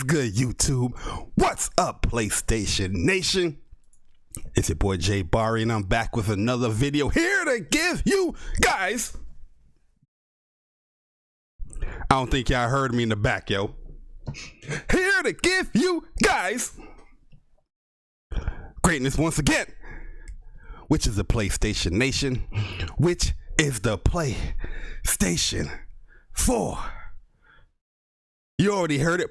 good, YouTube? What's up, PlayStation Nation? It's your boy Jay Barry, and I'm back with another video here to give you guys. I don't think y'all heard me in the back, yo. Here to give you guys greatness once again, which is the PlayStation Nation, which is the PlayStation 4. You already heard it.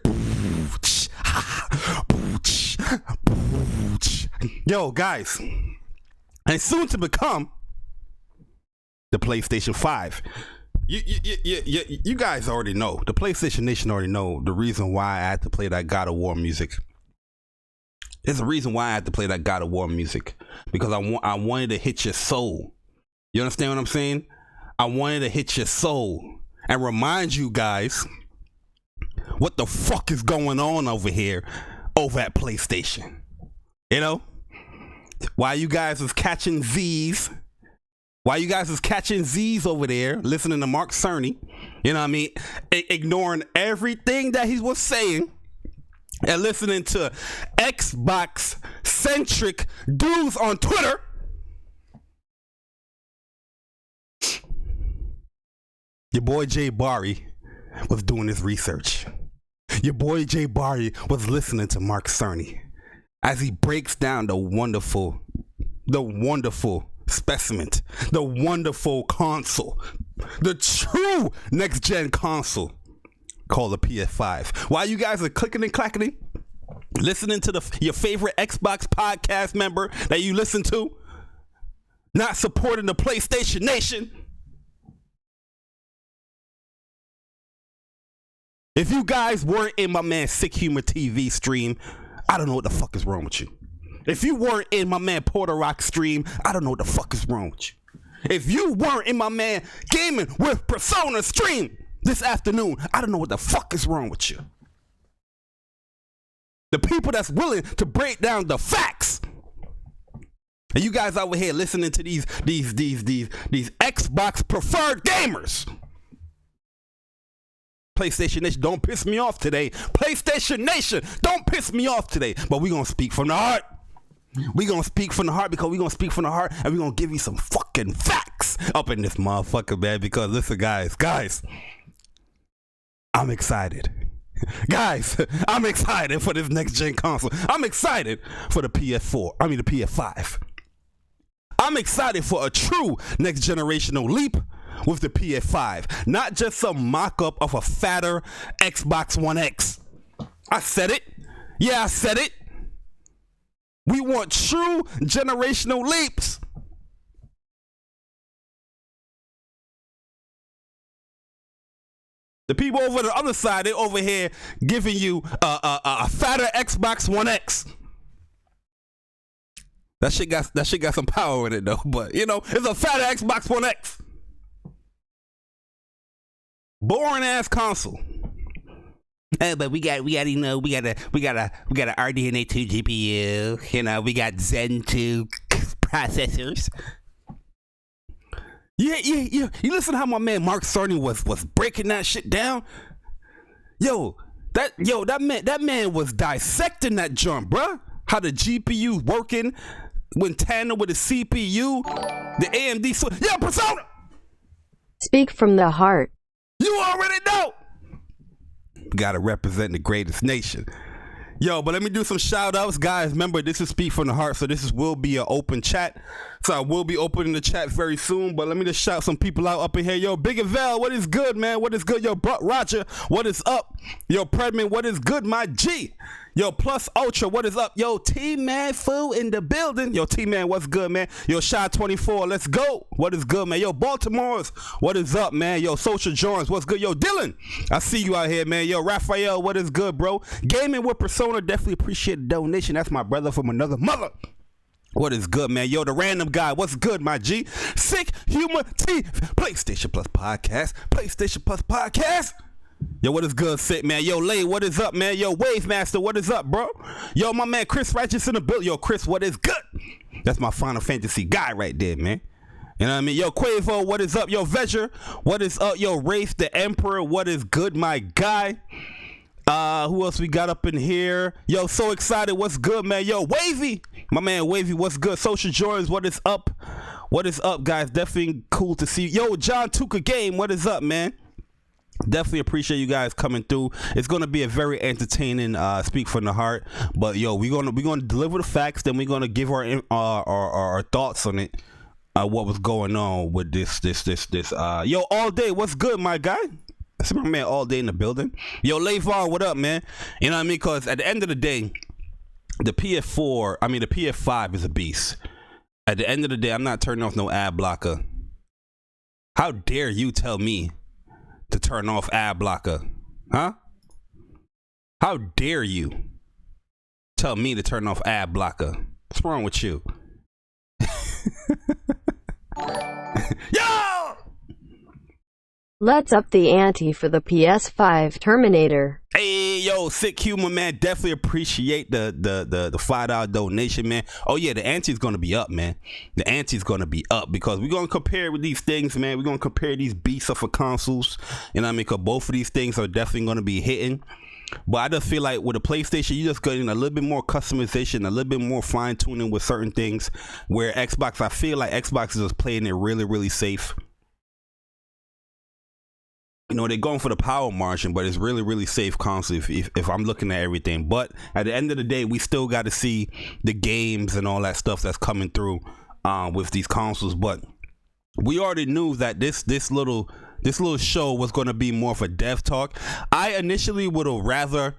Yo, guys, and soon to become the PlayStation 5. You guys already know. The PlayStation Nation already know the reason why I had to play that God of War music. There's a reason why I had to play that God of War music, because I wanted to hit your soul. You understand what I'm saying? I wanted to hit your soul and remind you guys what the fuck is going on over here over at PlayStation. You know? While you guys was catching Z's over there, listening to Mark Cerny, you know what I mean? Ignoring everything that he was saying and listening to Xbox-centric dudes on Twitter. Your boy Jay Barry was doing his research. Your boy Jay Barry was listening to Mark Cerny as he breaks down the wonderful specimen, the wonderful console, the true next-gen console called the PS5. While you guys are clicking and clacking, listening to your favorite Xbox podcast member that you listen to, not supporting the PlayStation Nation. If you guys weren't in my man Sick Humor TV stream, I don't know what the fuck is wrong with you. If you weren't in my man Porter Rock stream, I don't know what the fuck is wrong with you. If you weren't in my man Gaming with Persona stream this afternoon, I don't know what the fuck is wrong with you. The people that's willing to break down the facts. And you guys over here listening to these Xbox preferred gamers. PlayStation Nation, don't piss me off today. PlayStation Nation, don't piss me off today. But we're going to speak from the heart. We're going to speak from the heart, because we're going to speak from the heart, and we're going to give you some fucking facts up in this motherfucker, man. Because listen, guys, I'm excited. Guys, I'm excited for this next-gen console. I'm excited for the PS5. I'm excited for a true next-generational leap with the PS5, not just some mock-up of a fatter Xbox One X. I said it. Yeah, I said it. We want true generational leaps. The people over the other side, they're over here giving you a fatter Xbox One X. That shit got some power in it though, but you know, it's a fatter Xbox One X. Boring ass console. But we got a RDNA 2 GPU. You know, we got Zen 2 processors. Yeah. You listen to how my man Mark Cerny was breaking that shit down. That man was dissecting that jump, bruh. How the GPU working when tandem with the CPU, the AMD. Yeah, Persona. Speak from the heart. You already know. Gotta represent the greatest nation. Yo, but let me do some shout outs, guys. Remember, this is Speak from the Heart, so this will be an open chat. So I will be opening the chat very soon, but let me just shout some people out up in here. Yo, Big and Val, what is good, man? What is good? Yo, Roger, what is up? Yo, Predman, what is good, my G? Yo, Plus Ultra, what is up? Yo, T-Man Foo in the building. Yo, T-Man, what's good, man? Yo, Shy24, let's go. What is good, man? Yo, Baltimore's, what is up, man? Yo, Social Jones, what's good? Yo, Dylan, I see you out here, man. Yo, Raphael, what is good, bro? Gaming with Persona, definitely appreciate the donation. That's my brother from another mother. What is good, man? Yo, the random guy, what's good, my G? Sick Humor TV, PlayStation Plus Podcast, PlayStation Plus Podcast. Yo, what is good, Sick, man? Yo, Lay, what is up, man? Yo, Wave Master, what is up, bro? Yo, my man Chris Righteous in the build. Yo, Chris, what is good? That's my Final Fantasy guy right there, man. You know what I mean? Yo, Quavo, what is up? Yo, Veger, what is up? Yo, Wraith the Emperor, what is good, my guy? Who else we got up in here? Yo, so excited. What's good, man? Yo, Wavy. My man Wavy, what's good? Social Jordans, what is up? What is up, guys? Definitely cool to see you. Yo, John Tuka Game, what is up, man? Definitely appreciate you guys coming through. It's gonna be a very entertaining speak from the heart. But yo, we're gonna deliver the facts, then we're gonna give our thoughts on it. What was going on with this yo, all day, what's good, my guy? That's my man all day in the building. Yo, Layvon, what up, man? You know what I mean? Because at the end of the day, the PS5 is a beast. At the end of the day, I'm not turning off no ad blocker. How dare you tell me to turn off ad blocker? Huh? How dare you tell me to turn off ad blocker? What's wrong with you? Yo! Let's up the ante for the PS5 Terminator. Hey, yo, sick humor, man. Definitely appreciate the $5 donation, man. Oh yeah, the ante's gonna be up, man. The ante's gonna be up because we're gonna compare with these things, man. We're gonna compare these beasts of consoles. You know what I mean? Because both of these things are definitely gonna be hitting. But I just feel like with a PlayStation, you just getting a little bit more customization, a little bit more fine tuning with certain things. Where Xbox, I feel like Xbox is just playing it really, really safe. You know, they're going for the power margin, but it's really, really safe console if I'm looking at everything. But at the end of the day, we still got to see the games and all that stuff that's coming through with these consoles. But we already knew that this little show was going to be more of a dev talk. I initially would have rather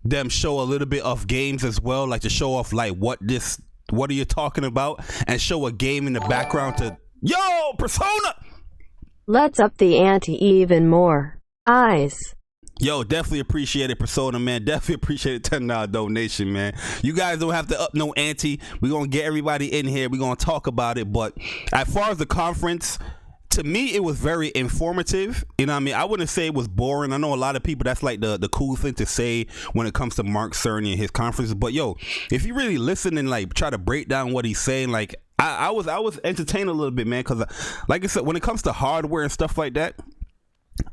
them show a little bit of games as well, like to show off like what are you talking about, and show a game in the background to yo Persona. Let's up the ante even more. Eyes. Yo, definitely appreciate it, Persona, man. Definitely appreciate a $10 donation, man. You guys don't have to up no ante. We're going to get everybody in here. We're going to talk about it. But as far as the conference, to me, it was very informative. You know what I mean? I wouldn't say it was boring. I know a lot of people, that's like the cool thing to say when it comes to Mark Cerny and his conferences. But yo, if you really listen and like try to break down what he's saying, like I was entertained a little bit, man. Because like I said, when it comes to hardware and stuff like that,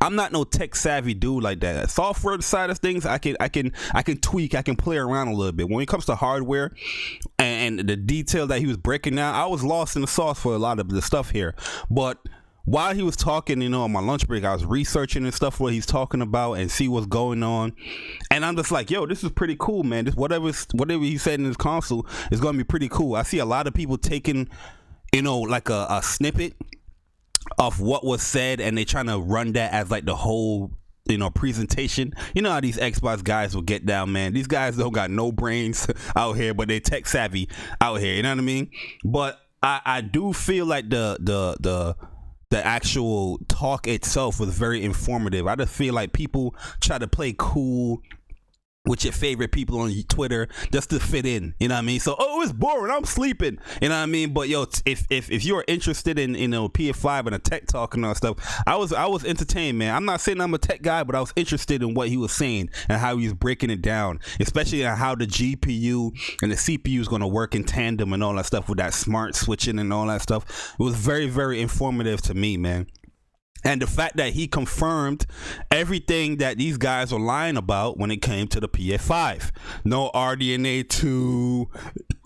I'm not no tech savvy dude like that. Software side of things, I can tweak, I can play around a little bit. When it comes to hardware and the detail that he was breaking down, I was lost in the sauce for a lot of the stuff here. But while he was talking, you know, on my lunch break, I was researching and stuff what he's talking about and see what's going on. And I'm just like, yo, this is pretty cool, man. This whatever he said in his console is going to be pretty cool. I see a lot of people taking, you know, like a snippet of what was said, and they trying to run that as like the whole, you know, presentation. You know how these Xbox guys will get down, man. These guys don't got no brains out here, but they tech savvy out here. You know what I mean? But I do feel like the actual talk itself was very informative. I just feel like people try to play cool with your favorite people on Twitter just to fit in, you know what I mean? So, oh, it's boring, I'm sleeping, you know what I mean? But yo, if you're interested in, you know, PS5 and a tech talk and all that stuff, I was entertained, man. I'm not saying I'm a tech guy, but I was interested in what he was saying and how he was breaking it down, especially on how the GPU and the CPU is going to work in tandem and all that stuff with that smart switching and all that stuff. It was very, very informative to me, man. And the fact that he confirmed everything that these guys were lying about when it came to the PS5. No RDNA 2,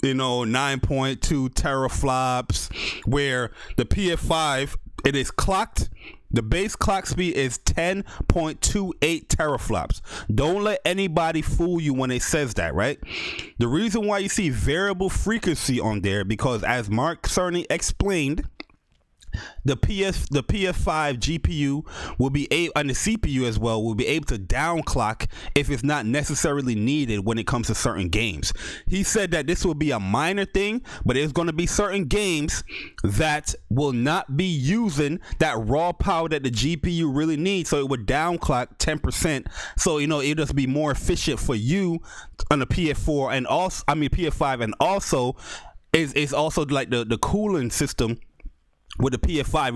you know, 9.2 teraflops, where the PS5, it is clocked. The base clock speed is 10.28 teraflops. Don't let anybody fool you when it says that, right? The reason why you see variable frequency on there, because as Mark Cerny explained, the PS5 GPU will be able, and the CPU as well, will be able to downclock if it's not necessarily needed when it comes to certain games. He said that this will be a minor thing, but there's going to be certain games that will not be using that raw power that the GPU really needs, so it would downclock 10%. So, you know, it'll just be more efficient for you on the PS4 and also, I mean PS5, and also is also like the cooling system. With the PS5,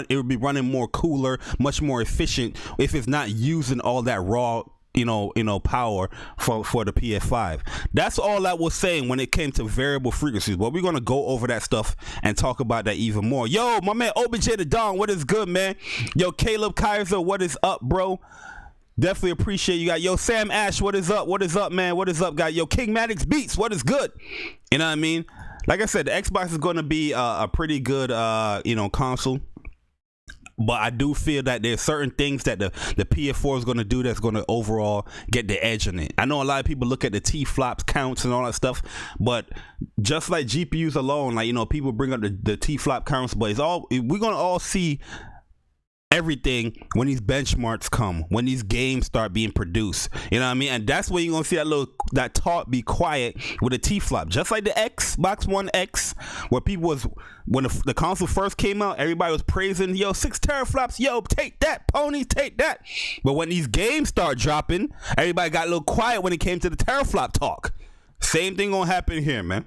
it would be running more cooler, much more efficient if it's not using all that raw, you know, power for the PS5. That's all I was saying when it came to variable frequencies. But we're gonna go over that stuff and talk about that even more. Yo, my man OBJ the Don, what is good, man? Yo, Caleb Kaiser, what is up, bro? Definitely appreciate you guys. Yo, Sam Ash, what is up? What is up, man? What is up, guys? Yo, King Maddox Beats, what is good? You know what I mean? Like I said, the Xbox is going to be a pretty good, console. But I do feel that there's certain things that the PS4 is going to do that's going to overall get the edge in it. I know a lot of people look at the T-flops counts and all that stuff, but just like GPUs alone, like, people bring up the T-flop counts, but we're going to all see everything when these benchmarks come, when these games start being produced. You know what I mean? And that's where you're gonna see that talk be quiet with a T-flop, just like the Xbox One X, where people was, when the console first came out, everybody was praising, yo, 6 teraflops, yo, take that, ponies, take that. But when these games start dropping, everybody got a little quiet when it came to the teraflop talk. Same thing gonna happen here, man.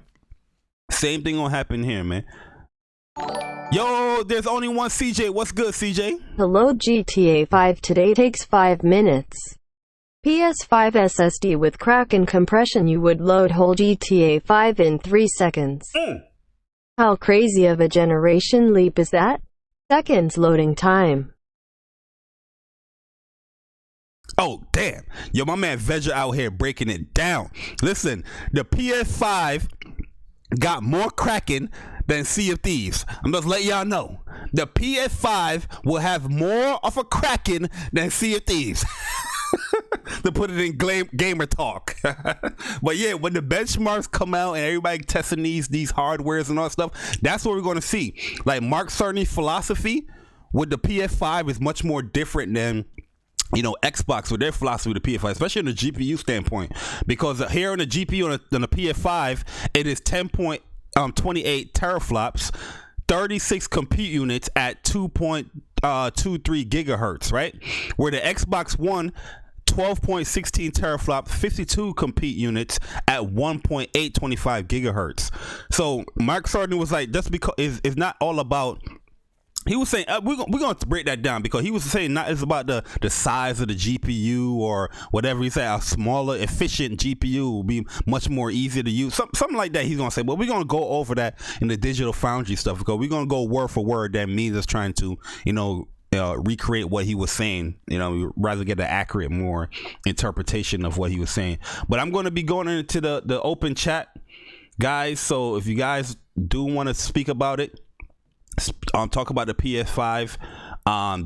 Yo, there's only one CJ. What's good, CJ? Hello, GTA 5 today takes 5 minutes. PS5 SSD with Kraken compression, you would load whole GTA 5 in 3 seconds. How crazy of a generation leap is that? Seconds loading time. Oh, damn. Yo, my man Veggie out here breaking it down. Listen, the PS5 got more Kraken than Sea of Thieves. I'm just letting y'all know. The PS5 will have more of a Kraken than Sea of Thieves. To put it in gamer talk. But yeah, when the benchmarks come out and everybody testing these hardwares and all that stuff, that's what we're going to see. Like Mark Cerny's philosophy with the PS5 is much more different than Xbox with their philosophy with the PS5, especially on the GPU standpoint, because here on the GPU on the PS5, it is 10.28 teraflops, 36 compute units at 2.23 gigahertz, right? Where the Xbox One, 12.16 teraflops, 52 compute units at 1.825 gigahertz. So Mark Cerny was like, just because it's not all about. He was saying we're going to break that down, because he was saying not it's about the size of the GPU or whatever. He said a smaller, efficient GPU will be much more easier to use. Something like that he's going to say. But we're going to go over that in the Digital Foundry stuff, because we're going to go word for word. That means us trying to, recreate what he was saying. We'd rather get an accurate, more interpretation of what he was saying. But I'm going to be going into the open chat, guys. So if you guys do want to speak about it, talk about the PS5,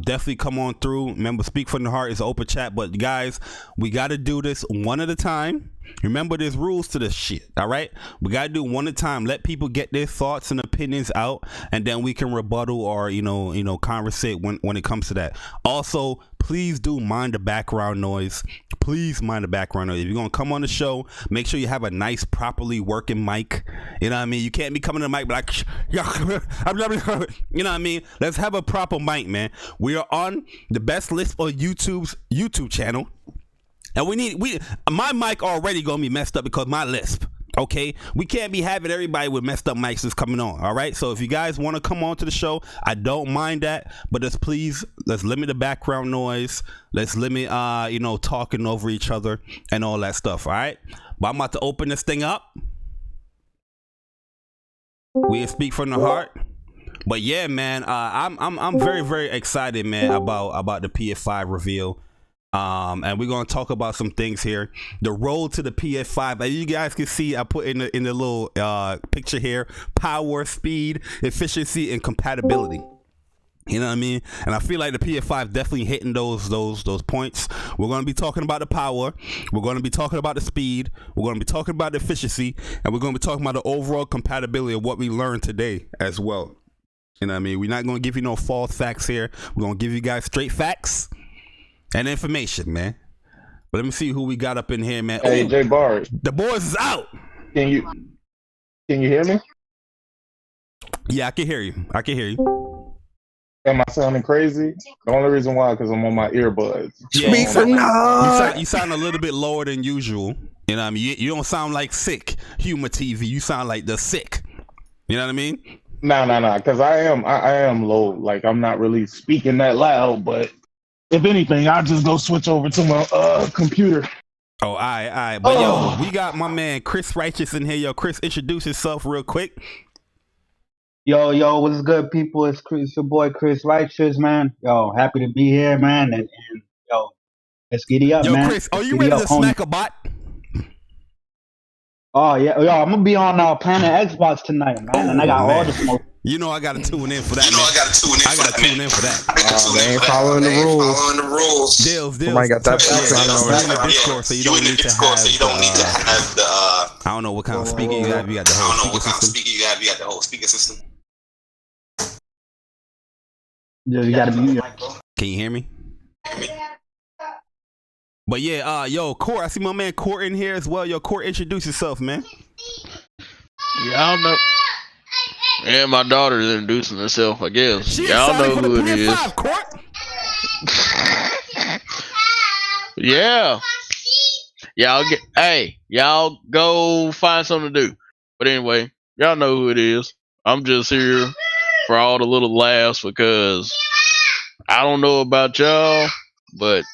definitely come on through. Remember, Speak from the Heart is open chat, but guys, we got to do this one at a time. Remember, there's rules to this shit. All right, we got to do one at a time. Let people get their thoughts and opinions out, and then we can rebuttal or conversate when it comes to that. Also, please do mind the background noise. Please mind the background noise. If you're gonna come on the show, make sure you have a nice, properly working mic. You know what I mean? You can't be coming to the mic like, you know what I mean? Let's have a proper mic, man. We are on the best list on YouTube's YouTube channel. And my mic already gonna be messed up because my lisp. Okay, we can't be having everybody with messed up mics that's coming on. All right, so if you guys want to come on to the show, I don't mind that, but let's limit the background noise. Let's limit talking over each other and all that stuff. All right, but I'm about to open this thing up. We Speak from the Heart. But yeah, man, I'm very, very excited, man, about the PS5 reveal. And we're gonna talk about some things here. The road to the PS5, as you guys can see, I put in the little picture here: power, speed, efficiency, and compatibility. You know what I mean? And I feel like the PS5 definitely hitting those points. We're gonna be talking about the power. We're gonna be talking about the speed. We're gonna be talking about the efficiency, and we're gonna be talking about the overall compatibility of what we learned today as well. You know what I mean? We're not gonna give you no false facts here. We're gonna give you guys straight facts and information, man. But let me see who we got up in here, man. Hey, Jay Bars. The boys is out. Can you hear me? Yeah, I can hear you. Am I sounding crazy? The only reason why, because I'm on my earbuds. Yeah, you sound a little bit lower than usual. You know what I mean? You don't sound like sick humor TV. You sound like the sick. You know what I mean? No, because I am low. Like, I'm not really speaking that loud, but if anything, I'll just go switch over to my computer. Oh, all right. But yo, we got my man Chris Righteous in here. Yo, Chris, introduce yourself real quick. Yo, what's good, people? It's your boy Chris Righteous, man. Yo, happy to be here, man. And yo, Let's get it up, Yo, man. Chris, are Let's you get it ready up, to homie. smack a bot? Oh yeah, yo, I'm gonna be on Planet Xbox tonight, man, and I got all the smoke. You know I gotta tune in for that. I gotta tune in for that. They ain't following the rules. Deals. Somebody got that background noise. You in the Discord, so you don't need to have the. I don't know what kind of speaker you have. You got the whole speaker system. You gotta mute. Can you hear me? But yeah, yo, Court, I see my man Court in here as well. Yo, Court, introduce yourself, man. Y'all know. And my daughter's introducing herself, I guess. She Y'all know excited for who the it is. PS5, Court. Yeah. Y'all go find something to do. But anyway, y'all know who it is. I'm just here for all the little laughs because I don't know about y'all, but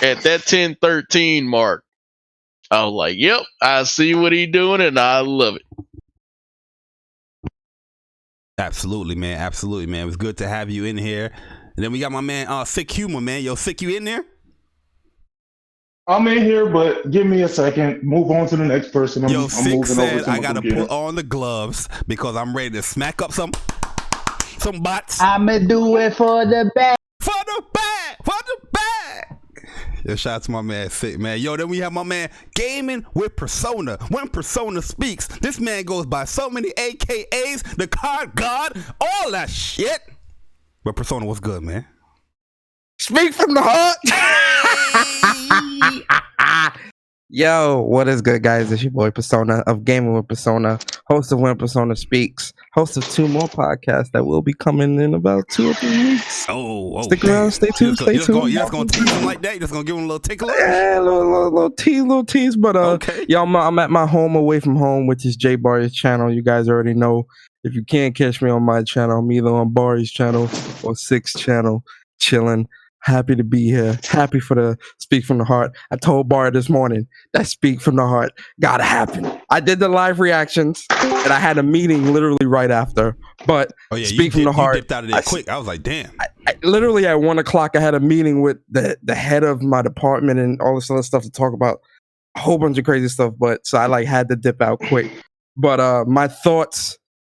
at that 10-13 mark, I was like, yep, I see what he doing and I love it. Absolutely, man. It was good to have you in here. And then we got my man, Sick Humor, man. Yo, Sick, you in there? I'm in here, but give me a second. Move on to the next person. I'm Sick moving said over to I my gotta computer. put on the gloves because I'm ready to smack up some bots. I'ma do it for the bag. For the bag. Yo, shout out to my man Sick, man. Yo, then we have my man Gaming with Persona. When Persona speaks, this man goes by so many AKAs, the card god, all that shit. But Persona, what's good, man? Speak from the heart. Yo, what is good, guys? It's your boy Persona of Gaming with Persona, host of When Persona Speaks, host of 2 more podcasts that will be coming in about 2 or 3 weeks. Oh, stick around, stay tuned, stay tuned. You just gonna tease him like that? You just gonna give him a little tickle? Yeah, little tease, but okay. Yo, I'm at my home away from home, which is J Barry's channel. You guys already know. If you can't catch me on my channel, I'm either on Barry's channel or Six's channel, chilling. Happy to be here. Happy for the Speak from the Heart. I told Barry this morning that Speak from the Heart gotta happen. I did the live reactions and I had a meeting literally right after. But Speak from the Heart. You dipped out of there quick. I was like, damn. I literally at 1 o'clock I had a meeting with the head of my department and all this other stuff to talk about a whole bunch of crazy stuff. But so I had to dip out quick. But my thoughts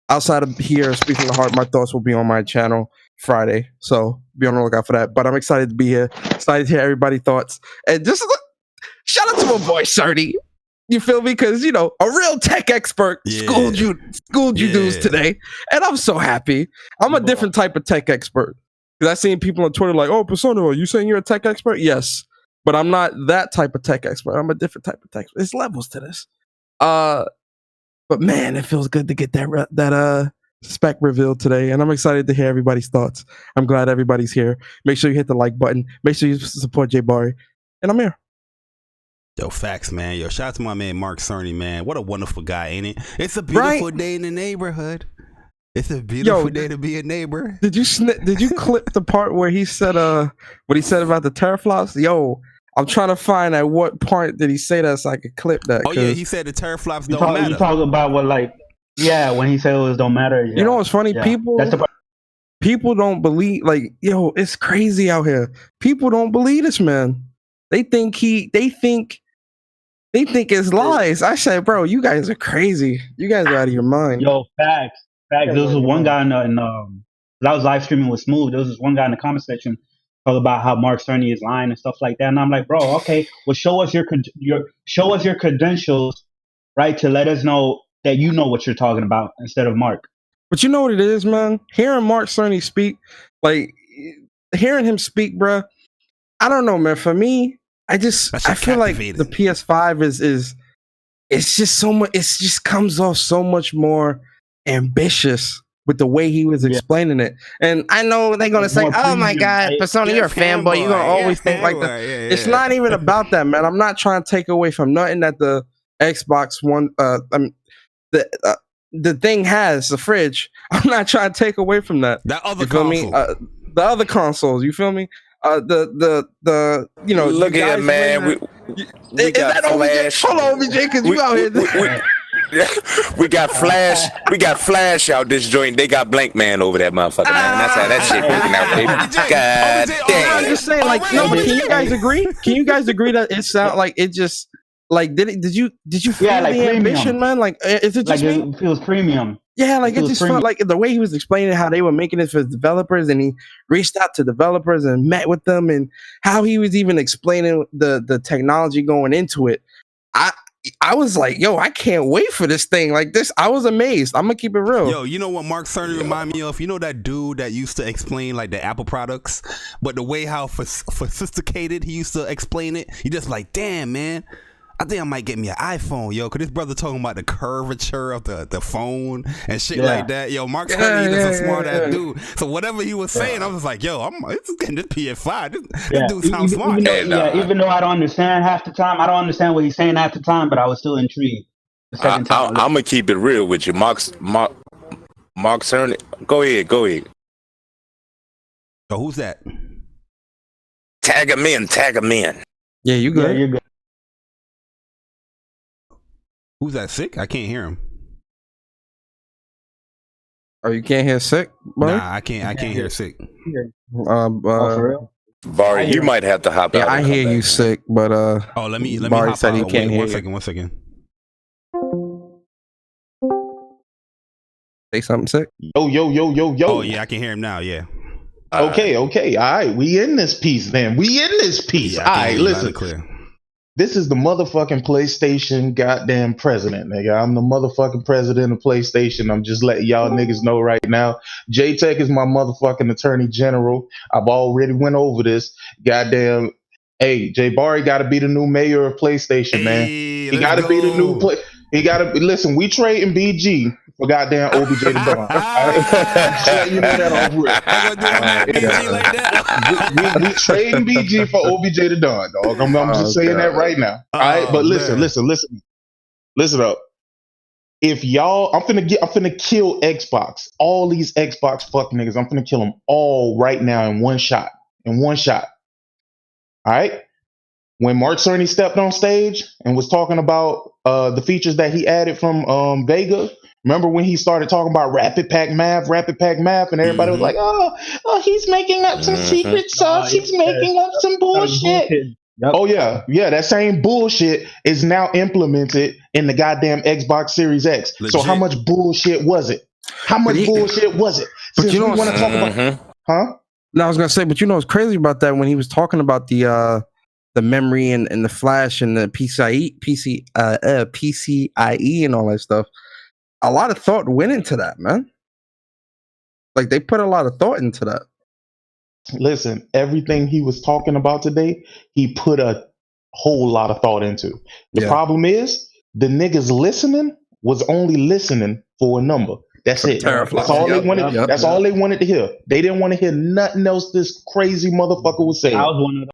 outside of here, Speak from the Heart, my thoughts will be on my channel Friday, so be on the lookout for that. But I'm excited to be here, excited to hear everybody's thoughts, and just shout out to my boy Cerny. You feel me? Because a real tech expert schooled you dudes today, and I'm so happy. I'm a different type of tech expert because I've seen people on Twitter like, "Oh, Persona, are you saying you're a tech expert?" Yes, but I'm not that type of tech expert. I'm a different type of tech. There's levels to this. But man, it feels good to get that spec revealed today, and I'm excited to hear everybody's thoughts. I'm glad everybody's here. Make sure you hit the like button. Make sure you support J Barry, and I'm here. Yo, facts, man. Yo, shout out to my man Mark Cerny, man. What a wonderful guy, ain't it? It's a beautiful day in the neighborhood. It's a beautiful day to be a neighbor. Did you clip the part where he said what he said about the teraflops? Yo, I'm trying to find at what part did he say that so I could clip that. Oh yeah, he said the teraflops don't matter. You talk about what when he said it was don't matter. Yeah. You know what's funny? Yeah. People don't believe, it's crazy out here. People don't believe this man. They think it's lies. I said, bro, you guys are crazy. You guys are out of your mind. Yo, facts. There was one guy in I was live streaming with Smooth. There was this one guy in the comment section talk about how Mark Cerny is lying and stuff like that. And I'm like, bro, okay, well, show us your credentials, right, to let us know that you know what you're talking about instead of Mark. But you know what it is, man? Hearing Mark Cerny speak, hearing him speak, bruh, I don't know, man. For me, I feel like the PS5 is it's just so much. It just comes off so much more ambitious with the way he was explaining it. And I know they're gonna say, "Oh my God, Persona, you're a fanboy. You're gonna always think like that." It's not even about that, man. I'm not trying to take away from nothing that the Xbox One, the thing has, the fridge. I'm not trying to take away from that. That other console. The other consoles. You feel me? Look at it, man. We got Flash. Hold on, OBJ, because you out here. We got Flash out this joint. They got Blank Man over that motherfucker. Man. That's how that shit working out, baby. God I'm damn. just saying, like, no, but can you guys agree? Can you guys agree that it sound like it just like did you feel Yeah, like the premium. ambition, man? Like, is it just Like me? it feels premium. Yeah, like it feels just premium. felt like the way he was explaining how they were making it for developers, and he reached out to developers and met with them, and how he was even explaining the technology going into it. I was like, yo, I can't wait for this thing. Like this, I was amazed. I'm gonna keep it real. Yo, you know what Mark Cerny remind me of? You know that dude that used to explain like the Apple products, but the way how sophisticated he used to explain it, you just like, damn, man. I think I might get me an iPhone, yo, because this brother talking about the curvature of the phone and shit like that. Yo, Mark Cerny is a smart ass dude. So whatever he was saying, I was like, yo, I'm getting this PS5. This dude sounds smart. Even though I don't understand half the time, I don't understand what he's saying half the time, but I was still intrigued. The second time I'm gonna keep it real with you, Mark Cerny. Go ahead. So who's that? Tag him in. Yeah, you good? Yeah, you're good. Who's that? Sick? I can't hear him. Oh, you can't hear Sick, bro? Nah, I can't hear Sick. For real? Barry, you might have to hop out. Yeah, I hear you, Sick, but oh, let me Barry hop said he out. can't hear One second. Say something, Sick. Yo. Oh yeah, I can hear him now. Yeah. Okay. All right. We in this piece, then. Yeah, All right, listen. Clear. This is the motherfucking PlayStation goddamn president, nigga. I'm the motherfucking president of PlayStation. I'm just letting y'all niggas know right now. J-Tech is my motherfucking attorney general. I've already went over this. Goddamn. Hey, Jay Barry got to be the new mayor of PlayStation, man. He got to be the new play. He got to listen. We trading BG for goddamn OBJ the Dawn. Just you know that off we trading BG for OBJ the Dawn, dog. I'm just saying that right now. All right, but listen up. If y'all, I'm finna kill Xbox. All these Xbox fuck niggas. I'm finna kill them all right now in one shot. All right. When Mark Cerny stepped on stage and was talking about the features that he added from Vega, remember when he started talking about rapid pack math, and everybody was like, oh, he's making up some secret sauce. He's making up some bullshit. Yep. Oh, yeah. That same bullshit is now implemented in the goddamn Xbox Series X. Legit. So how much bullshit was it? But you know, want to talk about, huh? No, I was gonna say, but you know what's crazy about that when he was talking about the memory and the flash and the PCIe and all that stuff. A lot of thought went into that, man. Like they put a lot of thought into that. Listen, everything he was talking about today, he put a whole lot of thought into. The problem is the niggas listening was only listening for a number. That's it. That's all they wanted. That's all they wanted to hear. They didn't want to hear nothing else this crazy motherfucker was saying. I was one of them.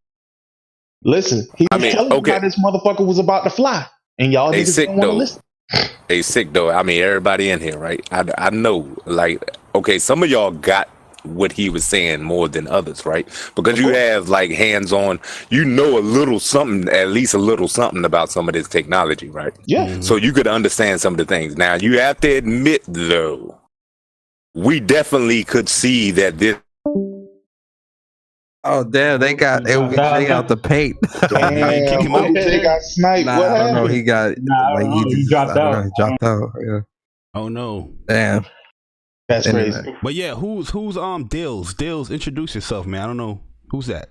Listen, he was telling you how this motherfucker was about to fly, and y'all niggas didn't want to listen. Hey, Sick though. I mean, everybody in here, right? I know, like, okay, some of y'all got what he was saying more than others, right? Because you have like hands-on, you know, a little something, at least a little something about some of this technology, right? Yeah. So you could understand some of the things. Now you have to admit, though, we definitely could see that this. Oh damn! They got OBJ out the paint. Damn, OBJ got sniped. Nah, what I don't happened? know. He got he dropped out. He dropped out. Yeah. Oh no. Damn. That's crazy. But yeah, who's Dills? Dills, introduce yourself, man. I don't know who's that.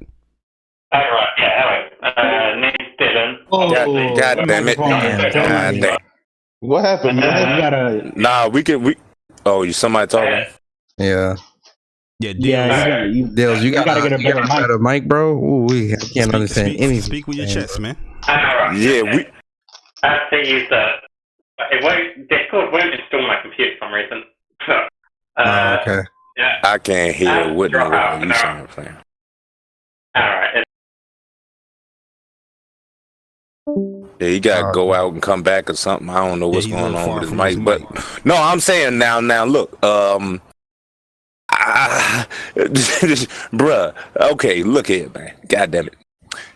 Hello. Name's Dylan. God damn it! God damn. What happened, man? Nah, we. Oh, you somebody talking? Yeah. Yeah, Dills, you gotta get a better mic, bro. Ooh, I can't understand anything. Speak with your chest, man. Yeah, we. I have to use Discord won't install my computer for some reason. Okay. Yeah. I can't hear what you saying. Alright. Yeah, he gotta go out and come back or something. I don't know what's going on with his mic, but no, I'm saying now look, bruh. Okay, look here, man. God damn it.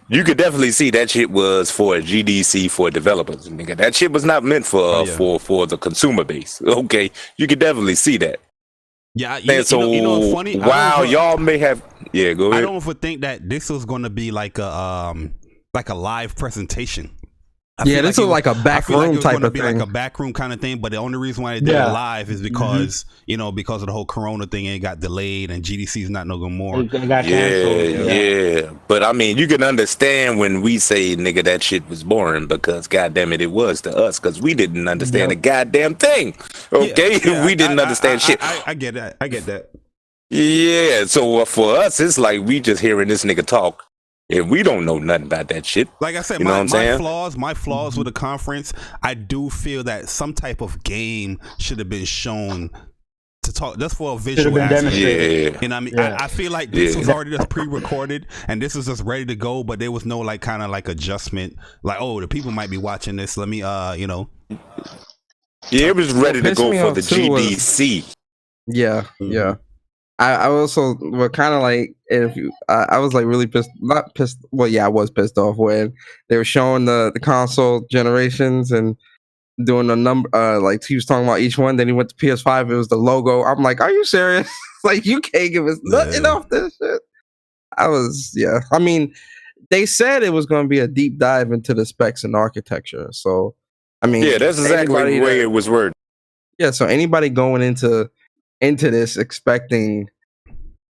You could definitely see that shit was for a GDC for developers, nigga. That shit was not meant for for the consumer base. Okay, you could definitely see that. Yeah, And so you know what's funny? while y'all may have, yeah, go ahead. I don't think that this was going to be like a live presentation. This was like a back room type of thing. Like a back room kind of thing, but the only reason why they did it live is because because of the whole Corona thing, it got delayed and GDC's not no more. It got canceled. Yeah. But I mean, you can understand when we say nigga that shit was boring because goddamn it was to us because we didn't understand a goddamn thing. Okay, we didn't understand shit. I get that. I get that. Yeah. So for us, it's like we just hearing this nigga talk. And we don't know nothing about that shit. Like I said, you know my flaws with the conference, I do feel that some type of game should have been shown to talk just for a visual aspect. Yeah. And I mean, I feel like this was already just pre-recorded and this was just ready to go, but there was no like kind of like adjustment. Like, oh, the people might be watching this. Let me, Yeah, it was ready to go for the GDC. Yeah. I also were kind of like I was like really pissed. Not pissed. Well, yeah, I was pissed off when they were showing the console generations and doing the number. Like he was talking about each one. Then he went to PS5. It was the logo. I'm like, are you serious? Like you can't give us nothing off this shit. I mean, they said it was going to be a deep dive into the specs and architecture. So, I mean, that's exactly the way it was worded. Yeah. So anybody going into this expecting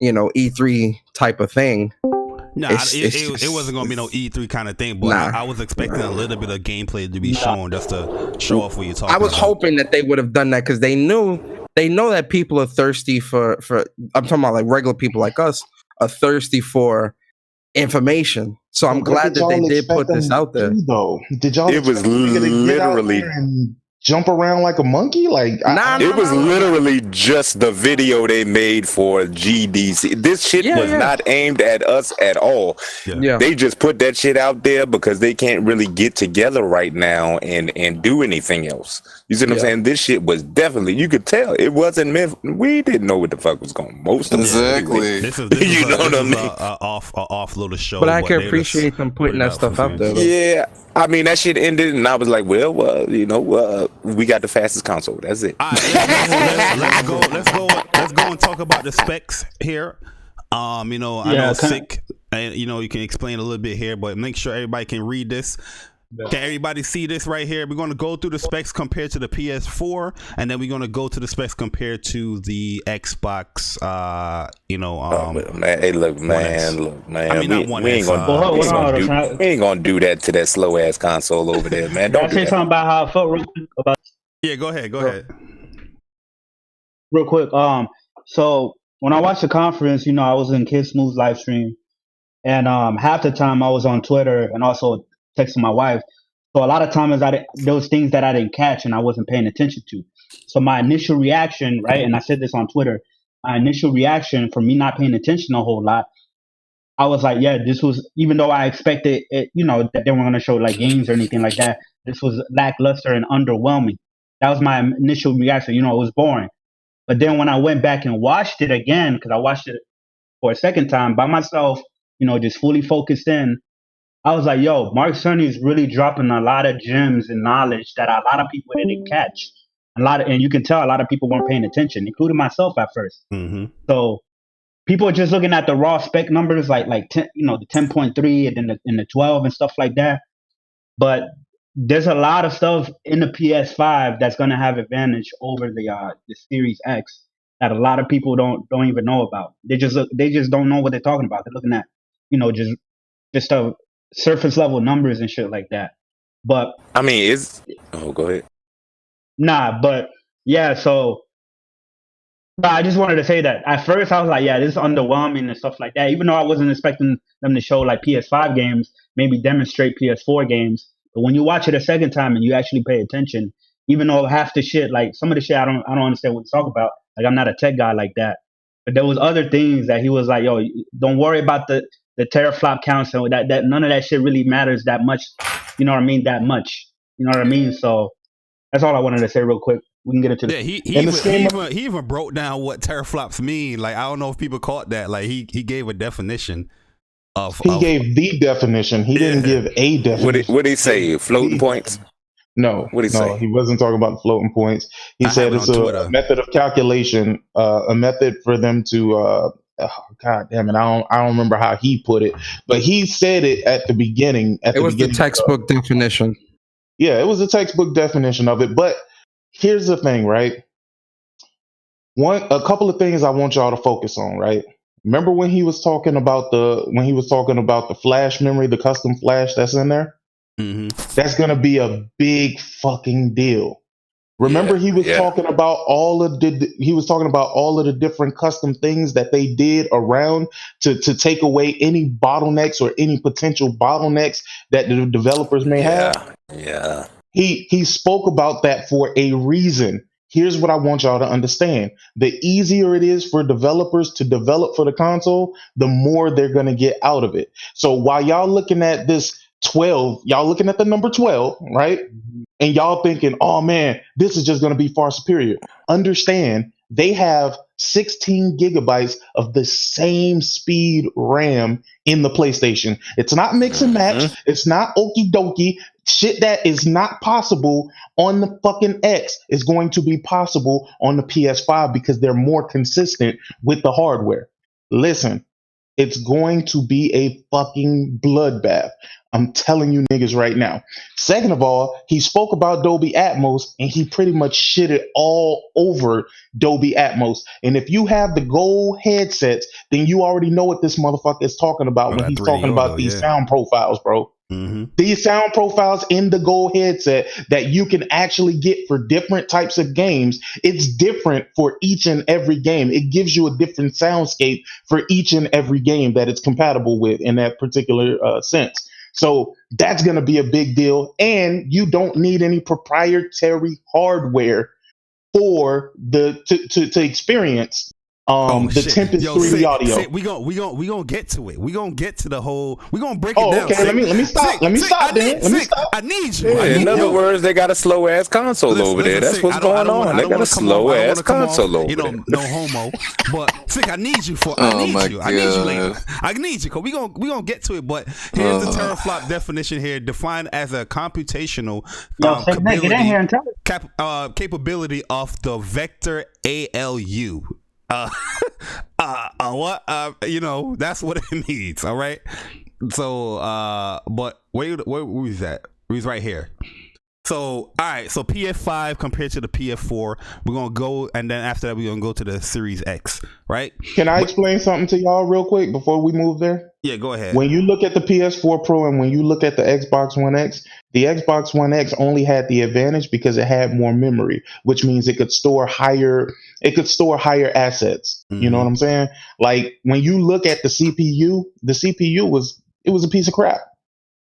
E3 type of thing, it wasn't gonna be no E3 kind of thing, but I was expecting a little bit of gameplay to be shown just to show off what you're talking about. I was hoping that they would have done that because they know that people are thirsty for I'm talking about like regular people like us are thirsty for information. So I'm glad that they did put this out there. Though, did y'all? It was literally jump around like a monkey? Like it was literally just the video they made for GDC. This shit was not aimed at us at all. They just put that shit out there because they can't really get together right now and do anything else. You see what I'm saying? This shit was definitely, you could tell it wasn't meant. We didn't know what the fuck was going. Most of exactly. This is you know what I mean? Off little show. But I can appreciate them putting that stuff out there. Yeah. I mean, that shit ended, and I was like, well, we got the fastest console. That's it. All right, let's go and talk about the specs here. I know sick, and you can explain a little bit here, but make sure everybody can read this. Can everybody see this right here? We're going to go through the specs compared to the PS4, and then we're going to go to the specs compared to the Xbox. Man, hey, look, man. I mean, we ain't gonna do that to that slow ass console over there, man. Don't say something about how I felt real quick about. Yeah, go ahead. Real quick. So when I watched the conference, I was in Kid Smooth's live stream, and half the time I was on Twitter and also texting my wife. So a lot of times those things that I didn't catch and I wasn't paying attention to. So my initial reaction, right, and I said this on Twitter, my initial reaction for me not paying attention a whole lot, I was like, yeah, this was, even though I expected it, that they weren't going to show like games or anything like that, this was lackluster and underwhelming. That was my initial reaction. It was boring. But then when I went back and watched it again, because I watched it for a second time by myself, just fully focused in, I was like, yo, Mark Cerny is really dropping a lot of gems and knowledge that a lot of people didn't catch. And you can tell a lot of people weren't paying attention, including myself at first. Mm-hmm. So people are just looking at the raw spec numbers, like 10, the 10.3 and then the 12 and stuff like that. But there's a lot of stuff in the PS5 that's going to have advantage over the Series X that a lot of people don't even know about. They just don't know what they're talking about. They're looking at just surface level numbers and shit like that. But I mean, go ahead. Nah, but yeah, so I just wanted to say that at first I was like, yeah, this is underwhelming and stuff like that, even though I wasn't expecting them to show like PS5 games, maybe demonstrate PS4 games. But when you watch it a second time and you actually pay attention, even though half the shit, like some of the shit I don't understand what you talk about, like I'm not a tech guy like that, but there was other things that he was like, yo, don't worry about the teraflop counts and that none of that shit really matters that much. You know what I mean? That much. You know what I mean? So that's all I wanted to say real quick. We can get into he even broke down what teraflops mean. Like I don't know if people caught that. Like he gave a definition. He gave the definition. He didn't give a definition. What did he say? Floating points? No. What did he say? He wasn't talking about the floating points. He said it's a method of calculation, a method for them to. God damn it! I don't remember how he put it, but he said it at the beginning. It was the textbook definition. Yeah, it was a textbook definition of it. But here's the thing, right? A couple of things I want y'all to focus on, right? Remember when he was talking about the flash memory, the custom flash that's in there? Mm-hmm. That's gonna be a big fucking deal. Remember, he was talking about all of the different custom things that they did around to take away any bottlenecks or any potential bottlenecks that the developers may have. Yeah. He spoke about that for a reason. Here's what I want y'all to understand. The easier it is for developers to develop for the console, the more they're going to get out of it. So while y'all looking at this 12, y'all looking at the number 12, right? And y'all thinking, oh man, this is just going to be far superior. Understand, they have 16 gigabytes of the same speed RAM in the PlayStation. It's not mix and match. It's not okie dokie. Shit that is not possible on the fucking X is going to be possible on the PS5 because they're more consistent with the hardware. Listen, it's going to be a fucking bloodbath. I'm telling you niggas right now. Second of all, he spoke about Dolby Atmos and he pretty much shitted all over Dolby Atmos. And if you have the gold headsets, then you already know what this motherfucker is talking about when he's talking about these sound profiles, bro. Mm-hmm. These sound profiles in the gold headset that you can actually get for different types of games, it's different for each and every game. It gives you a different soundscape for each and every game that it's compatible with in that particular sense. So that's going to be a big deal. And you don't need any proprietary hardware for to experience the Tempest 3D audio. We gonna get to it. We gonna get to the whole. We gonna break it down. Okay. Let me stop. Let me stop. I need you. In other words, they got a slow ass console over there. That's what's going on. They got a slow ass console over there. No homo. But Sick, I need you for. I need you later. I need you. Cause we gonna get to it. But here's the teraflop definition here, defined as a computational capability of the vector ALU. What? That's what it means. All right. So, but where is that? He's right here. So, all right. So PS5 compared to the PS4, we're gonna go, and then after that, we're gonna go to the Series X. Right? Can I explain something to y'all real quick before we move there? Yeah, go ahead. When you look at the PS4 Pro and when you look at the Xbox One X, the Xbox One X only had the advantage because it had more memory, which means it could store higher assets. Mm-hmm. You know what I'm saying? Like when you look at the CPU was a piece of crap.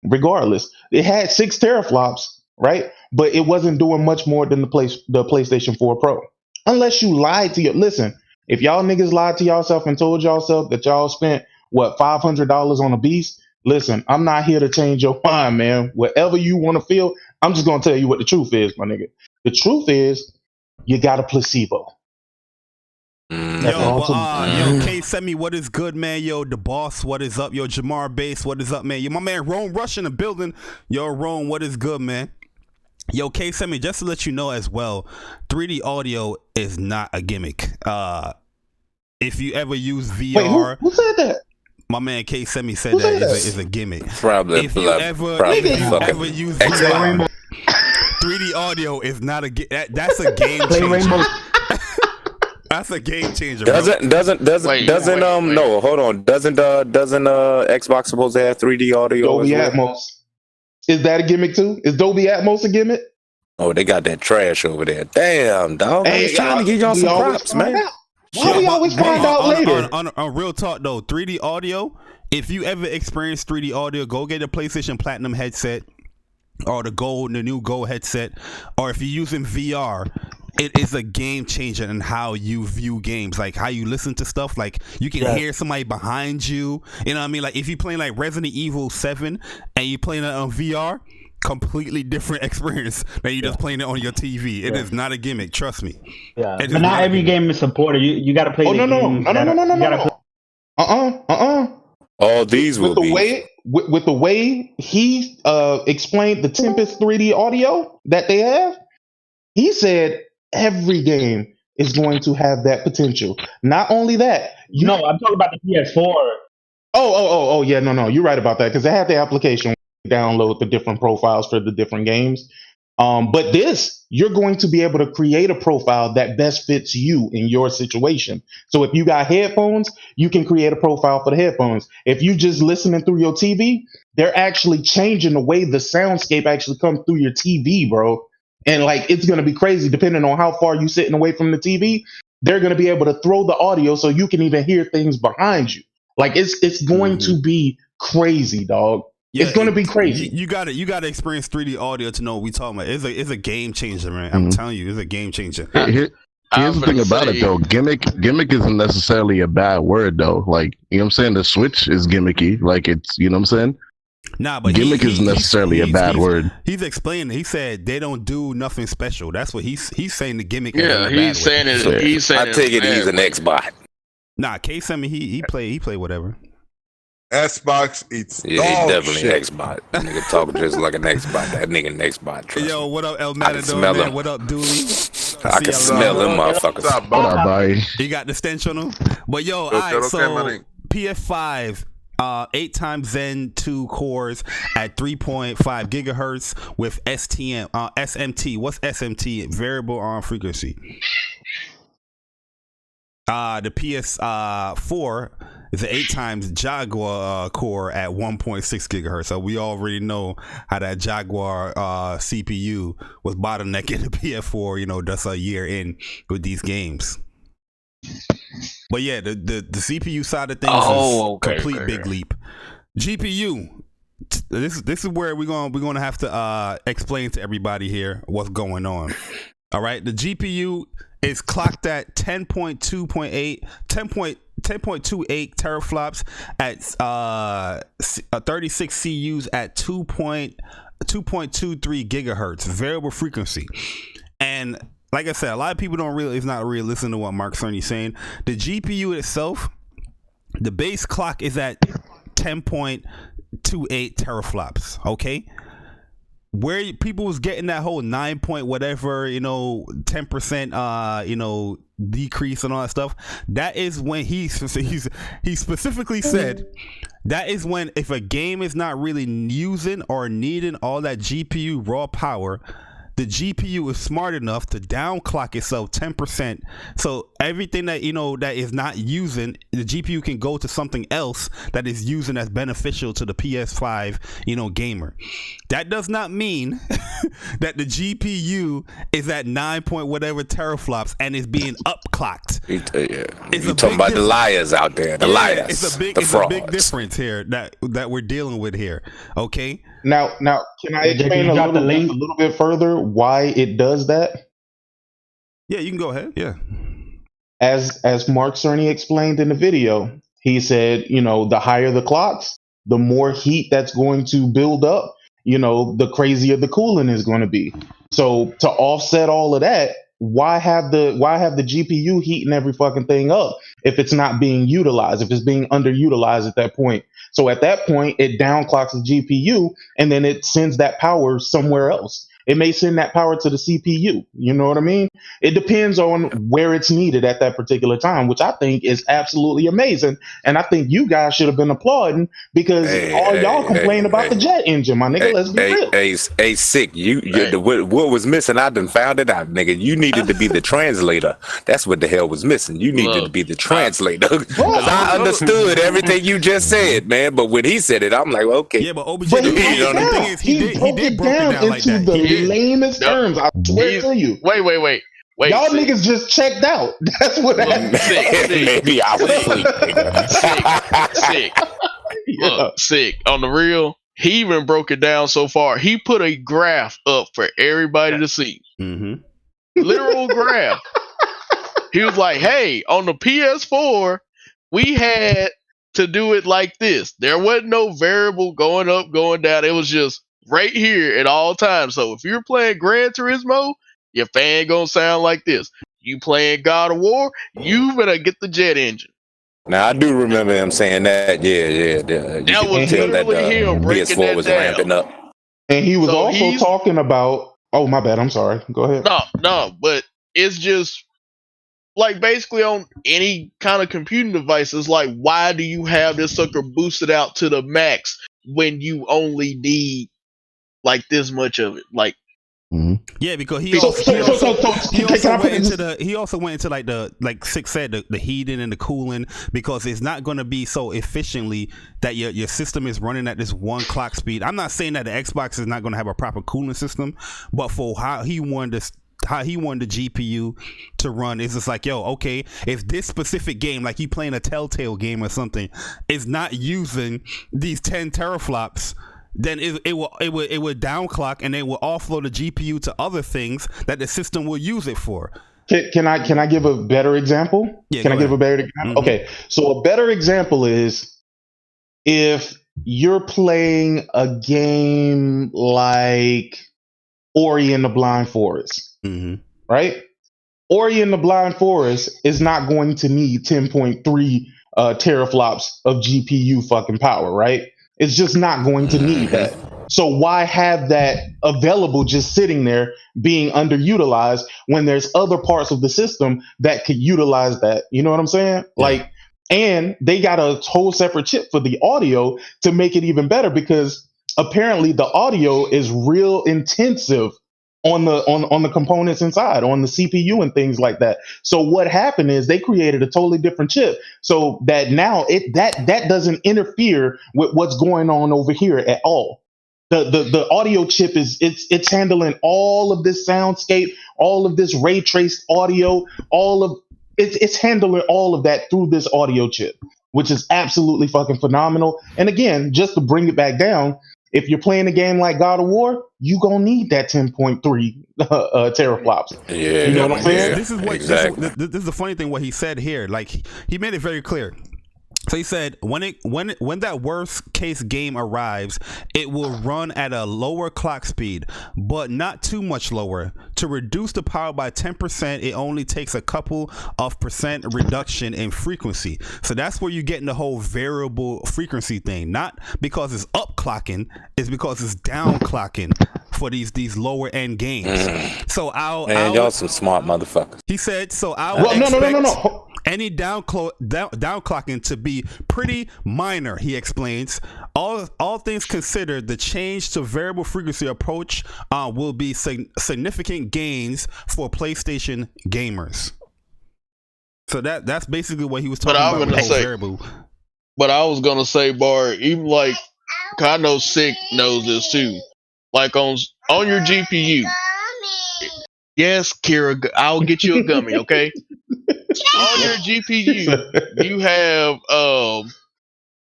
Regardless, it had 6 teraflops, right? But it wasn't doing much more than the PlayStation 4 Pro. Unless you lied to listen, if y'all niggas lied to yourself and told yourself that y'all spent $500 on a beast, listen, I'm not here to change your mind, man. Whatever you want to feel, I'm just gonna tell you what the truth is, my nigga. The truth is you got a placebo. Yo, K send me what is good, man. Yo, the boss, what is up? Yo, Jamar Bass, what is up, man? Yo, my man Rome Rush in the building. Yo, Rome, what is good, man? Yo, K send me, just to let you know as well, 3D audio is not a gimmick. If you ever use VR, wait, who said that? My man K Semi said that is a gimmick. Probably. If you ever use VR, 3D audio is not a that's a game changer. That's a game changer. Doesn't no, hold on. Doesn't Xbox supposed to have 3D audio? Dolby Atmos. Is that a gimmick too? Is Dolby Atmos a gimmick? Oh, they got that trash over there. Damn, dog. I was trying to give y'all some props, man. Why we always find out later? On real talk though, 3D audio, if you ever experience 3D audio, go get a PlayStation Platinum headset or the new Gold headset, or if you're using VR, it is a game changer in how you view games, like how you listen to stuff. Like you can hear somebody behind you. You know what I mean? Like if you're playing like Resident Evil 7 and you're playing it on VR, completely different experience than you just playing it on your TV. It is not a gimmick, trust me. Yeah, but not every game is supported. You got to play. Oh no. All these with will the be. way with the way he explained the Tempest 3D audio that they have, he said every game is going to have that potential. Not only that, No, I'm talking about the PS4. yeah, no, you're right about that because they have the application where you download the different profiles for the different games. But this, you're going to be able to create a profile that best fits you in your situation. So if you got headphones, you can create a profile for the headphones. If you just listening through your TV, they're actually changing the way the soundscape actually comes through your TV, bro. And like it's gonna be crazy depending on how far you sitting away from the TV. They're gonna be able to throw the audio so you can even hear things behind you. Like it's going to be crazy, dog. Yeah, It's going to be crazy. You got to experience 3D audio to know what we talking about. It's a game changer, man. I'm Mhm. telling you, it's a game changer. Here's the thing about it though. Gimmick isn't necessarily a bad word though. Like, you know what I'm saying? The Switch is gimmicky. Like, it's, you know what I'm saying? Nah, but gimmick isn't necessarily a bad word. He's explaining. He said they don't do nothing special. That's what he's saying. The gimmick. Yeah, he's saying it. So, He's saying I take it he's an bad. Xbot. Nah, Case, I mean, he play whatever. Xbox eats. Yeah, he's dog definitely shit. an Xbot. That nigga talking just like an Xbot. That nigga an Xbot. Trust Yo, me. what up, El I can Matador, smell man? him. What up, Dooley? I can smell them motherfuckers. What's up, What up, bro? buddy? He got the stench on him. But yo, Okay, alright, okay, so money. PS5, 8 times Zen 2 cores at 3.5 gigahertz with SMT. What's SMT? Variable on frequency. The PS4 is an 8 times Jaguar core at 1.6 gigahertz. So we already know how that Jaguar CPU was bottlenecking the PS4. You know, that's a year in with these games. But yeah, the CPU side of things is complete big leap. GPU. This is where we're gonna have to explain to everybody here what's going on. All right, the GPU is clocked at 10.28 teraflops at 36 CUs at 2.23 gigahertz variable frequency. And like I said, a lot of people it's not really listening to what Mark Cerny's saying. The GPU itself, the base clock is at 10.28 teraflops. Okay. Where people was getting that whole 9 point whatever, 10%, decrease and all that stuff. That is when he specifically said that is when if a game is not really using or needing all that GPU raw power, the GPU is smart enough to downclock itself 10%. So everything that that is not using, the GPU can go to something else that is using as beneficial to the PS5, gamer. That does not mean that the GPU is at 9 point whatever teraflops and is being upclocked. You talking about the liars out there, the liars, It's a big difference here that we're dealing with here. Okay. Now, can I explain a little bit further why it does that? Yeah, you can go ahead. Yeah. As Mark Cerny explained in the video, he said, the higher the clocks, the more heat that's going to build up, the crazier the cooling is going to be. So to offset all of that, why have the GPU heating every fucking thing up if it's not being utilized, if it's being underutilized at that point? So at that point, it downclocks the GPU and then it sends that power somewhere else. It may send that power to the CPU. You know what I mean? It depends on where it's needed at that particular time, which I think is absolutely amazing. And I think you guys should have been applauding because all y'all complain about the jet engine, my nigga. Let's be real. Hey, sick. What was missing? I done found it out, nigga. You needed to be the translator. That's what the hell was missing. You needed to be the translator because I understood everything you just said, man. But when he said it, I'm like, okay. Yeah, but OBJ, But the thing is, he broke it down like into that. the lamest terms. I swear to you. Wait. Y'all niggas just checked out. That's what happened. Maybe I was sick. Look, sick. On the real, he even broke it down so far. He put a graph up for everybody to see. Mm-hmm. Literal graph. He was like, hey, on the PS4, we had to do it like this. There wasn't no variable going up, going down. It was just right here at all times. So if you're playing Gran Turismo, your fan gonna sound like this. You playing God of War, you better get the jet engine. Now I do remember him saying that. Yeah. You That could was tell that literally him breaking PS4 that was down. ramping up. And he was So also he's talking about. Oh my bad. I'm sorry. Go ahead. no, but it's just like basically on any kind of computing device. It's like, why do you have this sucker boosted out to the max when you only need like this much of it? Like, Yeah, because he So, also, so, he so, also, so, so, he can also I put went it into this? the he also went into like Six said, the heating and the cooling, because it's not going to be so efficiently that your system is running at this one clock speed. I'm not saying that the Xbox is not going to have a proper cooling system, but for how he wanted the GPU to run, is just like, yo, okay, if this specific game, like you playing a Telltale game or something, is not using these 10 teraflops, then it will downclock, and they will offload the GPU to other things that the system will use it for. Can I give a better example? Yeah, Can I go give a ahead. better example? Okay, so a better example is if you're playing a game like Ori and the Blind Forest, right? Ori and the Blind Forest is not going to need 10.3 teraflops of GPU fucking power, right? It's just not going to need that. So why have that available just sitting there being underutilized when there's other parts of the system that could utilize that? You know what I'm saying? Like, and they got a whole separate chip for the audio to make it even better, because apparently the audio is real intensive on the components inside, on the CPU and things like that. So what happened is they created a totally different chip, so that now that doesn't interfere with what's going on over here at all. The audio chip it's handling all of this soundscape, all of this ray traced audio, all of it's handling all of that through this audio chip, which is absolutely fucking phenomenal. And again, just to bring it back down, if you're playing a game like God of War, you gonna need that 10.3 teraflops. Yeah, You know what I'm saying? This is what exactly. this is the funny thing what he said here. Like, he made it very clear. So he said when that worst case game arrives, it will run at a lower clock speed, but not too much lower. To reduce the power by 10%, it only takes a couple of percent reduction in frequency. So that's where you're getting the whole variable frequency thing. Not because it's up clocking, it's because it's down clocking for these lower end games. So y'all some smart motherfuckers. He said, so No. Any downclocking to be pretty minor, he explains. All things considered, the change to variable frequency approach will be significant gains for PlayStation gamers. So that's basically what he was talking about with the whole variable. But I was gonna say, Bar, even like, 'cause I know Sick knows this too. Like on your GPU. Yes, Kira, I'll get you a gummy, okay? On your GPU, you have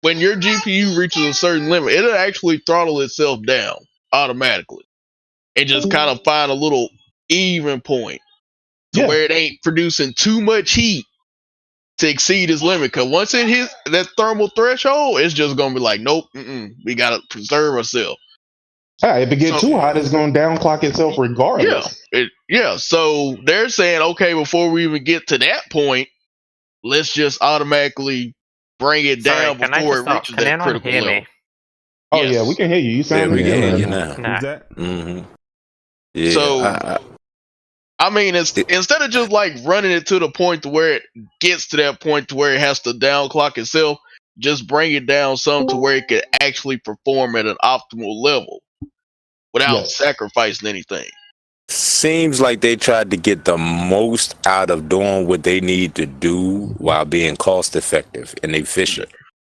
when your GPU reaches a certain limit, it'll actually throttle itself down automatically and just kind of find a little even point to where it ain't producing too much heat to exceed its limit. Because once it hits that thermal threshold, it's just gonna be like, nope, we gotta preserve ourselves. If it gets too hot, it's going to downclock itself regardless. So they're saying, okay, before we even get to that point, let's just automatically bring it down before it reaches that critical level. Oh yeah, we can hear you. You sound we can hear you now. now. Who's that? Yeah, so I mean, it's instead of just like running it to the point to where it gets to that point to where it has to downclock itself, just bring it down some to where it could actually perform at an optimal level without sacrificing anything. Seems like they tried to get the most out of doing what they need to do while being cost effective and efficient.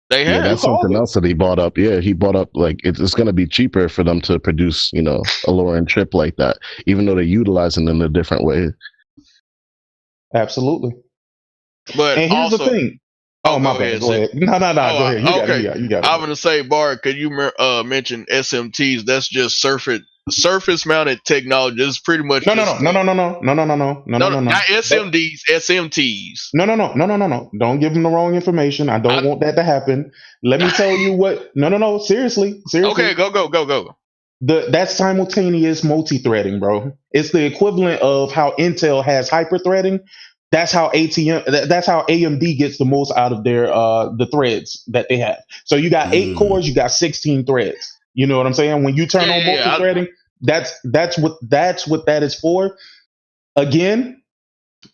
They have. That's something else that he brought up. Yeah, he brought up like it's going to be cheaper for them to produce, a lower end chip like that, even though they're utilizing it in a different way. Absolutely. But and here's also, the thing. Oh, my bad. Go ahead. No. Go ahead. You got it. I'm gonna say, Bart, could you mention SMTs? That's just surface mounted technology. This is pretty much no. Not SMDs, SMTs. No. Don't give them the wrong information. I don't want that to happen. Let me tell you what. No. Seriously. Okay, go. That's simultaneous multi-threading, bro. It's the equivalent of how Intel has hyper-threading. That's how That's how AMD gets the most out of their the threads that they have. So you got 8 cores, you got 16 threads. You know what I'm saying? When you turn on multi-threading, that's what that is for. Again,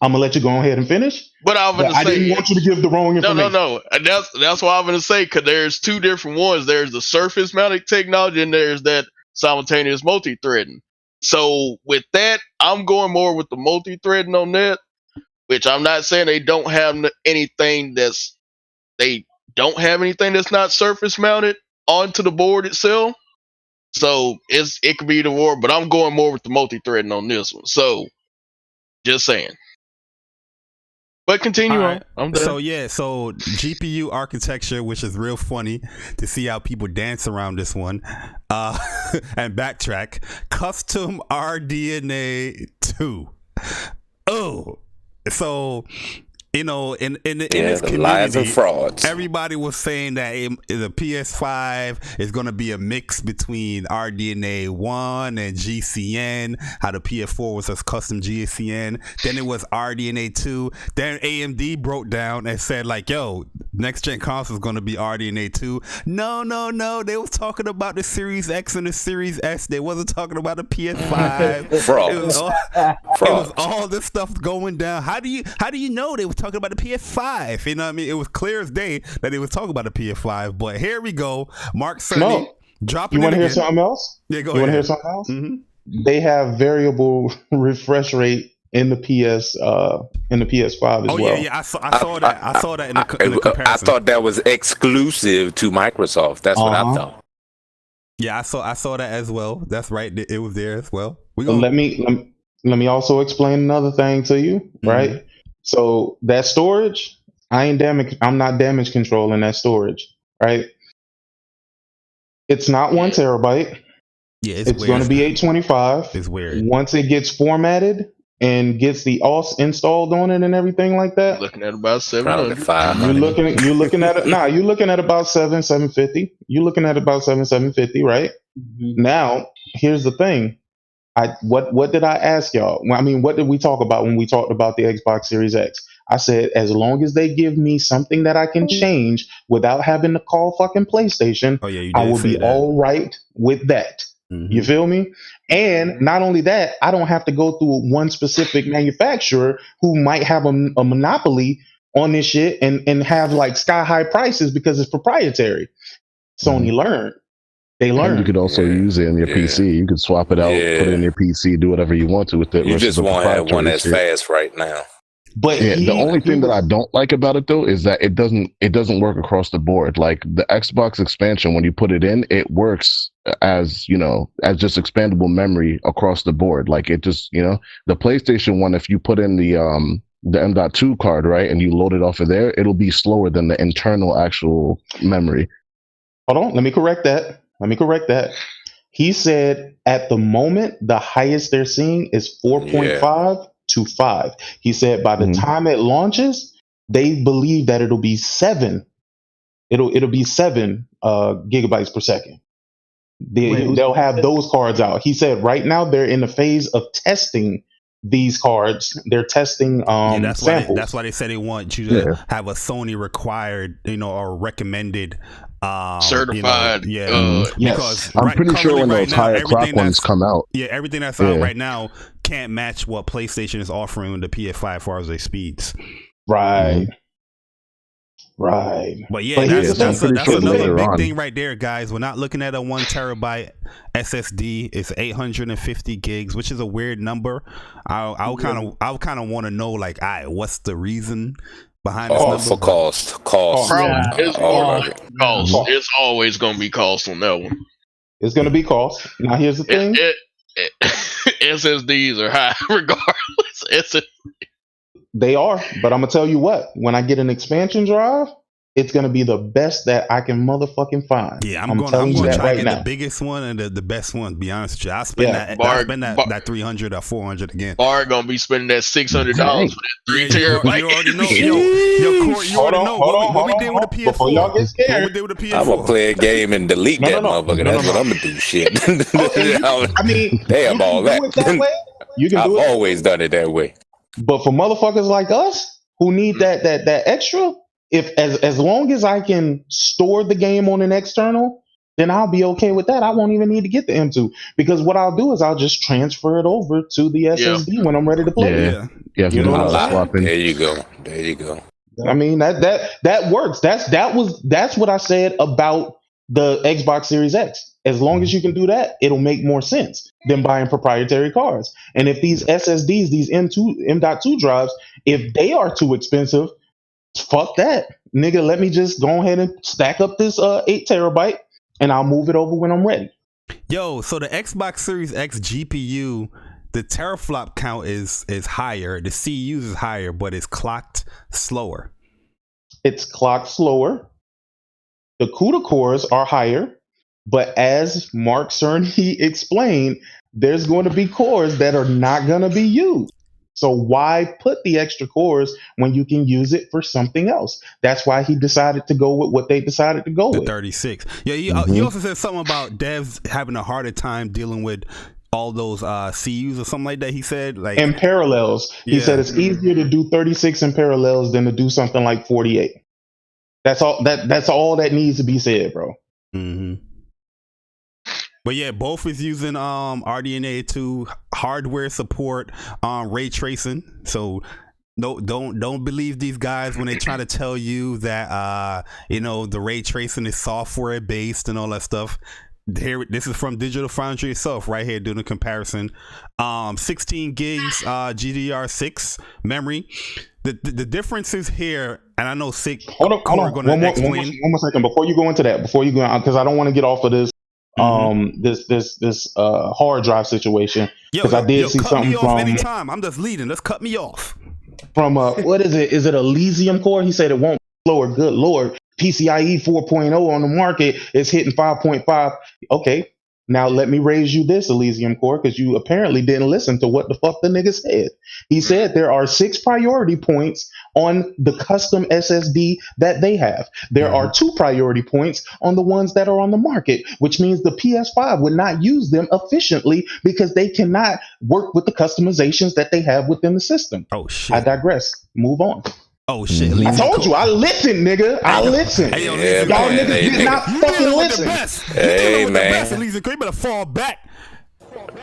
I'm gonna let you go ahead and finish. But I didn't want you to give the wrong information. No. And that's what I'm gonna say, because there's two different ones. There's the surface mounted technology, and there's that simultaneous multi-threading. So with that, I'm going more with the multi-threading on that. Which I'm not saying they don't have anything that's not surface mounted onto the board itself. So it could be the war, but I'm going more with the multi-threading on this one. So just saying. But continue on. I'm done. So GPU architecture, which is real funny to see how people dance around this one, and backtrack. Custom RDNA 2. Oh. So, in this community, lies and frauds. Everybody was saying that the PS5 is going to be a mix between RDNA 1 and GCN, how the PS4 was a custom GCN. Then it was RDNA 2. Then AMD broke down and said, like, yo, next gen console is going to be RDNA 2. No. They was talking about the Series X and the Series S. They wasn't talking about the PS5. Frauds. It was all this stuff going down. How do you know they were talking about the PS5? You know what I mean? It was clear as day that they was talking about the PS5. But here we go. Mark Cerny dropping. You want to hear something else? Yeah, go ahead. You want to hear something else? Mm-hmm. They have variable refresh rate in the PS in the PS5 as well. Yeah. I saw that. I saw that in the comparison. I thought that was exclusive to Microsoft. That's what I thought. Yeah, I saw that as well. That's right. It was there as well. Let me also explain another thing to you, right? So that storage, I'm not damage controlling that storage, right? It's not 1 terabyte. Yeah, it's going to be 825. It's weird. Once it gets formatted and gets the OS installed on it and everything like that, looking at about 700. You're looking at you're looking at about 750. You're looking at about 750, right? Mm-hmm. Now, here's the thing. What did I ask y'all? I mean, what did we talk about when we talked about the Xbox Series X? I said, as long as they give me something that I can change without having to call fucking PlayStation, I will be all right with that. Mm-hmm. You feel me? And not only that, I don't have to go through one specific manufacturer who might have a monopoly on this shit and have like sky high prices because it's proprietary. Sony learned. They learn. And you could also use it in your PC. You could swap it out, put it in your PC, do whatever you want to with it. You just won't have one that's fast right now. But the only thing that I don't like about it though is that it doesn't work across the board. Like the Xbox expansion, when you put it in, it works as as just expandable memory across the board. Like it just the PlayStation one, if you put in the M.2 card, right, and you load it off of there, it'll be slower than the internal actual memory. Hold on, let me correct that. He said at the moment, the highest they're seeing is 4.5 to 5. He said by the time it launches, they believe that it'll be 7. It'll be 7 gigabytes per second. They'll have those cards out. He said right now they're in the phase of testing these cards. They're testing samples. That's why they said they want you to have a Sony required, or recommended certified. Because I'm pretty sure when those higher clock ones come out. Yeah, everything that's out right now can't match what PlayStation is offering with the PS5 as far as their speeds. Right. Right. But that's another big thing right there, guys. We're not looking at a 1 terabyte SSD. It's 850 gigs, which is a weird number. I kind of want to know, like, what's the reason behind this number? For cost. It's always going to be cost on that one. It's going to be cost. Now, here's the thing. SSDs are high regardless. They are, but I'm gonna tell you what. When I get an expansion drive, it's gonna be the best that I can motherfucking find. Yeah, I'm gonna try to get the biggest one and the best one. To be honest with you, I spend that 300 or 400 again. Bart gonna be spending that $600 for that 3 terabyte. You already know. You already know what we did with the PS4. Before y'all get scared, what we did with the PS4. I'm gonna play a game and delete that motherfucker. That's what I'm gonna do. Shit. I mean, damn all that. You can do it that way. I've always done it that way. But for motherfuckers like us who need that extra, if as long as I can store the game on an external, then I'll be okay with that. I won't even need to get the M2 because what I'll do is I'll just transfer it over to the SSD when I'm ready to play. Yeah. You know what I'm saying? There you go. There you go. I mean that works. That's what I said about the Xbox Series X. As long as you can do that, it'll make more sense than buying proprietary cards. And if these SSDs, these M.2 drives, if they are too expensive, fuck that, nigga. Let me just go ahead and stack up this 8 terabyte, and I'll move it over when I'm ready. Yo, so the Xbox Series X GPU, the teraflop count is higher, the CUs is higher, but it's clocked slower. It's clocked slower. The CUDA cores are higher, but as Mark Cerny explained, there's going to be cores that are not going to be used. So why put the extra cores when you can use it for something else? That's why he decided to go with what they decided to go with. 36. Yeah, he also said something about devs having a harder time dealing with all those CUs or something like that. He said like and parallels. He said it's easier to do 36 in parallels than to do something like 48. That's all that needs to be said, bro. Mm-hmm. But yeah, both is using RDNA 2 hardware support, ray tracing. So don't believe these guys when they try to tell you that the ray tracing is software based and all that stuff. Here, this is from Digital Foundry itself, right here doing a comparison. 16 gigs GDR6 memory. The differences here, and I know Sick. Hold on. One more second before you go into that. Because I don't want to get off of this. This hard drive situation. Because I did see something me off from. Anytime. I'm just leading. Let's cut me off. From what is it? Is it a Elysium core? He said it won't be slower. Good lord. PCIe 4.0 on the market is hitting 5.5. Okay, now let me raise you this Elysium core because you apparently didn't listen to what the fuck the nigga said. He said there are 6 priority points on the custom SSD that they have. There are 2 priority points on the ones that are on the market, which means the PS5 would not use them efficiently because they cannot work with the customizations that they have within the system. Oh shit. I digress. Move on. Oh shit! I told you, I listen, nigga. I listen. Hey, y'all niggas did not fucking listen. Hey, man. You better fall back.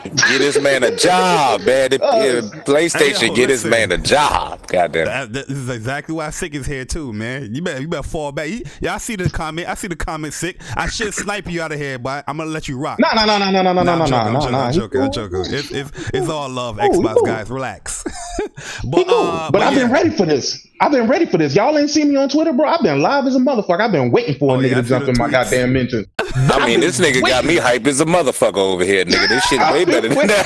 Get this man a job, man. PlayStation, get this man a job. Goddamn. This is exactly why Sick is here too, man. You better fall back. I see the comment. Sick. I should snipe you out of here, but I'm gonna let you rock. No. I'm joking. It's all love, Xbox guys. Relax. But I've been ready for this. Y'all ain't seen me on Twitter, bro. I've been live as a motherfucker. I've been waiting for a nigga to jump in my goddamn mention. I mean, this nigga got me hype as a motherfucker over here, nigga. This shit way better than that.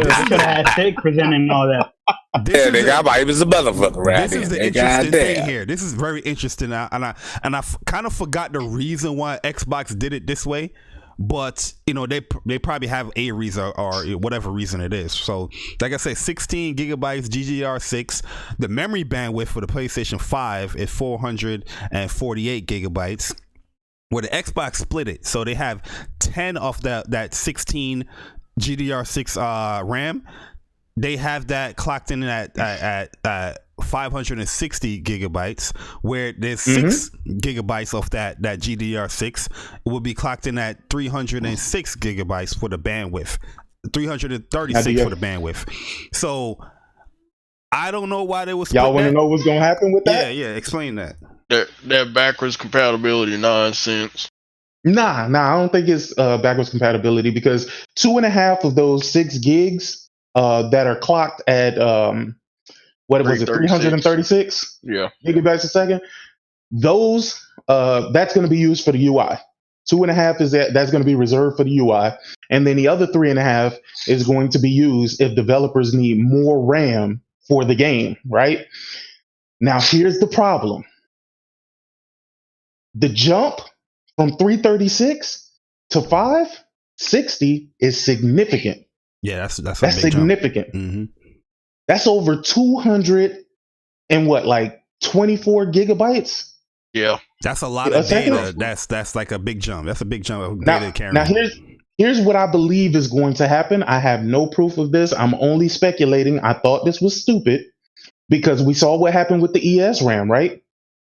This could have had Sick presenting all that. Nigga, I'm hype as a motherfucker, right? This is the interesting thing here. This is very interesting, and I kind of forgot the reason why Xbox did it this way. But they probably have a reason or whatever reason it is. So like I said, 16 gigabytes GDR6. The memory bandwidth for the PlayStation 5 is 448 gigabytes. Where the Xbox split it, so they have 10 of that 16 GDR6 RAM. They have that clocked in at 560 gigabytes, where there's 6 gigabytes of that GDR6 will be clocked in at 306 gigabytes for the bandwidth, 336 for the bandwidth. So I don't know why they was. Y'all want to know what's gonna happen with that? Yeah. Explain that. That backwards compatibility nonsense. Nah, I don't think it's backwards compatibility because 2.5 of those 6 gigs that are clocked at what was it, 336 gigabytes a second. Those that's going to be used for the UI. 2.5 is that's going to be reserved for the UI, and then the other 3.5 is going to be used if developers need more RAM for the game. Right now, here's the problem: the jump from 336 to 560 is significant. Yeah, that's significant. Mm-hmm. That's over 200 and 24 gigabytes. Yeah, that's a lot of data. That's like a big jump. That's a big jump of data carrying. Now Here's what I believe is going to happen. I have no proof of this. I'm only speculating. I thought this was stupid because we saw what happened with the ES RAM, right?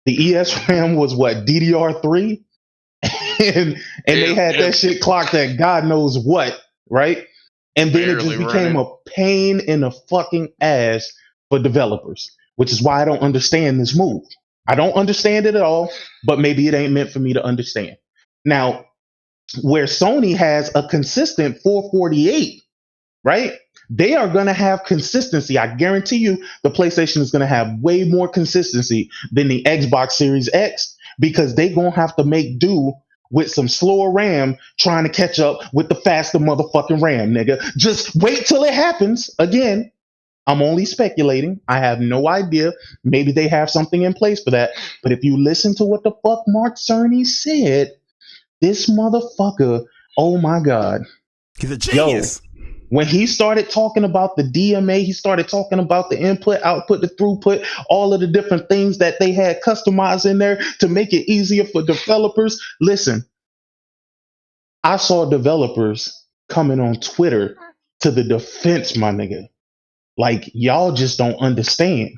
The ES RAM was what, DDR3? and they had that shit clocked at God knows what, right? And then it just Barely became running. a pain in the fucking ass for developers, which is why I don't understand this move. I don't understand it at all, but maybe it ain't meant for me to understand. Now, where Sony has a consistent 448, right? They are going to have consistency. I guarantee you the PlayStation is going to have way more consistency than the Xbox Series X because they're going to have to make do with some slower RAM trying to catch up with the faster motherfucking RAM, nigga. Just wait till it happens. Again, I'm only speculating. I have no idea. Maybe they have something in place for that. But if you listen to what the fuck Mark Cerny said, this motherfucker, oh my God. He's a genius. Yo, when he started talking about the DMA, he started talking about the input, output, the throughput, all of the different things that they had customized in there to make it easier for developers. Listen, I saw developers coming on Twitter to the defense, my nigga. Like, y'all just don't understand.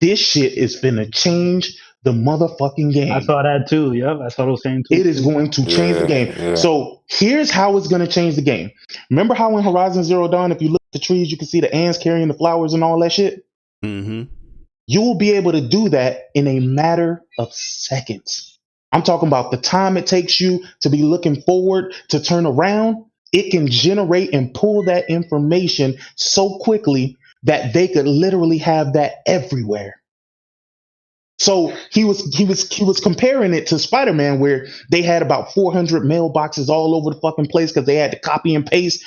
This shit is finna change the motherfucking game. I saw that too. Yep, I saw those same tweets. It is going to change the game. So here's how it's going to change the game. Remember how in Horizon Zero Dawn, if you look at the trees, you can see the ants carrying the flowers and all that shit? Mm-hmm. You will be able to do that in a matter of seconds. I'm talking about the time it takes you to be looking forward to turn around. It can generate and pull that information so quickly that they could literally have that everywhere. So he was comparing it to Spider-Man, where they had about 400 mailboxes all over the fucking place because they had to copy and paste,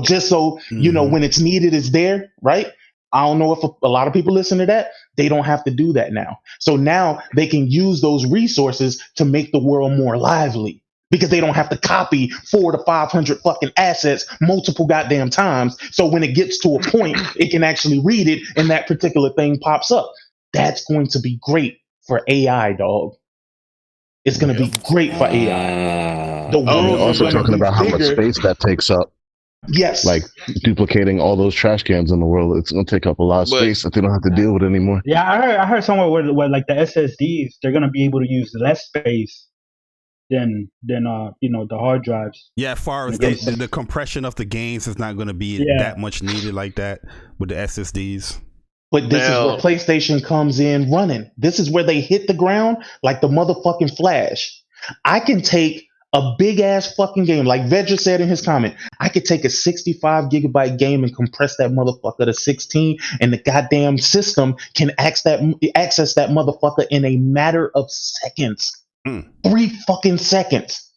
just so when it's needed, it's there, right? I don't know if a lot of people listen to that. They don't have to do that now. So now they can use those resources to make the world more lively because they don't have to copy 400 to 500 fucking assets multiple goddamn times. So when it gets to a point, it can actually read it and that particular thing pops up. That's going to be great for AI, dog. It's going to be great for AI. The And world they're is also going to talking be about how much bigger. space that takes up. Yes. Like duplicating all those trash cans in the world, it's going to take up a lot of space that they don't have to deal with anymore. Yeah, I heard somewhere where like the SSDs, they're going to be able to use less space than the hard drives. Yeah, as far as the compression of the games is not going to be that much needed like that with the SSDs. But this is where PlayStation comes in running. This is where they hit the ground like the motherfucking Flash. I can take a big ass fucking game, like Vedra said in his comment. I could take a 65 gigabyte game and compress that motherfucker to 16, and the goddamn system can access that motherfucker in a matter of seconds. 3 fucking seconds.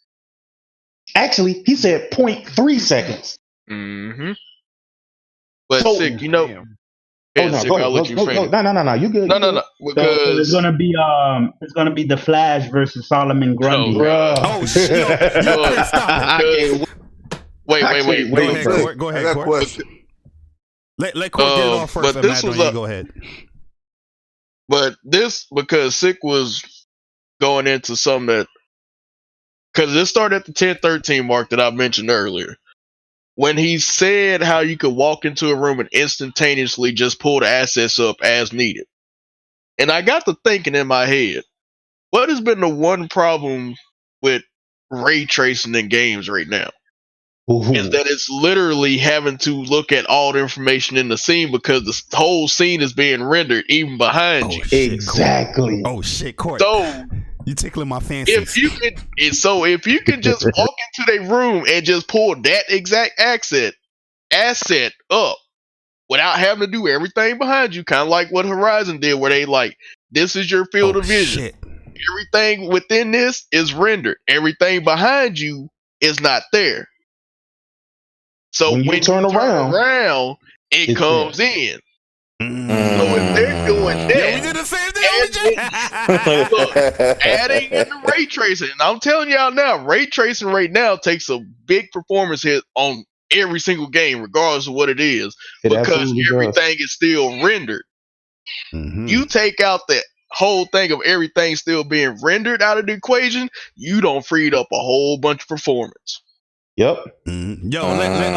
Actually, he said 0.3 seconds. Mm-hmm. But So- Sick, Damn. Yeah, no, Sick, go I'll let ahead. you Go, finish. no. You good? No, you good. because it's gonna be the Flash versus Solomon Grundy. Bruh. Oh shit! Yo, stop it. Wait. Go ahead, Court. Go I ahead, got a Court. question. Let Court get it off first. but this Matt, was you go ahead. But this, because Sick was going into something that, because it started at the 1013 mark that I mentioned earlier. When he said how you could walk into a room and instantaneously just pull the assets up as needed. And I got to thinking in my head, what has been the one problem with ray tracing in games right now? Is that it's literally having to look at all the information in the scene because the whole scene is being rendered even behind you. Shit, Exactly. Oh shit, Court. So You tickling my fancies. if you can just walk into their room and just pull that exact asset up without having to do everything behind you, kind of like what Horizon did, where they like, this is your field of vision. Shit. Everything within this is rendered. Everything behind you is not there. So When when you turn around, it it's comes in. So if they're doing that, Yeah, we did the same thing. look, adding in the ray tracing, and I'm telling y'all now, ray tracing right now takes a big performance hit on every single game, regardless of what it is, It because absolutely does. everything is still rendered. Mhm. You take out the whole thing of everything still being rendered out of the equation, you don't freed up a whole bunch of performance. Yep. Yo, let my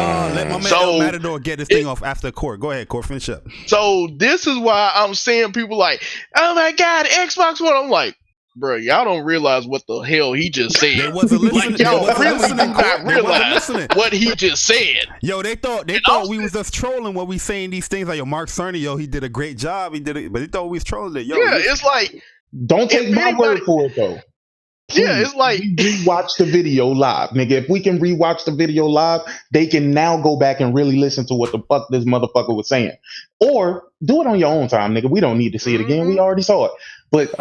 man El Matador get this thing off after court. Go ahead, court, finish up. So this is why I'm seeing people like, oh my God, Xbox One. I'm like, bro, y'all don't realize what the hell he just said. They wasn't listening. Like, y'all They wasn't really listening, do not Court. They wasn't realize listening. what he just said. Yo, they thought we was just trolling when we saying these things. Like, yo, Mark Cerny, yo, he did a great job. He did it, but they thought we was trolling it. Yo, Yeah, it's like, don't take my word for it though. Please, yeah, it's like rewatch the video live, nigga. If we can rewatch the video live, they can now go back and really listen to what the fuck this motherfucker was saying, or do it on your own time, nigga. We don't need to see it again. We already saw it, but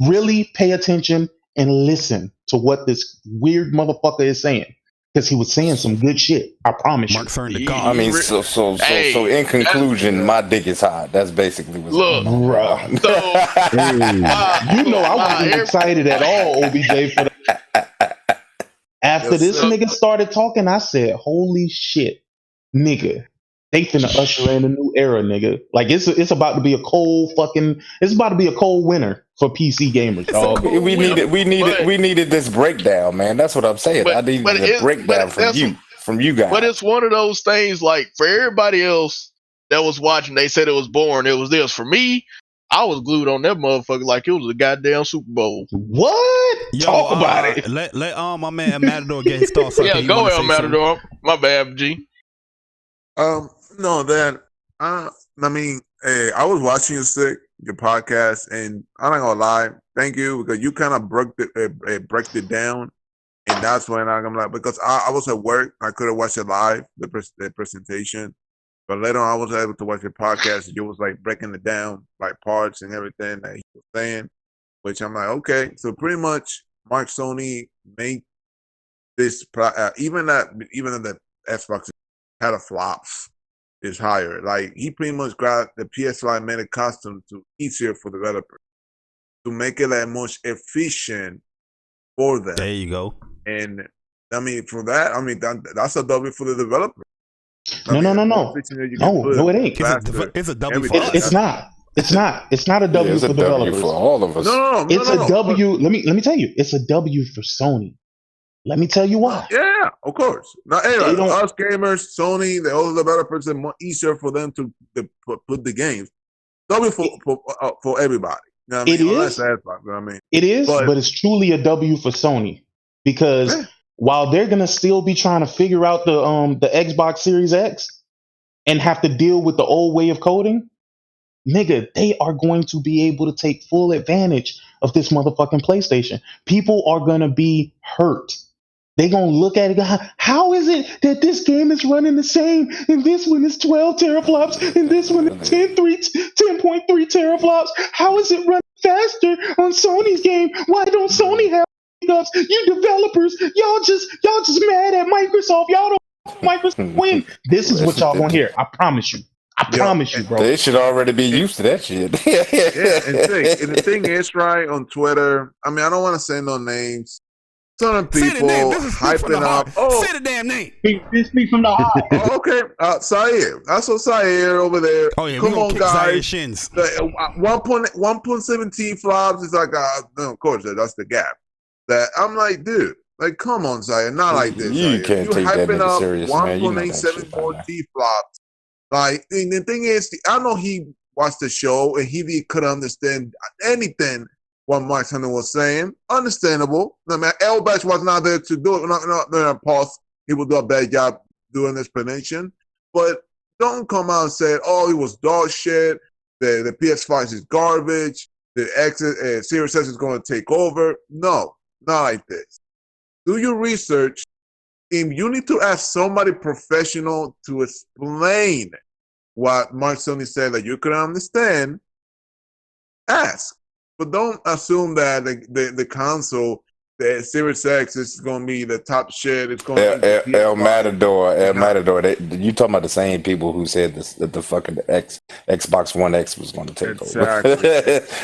really pay attention and listen to what this weird motherfucker is saying, because he was saying some good shit. I promise Mark you. Cerny the God. I mean, so in conclusion, my dick is hot. That's basically what's look, bruh. You know I wasn't excited at all, OBJ, for that. After this nigga started talking, I said, holy shit, nigga. They finna usher in a new era, nigga. Like it's about to be a cold winter for PC gamers, dog. We needed this breakdown, man. That's what I'm saying. I needed a breakdown from you guys. But it's one of those things, like, for everybody else that was watching, they said it was boring. It was this. For me, I was glued on that motherfucker like it was a goddamn Super Bowl. What? Yo, talk about it. Let my man El Matador get his thoughts. Yeah, go ahead, El Matador. My bad, G. No, that I mean, hey, I was watching your podcast, and I'm not gonna lie, thank you, because you kind of broke it down, and that's when I'm like, because I was at work, I couldn't watch it live, the presentation, but later on I was able to watch your podcast, and you was like breaking it down by parts and everything that he was saying, which I'm like, okay, so pretty much Mark Sony made this even in the Xbox had a flops. Is higher. Like, he pretty much got the PS5, made it custom to easier for developers to make it like much efficient for them. There you go. And I mean, for that, I mean that's a W for the developer. No, it ain't. It's a W for us. It's not. It's not. It's not a W for developers. For all of us. No. It's a W. Let me tell you. It's a W for Sony. Let me tell you why. Yeah, of course. Now, anyway, us gamers, Sony, the other developers, it's more easier for them to put the games. W for everybody. You know what I mean? It is. You know what I mean? It is, but it's truly a W for Sony, because while they're gonna still be trying to figure out the Xbox Series X and have to deal with the old way of coding, nigga, they are going to be able to take full advantage of this motherfucking PlayStation. People are gonna be hurt. They gonna look at it and go, how is it that this game is running the same and this one is 12 teraflops and this one is 10.3 teraflops? How is it running faster on Sony's game? Why don't Sony have hiccups? You developers, y'all just mad at Microsoft. Y'all don't Microsoft win. This is what y'all gonna hear. I promise you. I promise you, bro. They should already be used to that shit. And the thing is, right, on Twitter, I mean, I don't want to say no names. Some people hyping up. Oh, say the damn name. Speak from the heart. Okay, Sayer. That's what Sayer over there. Oh yeah, come on, guys. 1.17 flops is like, no, of course, that's the gap. That I'm like, dude, like, come on, Sayer, not like this. You can't take that nigga serious, man. 1.87 more T flops. Like, and the thing is, I know he watched the show and he couldn't understand anything what Mark Hunter was saying. Understandable. I mean, L Bash was not there to do it. Not pause. He will do a bad job doing the explanation. But don't come out and say, oh, he was dog shit. The PS5 is garbage. The Series X is going to take over. No, not like this. Do your research. If you need to ask somebody professional to explain what Mark Sony said that you can understand, ask. But don't assume that the console, the Series X, is going to be the top shit. It's going to be El Matador. You talking about the same people who said that the fucking Xbox One X was going to take over.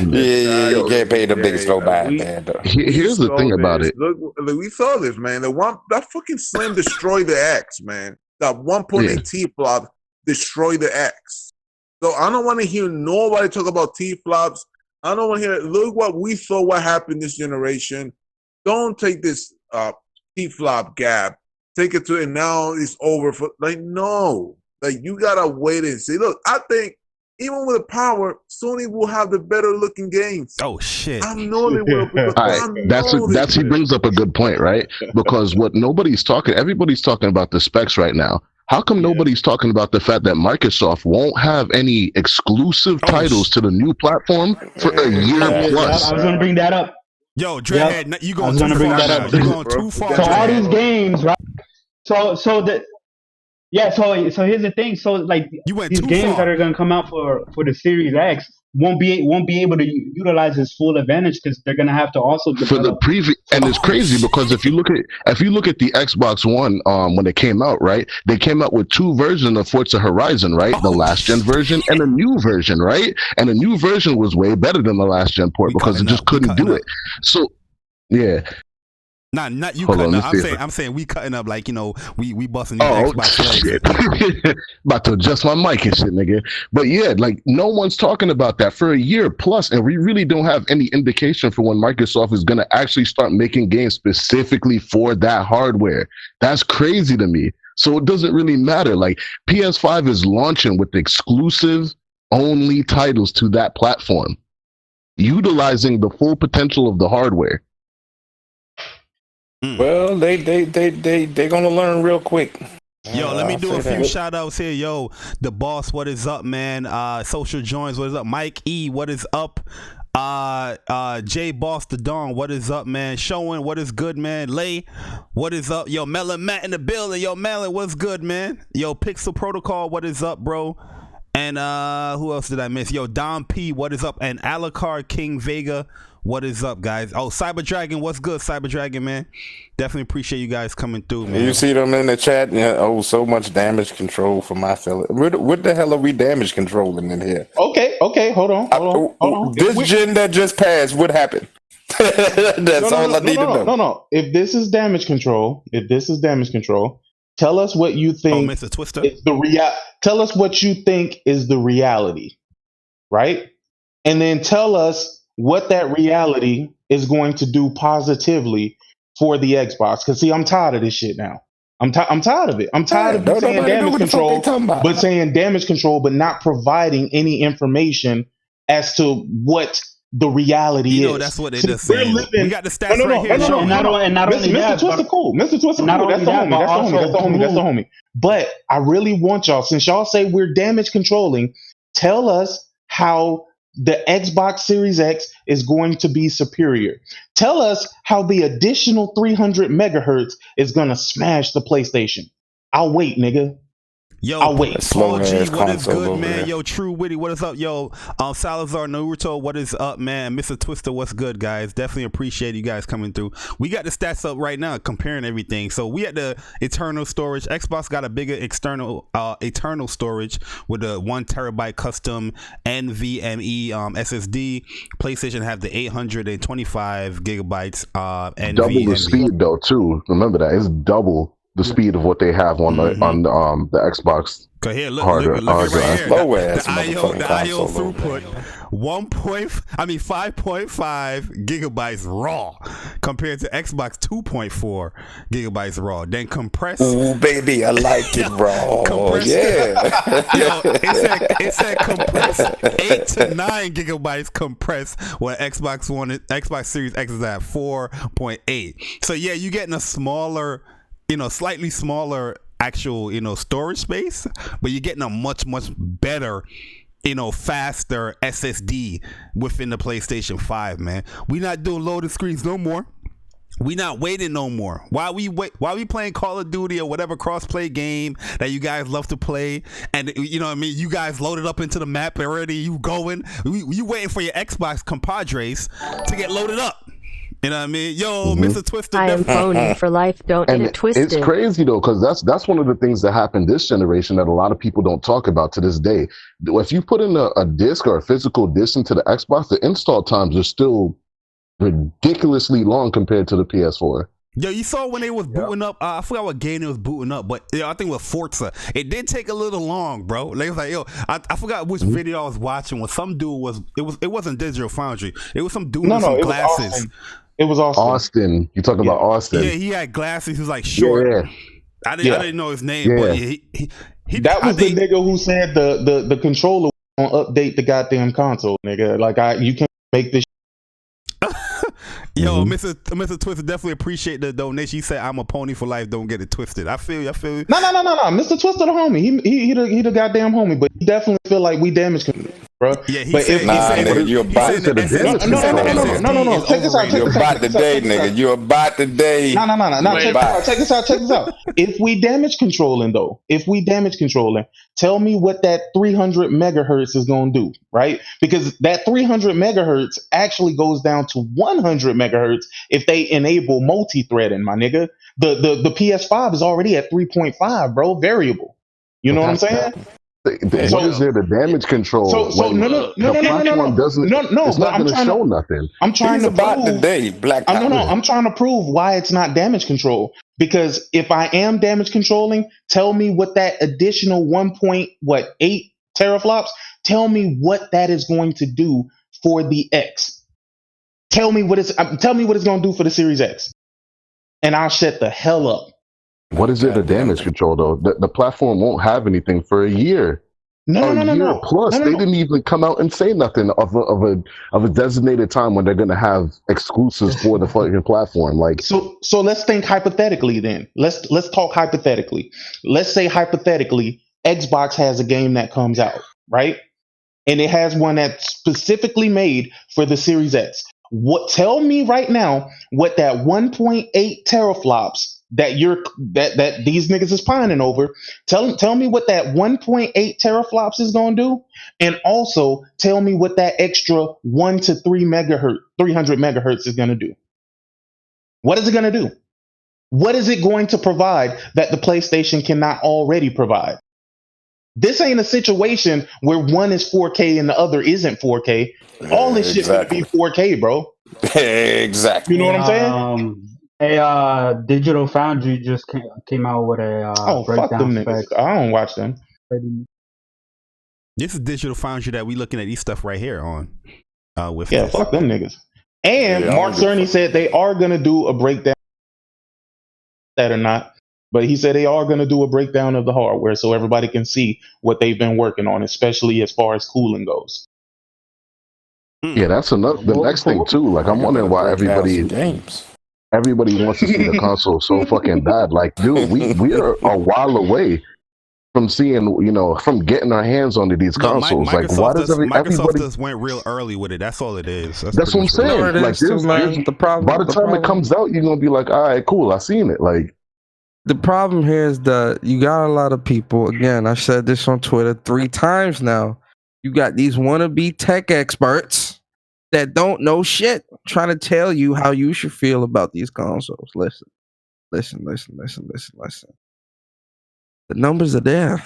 Yeah, you can't pay the biggest no back, man. Here's the thing about it. Look, we saw this, man. That fucking Slim destroyed the X, man. That 1.8 T flop destroyed the X. So I don't want to hear nobody talk about T flops. I don't want to hear. Look what we saw. What happened this generation. Don't take this T flop gap take it to, and now it's over for like no, like you gotta wait and see. Look, I think even with the power, Sony will have the better looking games. Oh shit! I know they will. All right, that's he brings up a good point, right? Because what everybody's talking about the specs right now. How come nobody's talking about the fact that Microsoft won't have any exclusive titles to the new platform for a year plus? I was gonna bring that up. Yo, Dreadhead, you going too far that now. up. You going too far. So all these games, right? So here's the thing. So like these games that are gonna come out for the Series X won't be able to utilize its full advantage because they're gonna have to also for the preview. And it's crazy because if you look at the Xbox One, when it came out, right, they came out with 2 versions of Forza Horizon, right, the last gen version and a new version, right, and the new version was way better than the last gen port because it just couldn't do it. So yeah. Not you Hold cutting on, up. I'm saying we cutting up like, we busting these Xbox legs. Shit. About to adjust my mic and shit, nigga. But yeah, like no one's talking about that for a year plus, and we really don't have any indication for when Microsoft is gonna actually start making games specifically for that hardware. That's crazy to me. So it doesn't really matter. Like PS5 is launching with exclusive only titles to that platform, utilizing the full potential of the hardware. Well, they gonna learn real quick. Yo, let me do a few shout outs here. Yo, the boss, what is up, man? Social joins, what is up? Mike E, what is up? J Boss the Dawn, what is up, man? Showing, what is good, man? Lay, what is up? Yo, Melon Matt in the building. Yo, Melon, what's good, man? Yo, Pixel Protocol, what is up, bro? And who else did I miss? Yo, Dom P, what is up? And Alucard King Vega, what is up, guys? Oh, Cyber Dragon, what's good, Cyber Dragon, man? Definitely appreciate you guys coming through, man. You see them in the chat? Yeah, oh, so much damage control for my fella. What the hell are we damage controlling in here? Okay, hold on. This gen that just passed, what happened? That's all I need to know. No. If this is damage control, tell us what you think. Mr. Twister. Tell us what you think is the reality, right? And then tell us what that reality is going to do positively for the Xbox. Because see, I'm tired of this shit now. I'm tired of it. I'm tired of saying damage control, but not providing any information as to what the reality is. That's what they just saying. We got the stats right here. Mr. Twister, cool. Mr. Twister, cool. That's the homie. But I really want y'all, since y'all say we're damage controlling, tell us how the Xbox Series X is going to be superior. Tell us how the additional 300 megahertz is going to smash the PlayStation. I'll wait, nigga. Yo, I'll wait. Paul G, what is good, man? Yo, True Witty, what is up? Yo, Salazar Naruto, what is up, man? Mr. Twister, what's good, guys? Definitely appreciate you guys coming through. We got the stats up right now, comparing everything. So we had the internal storage. Xbox got a bigger external eternal storage with a 1 terabyte custom NVMe SSD. PlayStation have the 825 gigabytes NVMe. Double the speed though, too. Remember that it's double the speed of what they have on the Xbox. Here, look hardware, right here. The IO console throughput, 5.5 gigabytes raw compared to Xbox 2.4 gigabytes raw. Then compressed. Ooh, baby, I like it raw. Yo, it said compressed 8 to 9 gigabytes compressed, where Xbox Series X is at 4.8. So yeah, you're getting a smaller, slightly smaller actual, storage space, but you're getting a much better, faster SSD within the PlayStation 5, man. We not doing loaded screens no more. We not waiting no more. While we playing Call of Duty or whatever cross-play game that you guys love to play, and you guys loaded up into the map already, you going, you waiting for your Xbox compadres to get loaded up. You know what I mean? Yo, Mr. Twister. I am phony for life. Don't get it twisted. It's crazy though, because that's one of the things that happened this generation that a lot of people don't talk about to this day. If you put in a disc or a physical disc into the Xbox, the install times are still ridiculously long compared to the PS4. Yo, you saw when they was booting up, I forgot what game it was booting up, but I think it was Forza. It did take a little long, bro. They was like, yo, I forgot which video I was watching when some dude it wasn't Digital Foundry. It was some dude with some glasses. It was Austin. You talking about Austin? Yeah, he had glasses. He was like short. I Yeah. didn't know his name, Yeah. but he That I was the think- nigga who said the controller won't update the goddamn console, nigga. Like you can't make this. Yo, Mr. Twister definitely appreciate the donation. He said, "I'm a pony for life. Don't get it twisted." I feel you. No. Mr. Twister the homie. He the goddamn homie, but he definitely feel like we damaged him, bro. Yeah, he but said, nigga, you about to the damage No. Check this out. You about the day, nigga. You about the day. No. Check this out. If we damage controlling, tell me what that 300 megahertz is gonna do, right? Because that 300 megahertz actually goes down to 100 megahertz if they enable multi-threading, my nigga. The PS5 is already at 3.5, bro, variable. You know what I'm saying? What is there to damage control? So no. It's not going to show nothing. I'm trying to about prove the day, Black. I'm trying to prove why it's not damage control. Because if I am damage controlling, tell me what that additional 1.8 teraflops. Tell me what that is going to do for the X. Tell me what it's going to do for the Series X, and I'll shut the hell up. What is there to damage control though? The platform won't have anything for a year. No. Plus, they didn't even come out and say nothing of a designated time when they're going to have exclusives for the fucking platform. Like, so let's think hypothetically. Then let's talk hypothetically. Let's say hypothetically, Xbox has a game that comes out, right? And it has one that's specifically made for the Series X. Tell me right now what that 1.8 teraflops that these niggas is pining over. Tell me what that 1.8 teraflops is gonna do, and also tell me what that extra 1 to 300 megahertz is gonna do. What is it gonna do? What is it going to provide that the PlayStation cannot already provide? This ain't a situation where one is 4K and the other isn't 4K. All this shit would be 4K, bro. Exactly. You know what I'm saying? Digital Foundry just came out with a fuck them niggas. I don't watch them. This is Digital Foundry that we looking at these stuff right here on. With fuck them niggas. And Mark Cerny said they are gonna do a breakdown. That or not, but he said they are gonna do a breakdown of the hardware so everybody can see what they've been working on, especially as far as cooling goes. Yeah, that's the next thing too. Like, I'm wondering why everybody wants to see the console so fucking bad. Like, dude, we are a while away from seeing, from getting our hands onto these consoles. Like, why does everybody just went real early with it? That's all it is. That's what I'm saying. Like, by the time it comes out, you're gonna be like, all right, cool, I seen it. Like, the problem here is that you got a lot of people. Again, I said this on Twitter 3 times now. You got these wannabe tech experts that don't know shit trying to tell you how you should feel about these consoles. Listen. The numbers are there.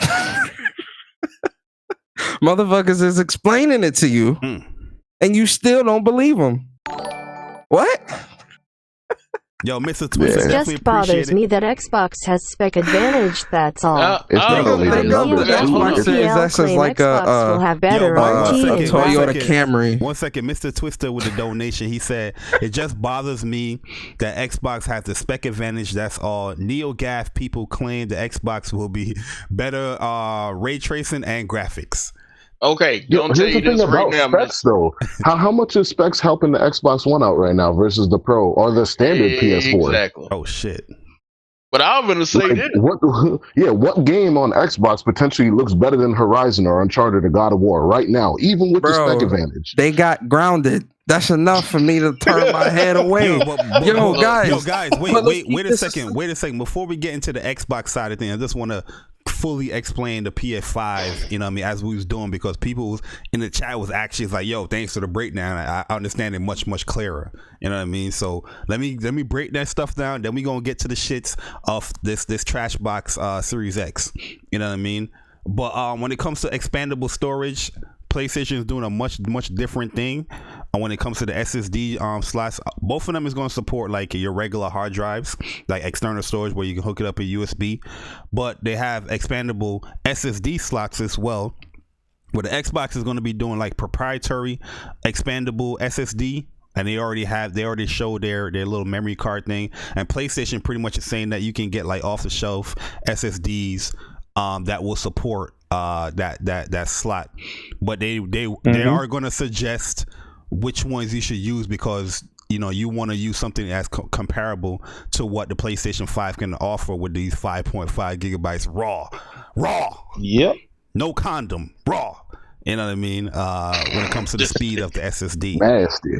Motherfuckers is explaining it to you, and you still don't believe them. What? Yo, Mr. Twister, it just bothers me that Xbox has spec advantage. That's all. it's not only the numbers. Xbox is like Xbox will have better RT and Toyota Camry. 1 second, Mr. Twister with the donation. He said it just bothers me that Xbox has the spec advantage. That's all. NeoGAF people claim the Xbox will be better ray tracing and graphics. Okay, here's the thing about specs, though. How much is specs helping the Xbox One out right now versus the Pro or the standard PS4? Exactly. Oh shit! But I'm gonna say this. What game on Xbox potentially looks better than Horizon or Uncharted or God of War right now, even with the spec advantage? They got grounded. That's enough for me to turn my head away. Guys, wait a second. Before we get into the Xbox side of things, I just want to fully explain the PS5, as we was doing, because people in the chat was actually like, yo, thanks for the breakdown. I understand it much, much clearer. You know what I mean? So let me break that stuff down. Then we gonna get to the shits of this trash box Series X. You know what I mean? But when it comes to expandable storage, PlayStation is doing a much different thing. When it comes to the SSD slots, both of them is going to support like your regular hard drives, like external storage where you can hook it up a USB, but they have expandable SSD slots as well, where the Xbox is going to be doing like proprietary expandable SSD And they already showed their little memory card thing. And PlayStation pretty much is saying that you can get like off the shelf SSDs that will support that slot. But they are going to suggest which ones you should use, because you want to use something that's comparable to what the PlayStation 5 can offer with these 5.5 gigabytes raw. Yep. No condom, raw. You know what I mean? When it comes to the speed of the SSD. Nasty.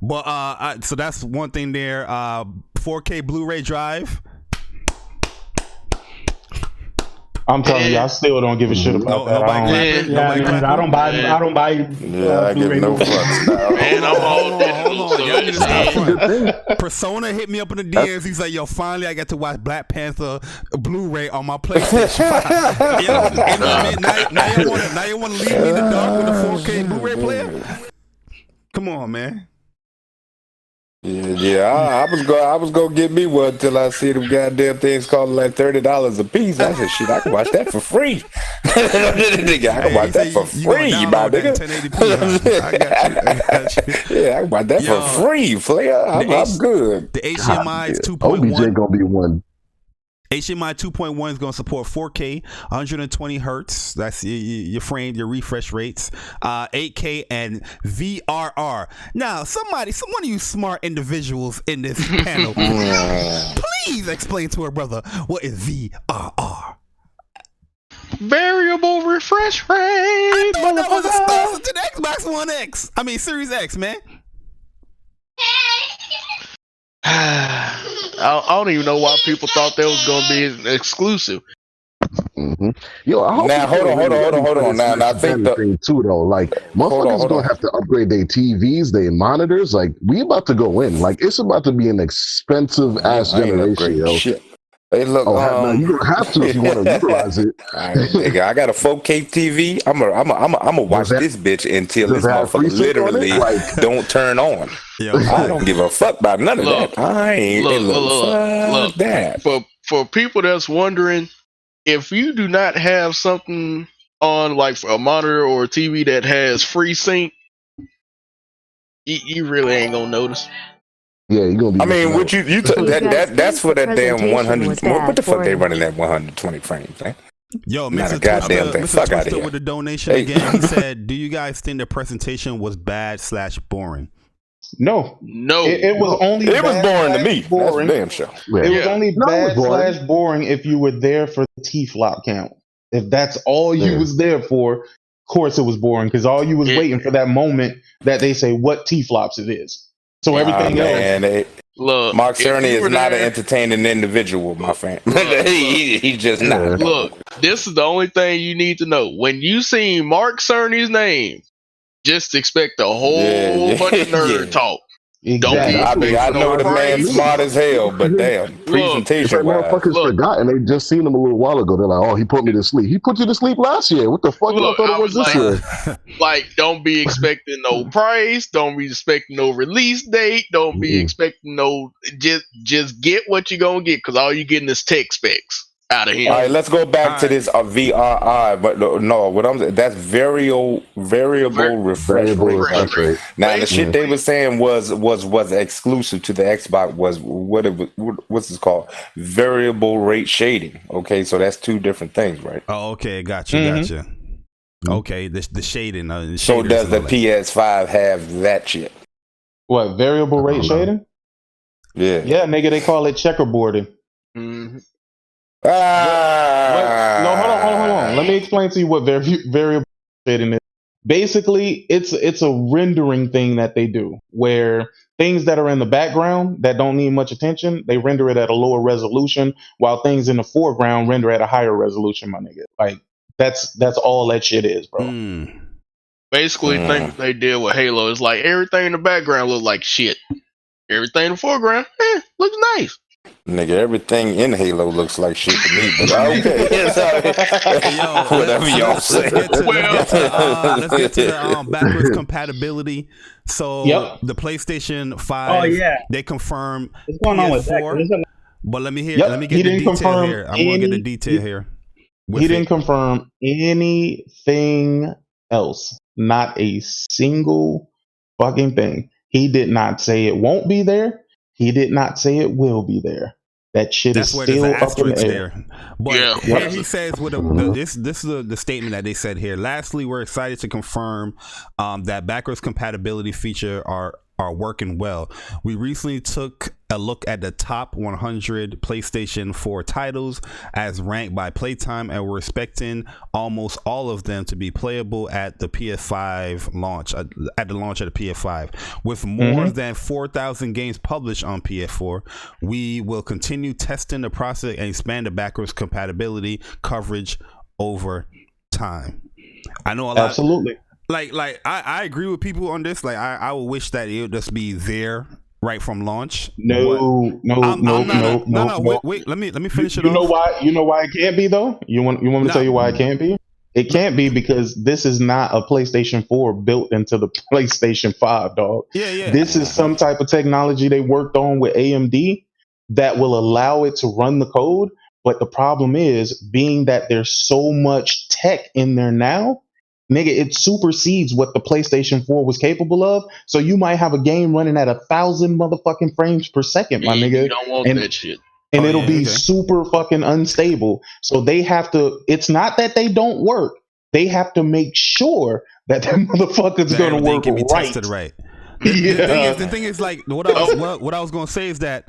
But so that's one thing there. 4K Blu-ray drive. I'm telling you, I still don't give a shit about that. I don't buy. Yeah, I give no fucks now. Man, I'm all Hold on. Y'all need to stop fronting. Persona hit me up in the DMs. He's like, yo, finally I got to watch Black Panther Blu-ray on my PlayStation 5. You know what I mean? Now you want to leave me in the dark with a 4K Blu-ray player? Come on, man. Yeah, I was gonna get me one till I see them goddamn things costing like $30 a piece. I said, shit, I can watch that for free. I can watch that for free, my nigga. 1080p, I got you. Yeah, I can watch that for free, player. I'm good. The HDMI is 2.1. OBJ gonna be one. HDMI 2.1 is going to support 4K, 120 hertz. That's your frame, your refresh rates, 8K and VRR. Now, one of you smart individuals in this panel, please explain to her brother what is VRR. Variable refresh rate. I thought that was exclusive to the Xbox One X. I mean, Series X, man. I don't even know why people thought that was going to be exclusive. Mm-hmm. Yo, I hope now hold on. Now I think the thing too though, like motherfuckers gonna have to upgrade their TVs, their monitors. Like we about to go in. Like it's about to be an expensive ass generation, yo. Shit. Hey, look, no, you gonna have to if you want to utilize it. Nigga, I got a 4K TV. I'm a watch this bitch until this motherfucker literally don't turn on. I don't give a fuck about none of that. I ain't fuck that. For people that's wondering, if you do not have something on like a monitor or a TV that has free sync, you really ain't gonna notice. Yeah, you're gonna be. I mean, what that's for that damn 100. What the fuck they running at 120 frames, man? Yo, Not Mr. a goddamn thing. Twister Fuck out of here. with the donation again. He said, "Do you guys think the presentation was bad/boring?" No. It was only. It was boring to me. Boring. That's a damn show. It was only bad/boring if you were there for the T-flop count. If that's all you was there for, of course it was boring because all you was waiting for that moment that they say what T-flops it is. So everything else. Look, Mark Cerny is not an entertaining individual, my friend. He's just not. Look, this is the only thing you need to know. When you see Mark Cerny's name, just expect a whole bunch of nerd talk. Exactly. I know the man's smart as hell, but damn, presentation wise. Motherfuckers forgot, and they just seen him a little while ago. They're like, "Oh, he put me to sleep. He put you to sleep last year. What the fuck? I thought it was this year." Like, don't be expecting no price. Don't be expecting no release date. Don't be expecting no. Just get what you gonna get, because all you getting is tech specs out of here. All right, let's go back to this VRR. But no, what I'm saying, that's variable refresh rate. Now the shit they were saying was exclusive to the Xbox was what's this called? Variable rate shading. Okay, so that's two different things, right? Oh, okay, gotcha. Okay, the shading. So does the PS5 have that shit? What, variable rate shading? Yeah, nigga, they call it checkerboarding. Mm-hmm. No, hold on. Let me explain to you what variable shading is. Basically, it's a rendering thing that they do where things that are in the background that don't need much attention, they render it at a lower resolution, while things in the foreground render at a higher resolution, my nigga. Like that's all that shit is, bro. Basically, things they did with Halo is like everything in the background look like shit. Everything in the foreground, looks nice. Nigga, everything in Halo looks like shit to me, but okay. Whatever y'all say. Let's get to the backwards compatibility. So the PlayStation 5, they confirmed what's going on with PS4. that? But let me get the detail here. I'm going to get the detail here. He didn't confirm anything else. Not a single fucking thing. He did not say it won't be there. He did not say it will be there. That shit That's is where there's still an up in the asterisk air. there. But Yeah. here he says with this is the statement that they said here. Lastly, we're excited to confirm that backwards compatibility feature are working well. We recently took a look at the top 100 PlayStation 4 titles as ranked by playtime, and we're expecting almost all of them to be playable at the PS5 launch, at the launch of the PS5. With more than 4,000 games published on PS4, we will continue testing the process and expand the backwards compatibility coverage over time. I know a lot. Absolutely. Like I agree with people on this. Like I would wish that it would just be there right from launch. No. Wait. Let me finish it. You know why? You know why it can't be though. You want me to tell you why it can't be? It can't be because this is not a PlayStation 4 built into the PlayStation 5, dog. Yeah. This is some type of technology they worked on with AMD that will allow it to run the code. But the problem is, being that there's so much tech in there now, nigga, it supersedes what the PlayStation 4 was capable of. So you might have a game running at 1,000 motherfucking frames per second, my nigga. You don't want that shit. And it'll be super fucking unstable. So they have to, it's not that they don't work. They have to make sure that that motherfucker's going to work can be right. tested right. Yeah. The thing is like, what I was going to say is that,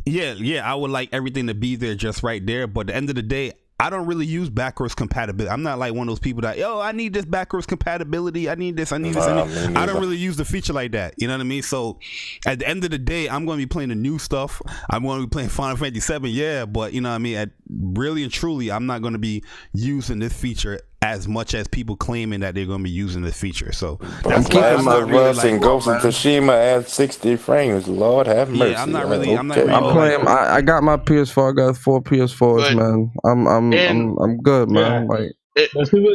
yeah, I would like everything to be there just right there. But at the end of the day, I don't really use backwards compatibility. I'm not like one of those people that, I need this backwards compatibility. I need this. I don't really use the feature like that. You know what I mean? So at the end of the day, I'm going to be playing the new stuff. I'm going to be playing Final Fantasy VII. Yeah. But you know what I mean? Really and truly, I'm not going to be using this feature as much as people claiming that they're going to be using this feature. So that's why I'm not really like Ghost of Tsushima at 60 frames. Lord have mercy. Yeah, I'm not really. I'm playing. I got my PS4. I got 4 PS4s, man. I'm good, man. Yeah. Like those people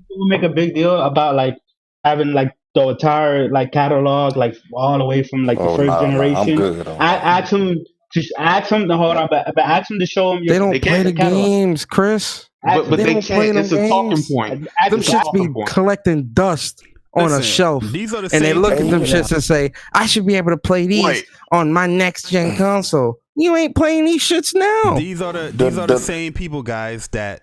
who make a big deal about like having like the entire like catalog, like all the way from like the first generation. I'm good. Ask them to hold on, but ask them to show them. They don't play the games, Chris. But they don't play can't. It's a talking point. Them shits be collecting dust on a shelf, these are the and they same look at people. them shits and say, "I should be able to play these on my next gen console." You ain't playing these shits now. These are the same people, guys, that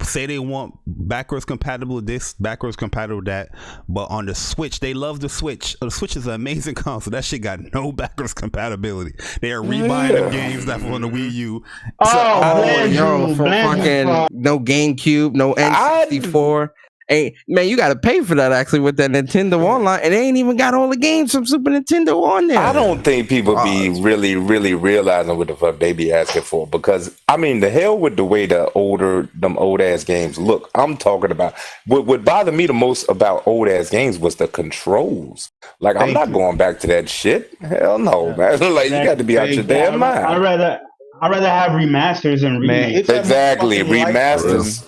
say they want backwards compatible this, backwards compatible that, but on the Switch, they love the Switch. The Switch is an amazing console. That shit got no backwards compatibility. They are rebuying the games that were on the Wii U. Fucking no GameCube, no N64. Hey, man, you got to pay for that actually with that Nintendo Online, and they ain't even got all the games from Super Nintendo on there. I don't think people be really realizing what the fuck they be asking for, because I mean, the hell with the way them old ass games look. I'm talking about what bothered me the most about old ass games was the controls. Like, I'm not going back to that shit. Hell no, man. Like, you got to be out your damn mind. I'd rather have remasters and remakes. Exactly, remasters.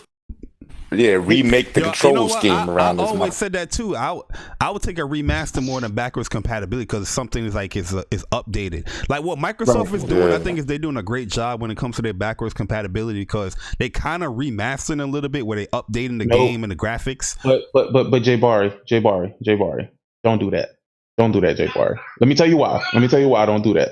Yeah, remake the control scheme around this. I always said that too. I would take a remaster more than backwards compatibility, because something is like is updated. Like what Microsoft is doing, I think is they're doing a great job when it comes to their backwards compatibility, because they kind of remastering a little bit where they updating the game and the graphics. But Jay Barry, don't do that. Don't do that, Jay Barry. Let me tell you why. I don't do that.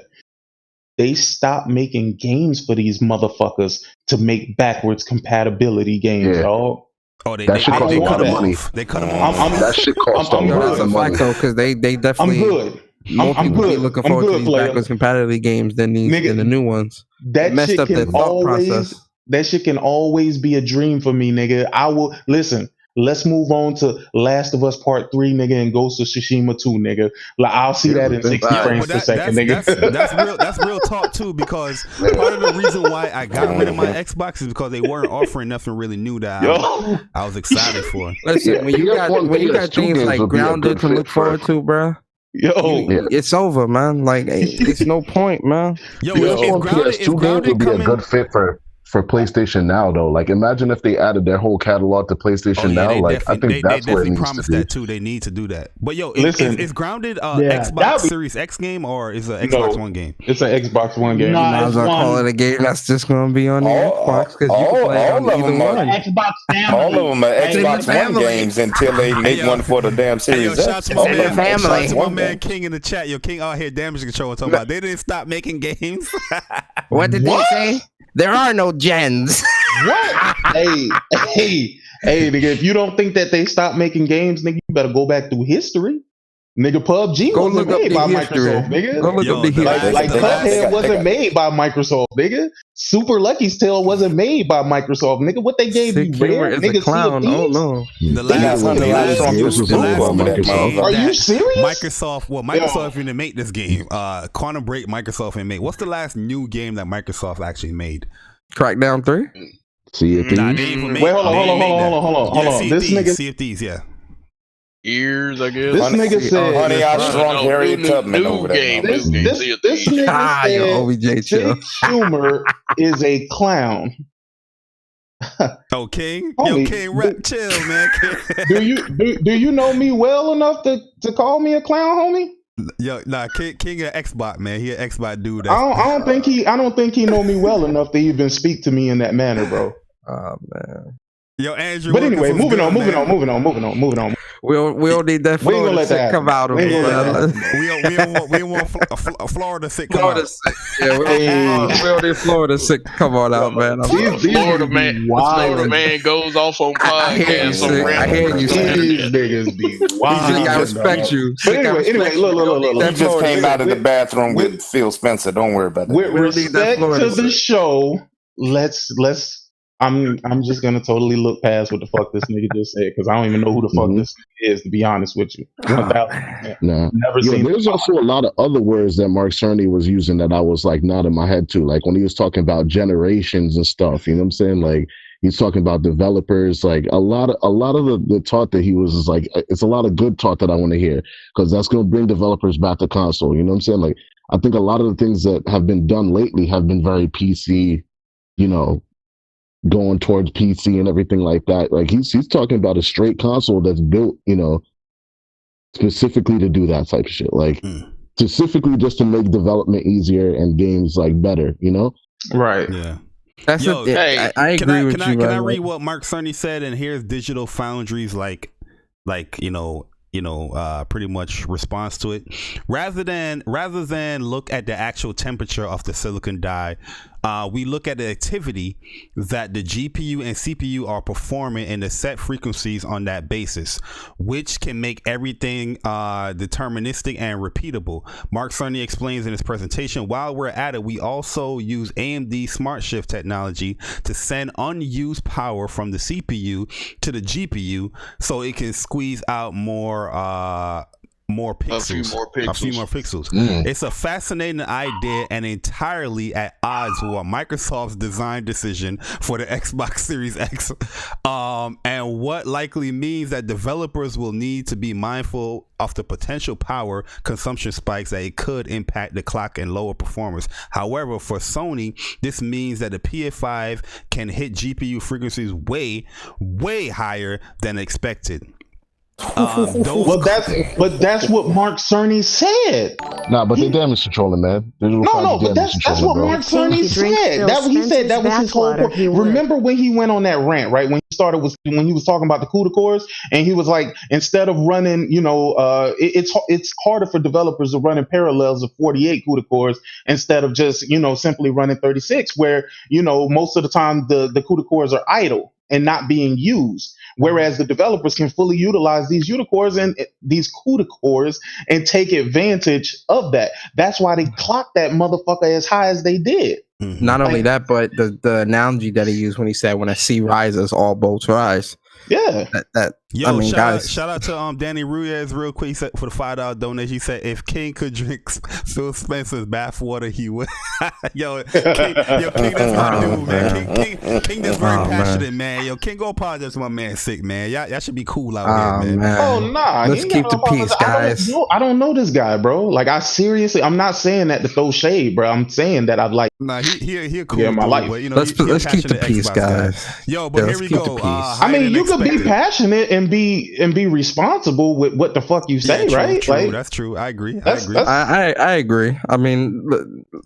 They stopped making games for these motherfuckers to make backwards compatibility games, dog. Oh, they cut them off. They cut them off. That shit cost them That's a fact though, because they definitely. I'm good. More I'm people good. be looking forward to these backwards compatibility games than the new ones. That messed shit up their can thought process. That shit can always be a dream for me, nigga. I will listen. Let's move on to Last of Us Part 3, nigga, and Ghost of Tsushima 2, nigga. Like, I'll see that in 60 frames per second, nigga. That's real talk too, because part of the reason why I got rid of my Xbox is because they weren't offering nothing really new that I was excited for. Listen, when you got things like Grounded to look forward to, bro. It's over, man. Like, it's no point, man. PS1, PS2 games would be a good fit for for PlayStation Now though. Like, imagine if they added their whole catalog to PlayStation Now. Like, I think that's where it needs promised to be. that too. They need to do that. But yo, Listen. is Grounded Yeah, Xbox that'd be- Series X game or is it an Xbox One game? It's an Xbox One game. Nah, I was it's gonna call one. it a game that's just gonna be on the Xbox because you can play it on either one. Xbox family. All of them are Hey, Xbox One family. games until they make one for the damn Hey, yo, Series shout out X. to my All of man, them family. shout out to my One man game. King in the chat. Yo, King out here damage control talking about they didn't stop making games. What did they say? There are no gens. What? hey, nigga, if you don't think that they stopped making games, nigga, you better go back through history. Nigga, PUBG Go wasn't look up made the by history. Microsoft, nigga. Go look Yo, up the the history. Like They got- Cuphead they wasn't got- made by Microsoft, nigga. Super Lucky's Tale wasn't made by Microsoft, nigga. What they gave Sick you, humor Rare? is Nigga, a clown. Sea of Oh Thieves? no. The They got last some of the the last last games was that made by over that Microsoft. motherfucker. Are you serious? Microsoft didn't make this game. Quantum Break, Microsoft ain't made. What's the last new game that Microsoft actually made? Crackdown 3? See it. Nah, they ain't even made. Wait, hold they ain't made that. on. Yeah, Sea of This Thieves, nigga, Sea of Thieves, yeah. Years, I guess. this nigga said, Honey, I Shrunk Harriet Tubman new over game, there. new game. this Sea of this Thieves. nigga Ah, yo, said, OBJ chill. Sick Humor is a clown. Oh, King? Homie, Yo, King, rap, chill, man. Do you know me well enough to call me a clown, homie? Yo, nah, King an Xbox, man. He an Xbox dude. I don't think he know me well enough to even speak to me in that manner, bro. Oh man. Yo, Andrew. But anyway, Wilkins was moving good, man. on. We don't need that We ain't gonna Florida let that shit come happen. out of We ain't gonna let it. We don't want Florida sick come Florida out. sick. Yeah, we don't need Florida sick come on out, man. These Florida niggas man, be wild. Florida man goes off on I hear you, podcasts. sick. I hear you, sick. These niggas be wild. Sick, I respect you. But Sick, I anyway, respect you. look. We don't need He that just Florida came shit. out of the bathroom with Phil Spencer. Don't worry about that. With We don't need that respect Florida to the shit. show, let's. I'm just gonna totally look past what the fuck this nigga just said because I don't even know who the fuck this is, to be honest with you. 1,000%. Nah. Never Yo, seen. there's also a lot of other words that Mark Cerny was using that I was like nodding my head to, like when he was talking about generations and stuff. You know what I'm saying? Like he's talking about developers. Like a lot of the talk that he was is like it's a lot of good talk that I want to hear because that's going to bring developers back to console. You know what I'm saying? Like I think a lot of the things that have been done lately have been very PC. You know, going towards PC and everything like that. Like he's talking about a straight console that's built, you know, specifically to do that type of shit. Like specifically just to make development easier and games like better, you know? Right. Yeah. That's Yo, it. I agree with you. Can I man. read what Mark Cerny said? And here's Digital Foundry's pretty much response to it. Rather than look at the actual temperature of the silicon die, we look at the activity that the GPU and CPU are performing in the set frequencies on that basis, which can make everything deterministic and repeatable. Mark Cerny explains in his presentation, while we're at it, we also use AMD Smart Shift technology to send unused power from the CPU to the GPU so it can squeeze out more pixels. A few more pixels. It's a fascinating idea and entirely at odds with what Microsoft's design decision for the Xbox Series X, and what likely means that developers will need to be mindful of the potential power consumption spikes that it could impact the clock and lower performance. However, for Sony, this means that the PS5 can hit GPU frequencies way higher than expected. That's what Mark Cerny said. Nah, but they damage controlling, man. No, but that's what Mark Cerny said. That was his whole point. Remember when he went on that rant, right? When he was talking about the CUDA cores, and he was like, instead of running, it's harder for developers to run in parallels of 48 CUDA cores instead of just simply running 36, where most of the time the CUDA cores are idle and not being used. Whereas the developers can fully utilize these CUDA cores and take advantage of that. That's why they clocked that motherfucker as high as they did. Not only that, but the analogy that he used when he said, "When a sea rises, all boats rise." Yeah, that Yo, I mean, guys. shout out to Danny Ruiz real quick. He said for the $5 donation, he said if King could drink Phil Spencer's bathwater, he would. King, that's my dude, man. King is very passionate, man. Yo, King, go apologize to my man sick, man. Y'all should be cool out here, man. Oh nah, Let's keep the peace, guys. I don't know this guy, bro. Like I seriously, I'm not saying that to throw shade, bro. I'm saying that I've like. Nah, he cool. Yeah, my dude, life. But, you know, Let's keep the passionate peace, Xbox guys. guy. Yo, but here we go. I mean, you could be passionate and be responsible with what the fuck you say, true, right? True, like that's true. I agree. I agree. I mean,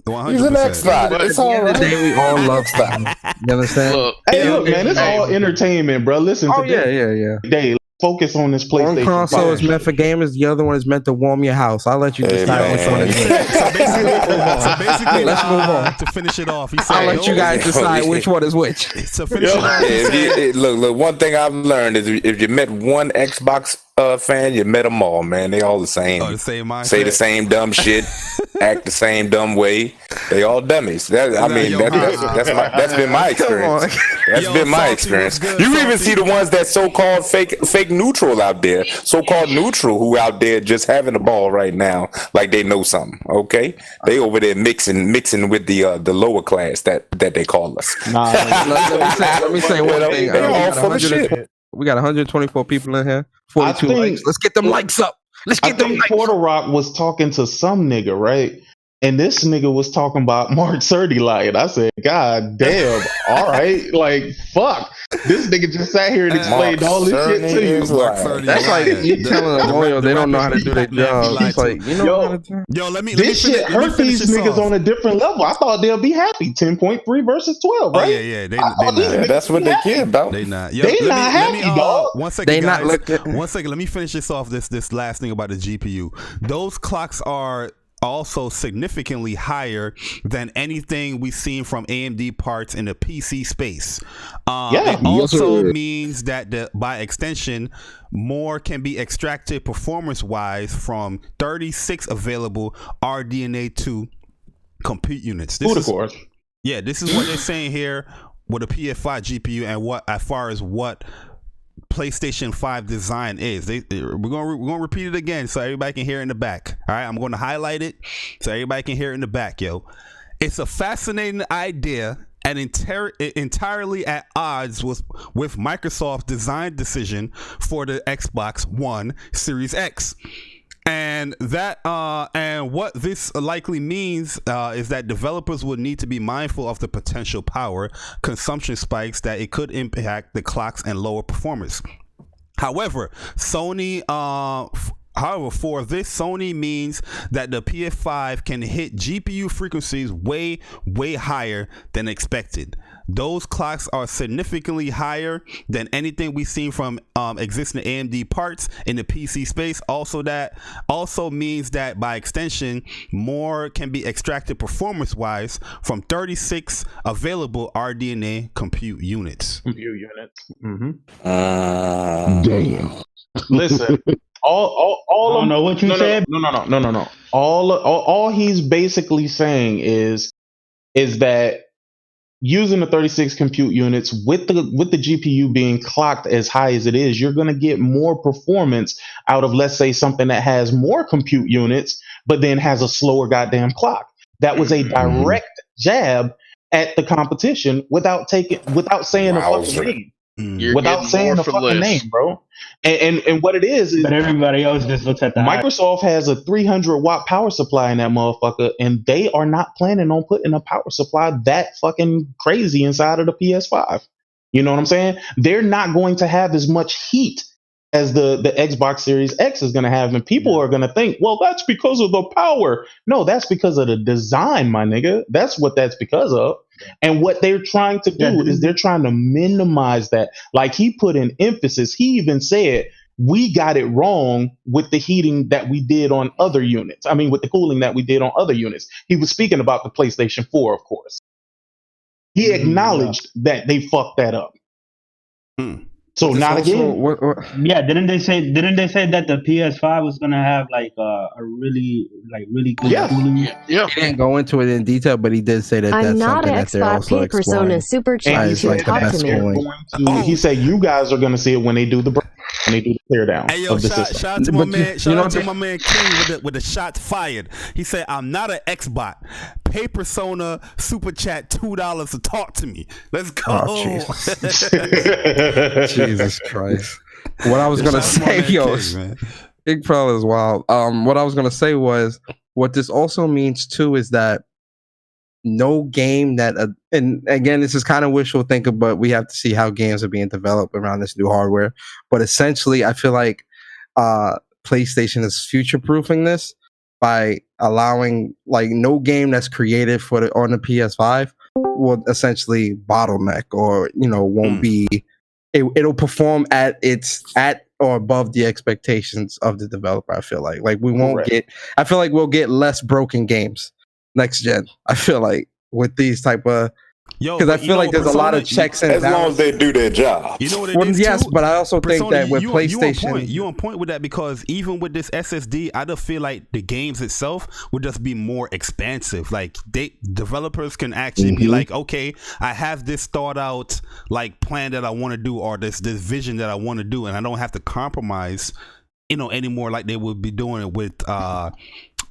100%. He's an Xbox. It's all at the end of the day, we all love stuff. You understand? Look, hey, look, man, it's all entertainment, bro. Listen to yeah. Day. Focus on this One PlayStation. console is meant for gamers, the other one is meant to warm your house. I'll let you decide which one it is. So basically, Let's move on. to finish it off, he said, I'll let you guys decide which one is which. To finish it off, he said, Look, one thing I've learned is if you met one Xbox fan, you met them all, man. They all the same. the same mindset. Say the same dumb shit, act the same dumb way. They all dummies. That's been my experience. That's been my experience. You even see the ones that so-called fake neutral out there, so-called neutral who out there just having the ball right now, like they know something. Okay, they over there mixing with the lower class that they call us. Let me say one thing. They all full of shit. We got 124 people in here. 42 likes. Let's get them likes up. I think Porter Rock was talking to some nigga, right? And this nigga was talking about Mark Cerny lying. I said, God damn, all right. Like, fuck. This nigga just sat here and explained all this shit to you. That's like you telling a lawyer they don't know how to do their job. It's like, you know let me this shit hurt these niggas on a different level. I thought they'll be happy. 10.3 versus 12, right? Oh, yeah. They not. That's what they care about. They not. They not happy, dog. 1 second, They guys. not looking. 1 second. Let me finish this off. This last thing about the GPU. Those clocks are also significantly higher than anything we've seen from AMD parts in the PC space. It also means that by extension, more can be extracted performance-wise from 36 available RDNA 2 compute units. This is what they're saying here with a PS5 GPU and what as far as what PlayStation 5 design is. We're gonna repeat it again so everybody can hear it in the back. All right, I'm going to highlight it so everybody can hear it in the back, yo. It's a fascinating idea and entirely at odds with Microsoft's design decision for the Xbox One Series X. And what this likely means is that developers would need to be mindful of the potential power consumption spikes that it could impact the clocks and lower performance. However, for this, Sony means that the PS5 can hit GPU frequencies way higher than expected. Those clocks are significantly higher than anything we've seen from existing AMD parts in the PC space. Also means that by extension, more can be extracted performance-wise from 36 available RDNA compute units. Mm-hmm. Damn. Listen. All I don't know what you said. No. All he's basically saying is that using the 36 compute units with the GPU being clocked as high as it is, you're going to get more performance out of, let's say, something that has more compute units, but then has a slower goddamn clock. That was a direct jab at the competition without saying a fucking name. Without saying a fucking name, bro. And what it is but everybody else just looks at the Microsoft has a 300-watt power supply in that motherfucker, and they are not planning on putting a power supply that fucking crazy inside of the PS5. You know what I'm saying? They're not going to have as much heat as the Xbox Series X is going to have, and people are going to think, well, that's because of the power. No, that's because of the design, my nigga. That's what that's because of. And what they're trying to do is they're trying to minimize that. Like he put in emphasis. He even said, we got it wrong with the heating that we did on other units. I mean, with the cooling that we did on other units. He was speaking about the PlayStation 4, of course. He acknowledged that they fucked that up. So not again. Yeah, didn't they say that the PS5 was gonna have like a really good cooling? Yeah. He didn't go into it in detail, but he did say that I'm that's not something an that they're Xbox also P Persona exploring. Super Chat. It's like the best cooling. He said you guys are gonna see it when they do the when they do the tear down Hey yo, of the shout system. out to my But man, you shout know out to what- my man King with the shots fired. He said, "I'm not an Xbot. Pay Persona super chat $2 to talk to me. Let's go." Oh, Jesus Christ. What I was gonna Shout out to my say, man yo, King, man. Big fella is wild. What I was gonna say was what this also means too is that no game that and again this is kind of wishful thinking, but we have to see how games are being developed around this new hardware. But essentially, I feel like PlayStation is future proofing this by allowing like no game that's created for on the PS5 will essentially bottleneck or won't be. It'll perform at or above the expectations of the developer. I feel like we won't Correct. get. I feel like we'll get less broken games next gen. I feel like with these type of because I feel like there's a lot of checks and As long as balances. they do their job. You know what it Well, is yes, too? but I also think Persona, that with PlayStation, you on point with that because even with this SSD, I just feel like the games itself would just be more expansive. Like developers can actually be like, okay, I have this thought out like plan that I want to do or this vision that I want to do, and I don't have to compromise, anymore like they would be doing it with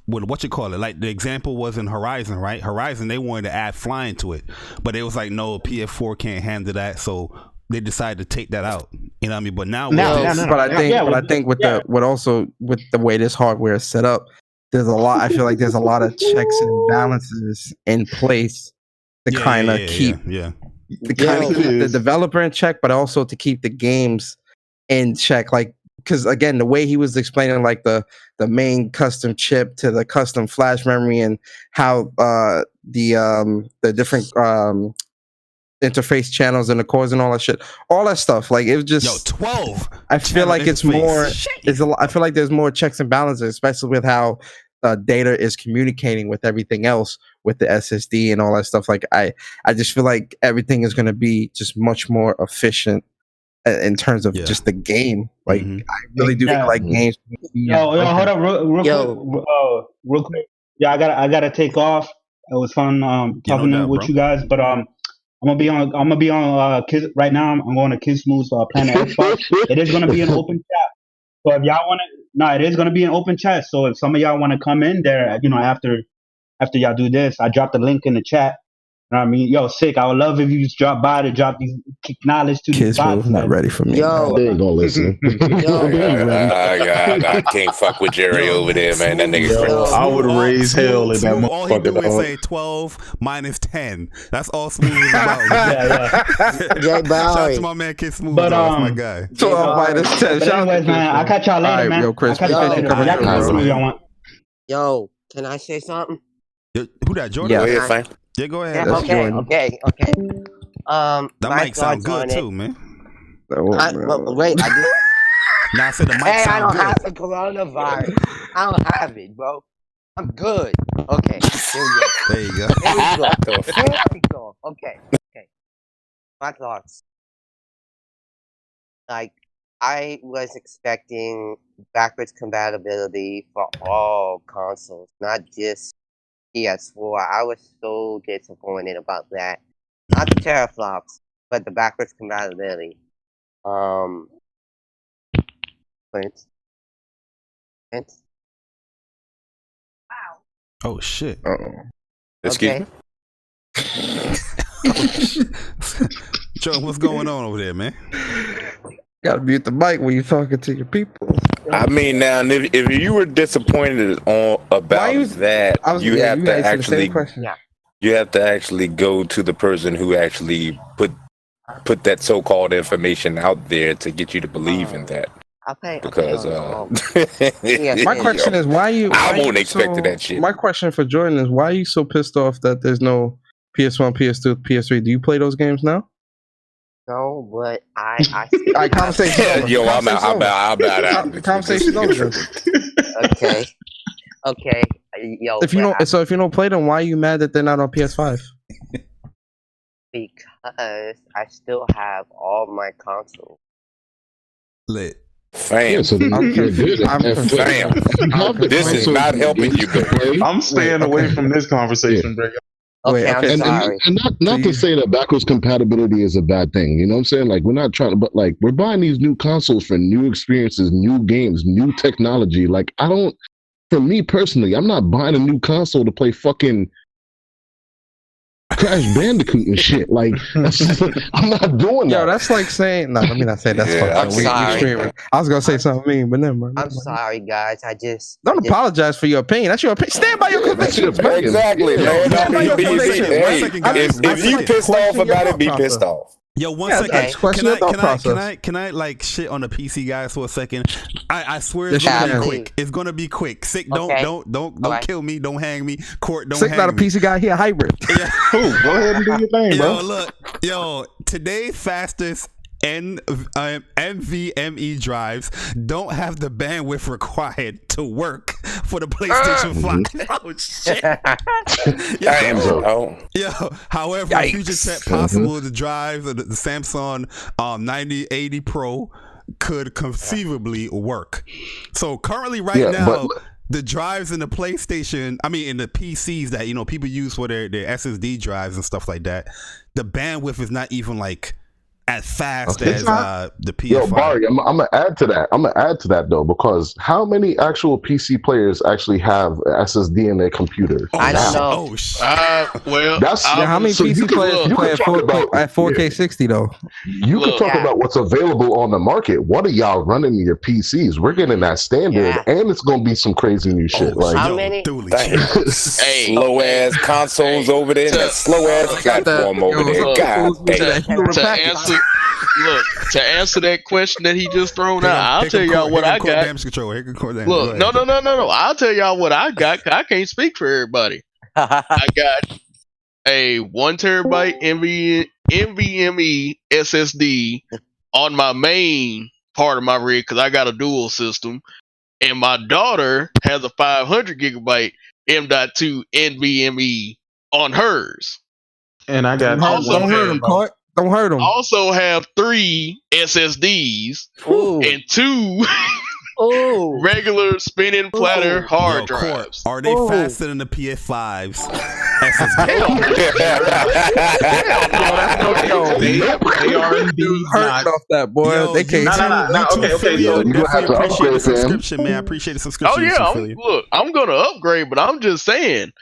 what you call it, like the example was in Horizon, right? Horizon, they wanted to add flying to it, but it was like, no, PS4 can't handle that, so they decided to take that out. You know what I mean? But now, I think with the way this hardware is set up, there's a lot. I feel like there's a lot of checks and balances in place to kind of keep the developer in check, but also to keep the games in check, like. Because again, the way he was explaining like the main custom chip to the custom flash memory and how the different interface channels and the cores and all that stuff, like it was just 12. I feel like it's more. I feel like there's more checks and balances, especially with how data is communicating with everything else with the SSD and all that stuff. Like I just feel like everything is going to be just much more efficient. In terms of just the game, like I really do feel like games. Hold up, real quick. Yeah, I gotta take off. It was fun talking with you guys, but I'm gonna be on Kids right now. I'm going to Kids Smooth's Planet Xbox. It is gonna be an open chat. So if y'all want to, it is gonna be an open chat. So if some of y'all want to come in there, after y'all do this, I dropped the link in the chat. You know what I mean? Yo, sick. I would love if you just drop by to drop these knowledge to these bots. Not ready for me. Yo, they ain't gonna listen. I can't fuck with Jerry over there, man. That nigga crazy. I would raise hell in that All he do motherfucker. is say 12 minus 10. That's all Smooth is about. Shout out to my man Kid Smooth. But, that's my guy. 12 minus 10. But anyways, man, I'll catch y'all later, man. Yo, Chris, I'll catch y'all later. Y'all can listen if y'all want. Yo, can I say something? Who that, Jordan? Go ahead, fine. Yeah, go ahead. Yeah, okay. That my mic sound thoughts on good it. too, man. Wait, I just. Nah, I said the mic Hey, I sound don't good. have the coronavirus. I don't have it, bro. I'm good. Okay, here we go. There you go. Here we go. Okay. My thoughts. Like, I was expecting backwards compatibility for all consoles, not just PS4. I was so disappointed about that. Not the teraflops, but the backwards compatibility. Prince. Oh shit. Excuse me? Joe, what's going on over there, man? Gotta mute the mic when you're talking to your people. I mean, now if you were disappointed about that, you have to actually you have to actually go to the person who actually put that so-called information out there to get you to believe in that. Because my question is why you? I won't expect that shit. My question for Jordan is why are you so pissed off that there's no PS1, PS2, PS3? Do you play those games now? No, but I conversation over. Yo, I'm out. Conversation over. Okay. Yo, if you don't play them, why are you mad that they're not on PS5? Because I still have all my consoles. Lit. Fam. So Fam. This is not helping you, baby. I'm staying away from this conversation, bro. Wait, Okay, I'm okay. and sorry. not So to you- say that backwards compatibility is a bad thing. You know what I'm saying? Like we're not trying to, but like we're buying these new consoles for new experiences, new games, new technology. Like I don't. For me personally, I'm not buying a new console to play fucking Crash Bandicoot and shit. Like I'm not doing Yo, that. that's like saying. No, let me not say that's Yeah, fucked I'm up. We sorry. screaming. I was gonna say something mean, but never mind. I'm sorry, guys. Don't apologize for your opinion. That's your opinion. Stand by your Yeah, that's your convictions, man. opinion. Exactly, Yeah. man. Stand by your Be- convictions. hey, One second, guys. I if feel you like pissed question off your about it, thought be process. pissed off. Yo, one Yeah, second. that's question your thought process. Can I like shit on the PC guys for a second? I swear Yes, it's gonna you be can. quick. It's gonna be quick. Sick. Okay. Don't kill me. Don't hang me. Court. Don't Sick hang not a me. PC guy. He a hybrid. Yeah. Cool. Go ahead and do your thing, bro. Yo, look. Yo, today's fastest NVMe drives don't have the bandwidth required to work for the PlayStation 5. Oh shit! Damn, bro. Yo, however, Yikes. future tech possible, the drives of the Samsung 9080 Pro could conceivably work. So currently, right now, the drives in the PlayStation, I mean, in the PCs that people use for their SSD drives and stuff like that, the bandwidth is not even like as fast as the PS5. Yo, Barry, I'm gonna add to that. I'm gonna add to that though, because how many actual PC players actually have an SSD in their computer? I don't know. Oh shit! Well, That's Yeah, how many so you PC can- players you play can at talk 4K, about- at 4K 60 though? You Look. can talk about what's available on the market. What are y'all running in your PCs? We're getting that standard, Yeah. and it's gonna be some crazy new shit. Like How many? Slow ass consoles over there, and that slow ass platform over there. look, God damn. To answer that question that he just thrown out, I'll tell y'all what I got. Damage control. Here can court damage. Look, Go ahead. no. I'll tell y'all what I got. 'Cause I can't speak for everybody. I got a 1 terabyte NVMe SSD on my main part of my rig because I got a dual system, and my daughter has a 500 gigabyte M.2 NVMe on hers. And I got Don't hurt him, Court. Don't hurt him. Also have 3 SSDs and 2 regular spinning platter hard Yo, Court, drives. are they faster than the PS5s? They are indeed Hurt not. off that boy. Yo, they can't. Okay. So you gonna have to appreciate the upgrade, fam. subscription, man. I appreciate the subscription. Oh yeah, Affiliate. look, I'm gonna upgrade, but I'm just saying,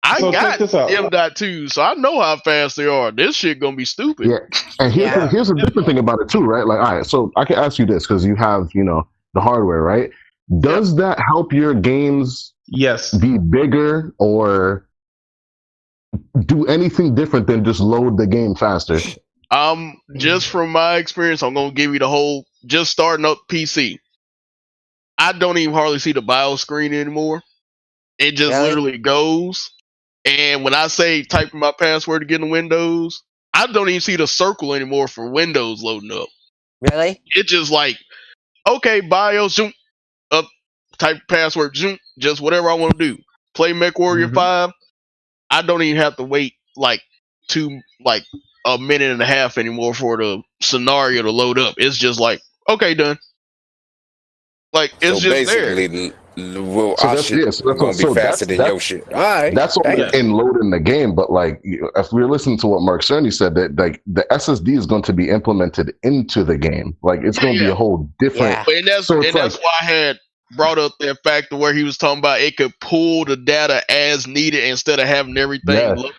I So check got this out. M.2, so I know how fast they are. This shit gonna be stupid. Yeah, and here's a different thing about it too, right? Like, all right, so I can ask you this because you have the hardware, right? Does that help your games Yes. be bigger or do anything different than just load the game faster? Just from my experience, I'm gonna give you the whole. Just starting up PC, I don't even hardly see the BIOS screen anymore. It just literally goes. And when I say type in my password to get in Windows, I don't even see the circle anymore for Windows loading up. Really? It just like, okay, BIOS, zoom, up, type password, zoom, just whatever I want to do. Play MechWarrior 5. I don't even have to wait like a minute and a half anymore for the scenario to load up. It's just like, okay, done. Like it's So just there. basically, well, So our that's- shit yeah, so that's- gonna be so faster than your shit. All right, That's only damn. in loading the game, but like if we're listening to what Mark Cerny said, that like the SSD is going to be implemented into the game. Like it's going to be a whole different. And that's So it's that's why I had brought up that fact where he was talking about it could pull the data as needed instead of having everything Yeah. loaded.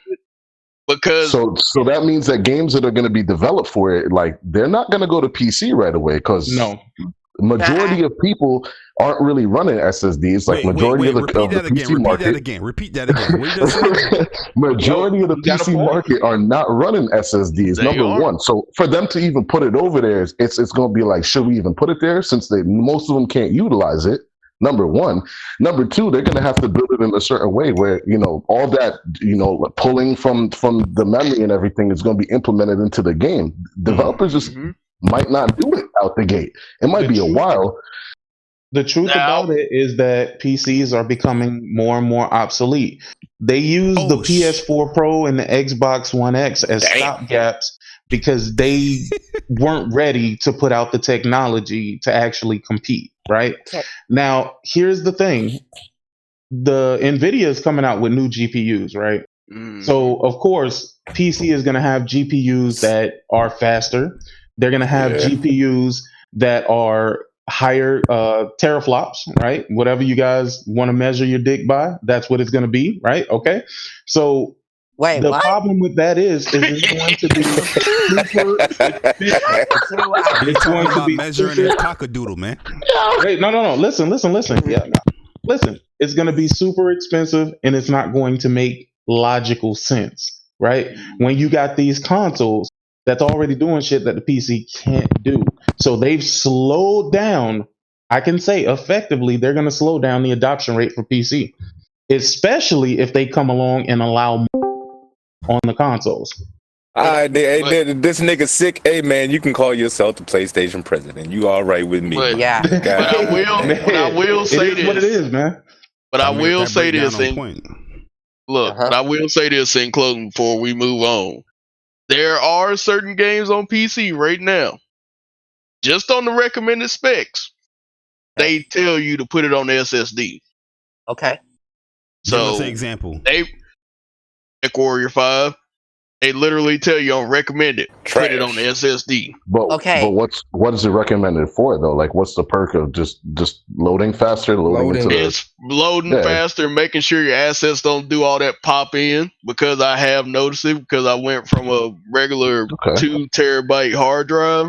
Because So that means that games that are going to be developed for it, like they're not going to go to PC right away because majority of people aren't really running SSDs. Like majority of the PC market. Repeat that again. What you just said? Majority of the PC market are not running SSDs. They number are. one, so for them to even put it over there, it's going to be like, should we even put it there? Since most of them can't utilize it. Number one. Number two, they're going to have to build it in a certain way where all that pulling from the memory and everything is going to be implemented into the game. Developers just might not do it out the gate. It might be a while. The truth about it is that PCs are becoming more and more obsolete. They use the PS4 Pro and the Xbox One X as stopgaps because they weren't ready to put out the technology to actually compete, right? Now, here's the thing. The NVIDIA is coming out with new GPUs, right? So of course, PC is going to have GPUs that are faster. They're going to have GPUs that are higher teraflops, right? Whatever you guys want to measure your dick by, that's what it's going to be, right? Okay. So Wait, the what? problem with that is it's going to be super expensive. It's going to be measuring his cockadoodle, man. Wait, no. Listen. Yeah, no. Listen. It's going to be super expensive, and it's not going to make logical sense, right? When you got these consoles that's already doing shit that the PC can't do, so they've slowed down. I can say effectively, they're going to slow down the adoption rate for PC, especially if they come along and allow on the consoles. This nigga sick. Hey man, you can call yourself the PlayStation president. You all right with me? But, Yeah. but I will say it is this. what it is, man. But I will That say breakdown this. on And, point. look, but I will say this in closing before we move on. There are certain games on PC right now, just on the recommended specs, they tell you to put it on the SSD. Okay. Give us So an example. Tech Warrior 5, they literally tell you on recommended, put it on the SSD. But what is it recommended for though? Like, what's the perk of just loading faster, loading into the? It's loading faster, making sure your assets don't do all that pop in, because I have noticed it, because I went from a regular 2 terabyte hard drive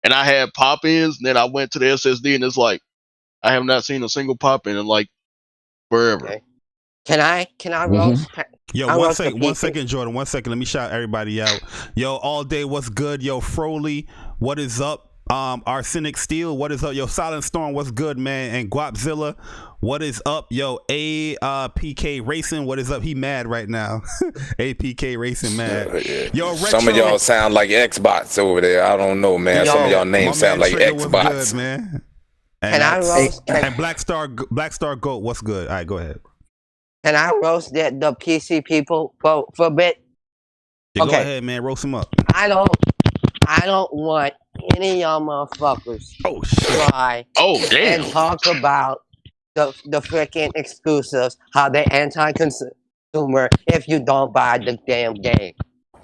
and I had pop ins, and then I went to the SSD and it's like I have not seen a single pop in like forever. Okay. Can I roast? Yo, I one roast the second, Jordan. 1 second. Let me shout everybody out. Yo, all day, what's good? Yo, Froly, what is up? Arsenic Steel, what is up? Yo, Silent Storm, what's good, man? And Guapzilla, what is up? Yo, APK Racing, what is up? He mad right now. APK Racing mad. Yo, Retro, some of y'all sound like Xbox over there. I don't know, man. Some of y'all names sound like Xbox. Good, man. And Black Star Goat, what's good? All right, go ahead. Can I roast the PC people for a bit? Yeah, go ahead, man. Roast them up. I don't want any of y'all motherfuckers try and talk about the freaking exclusives, how they're anti-consumer if you don't buy the damn game.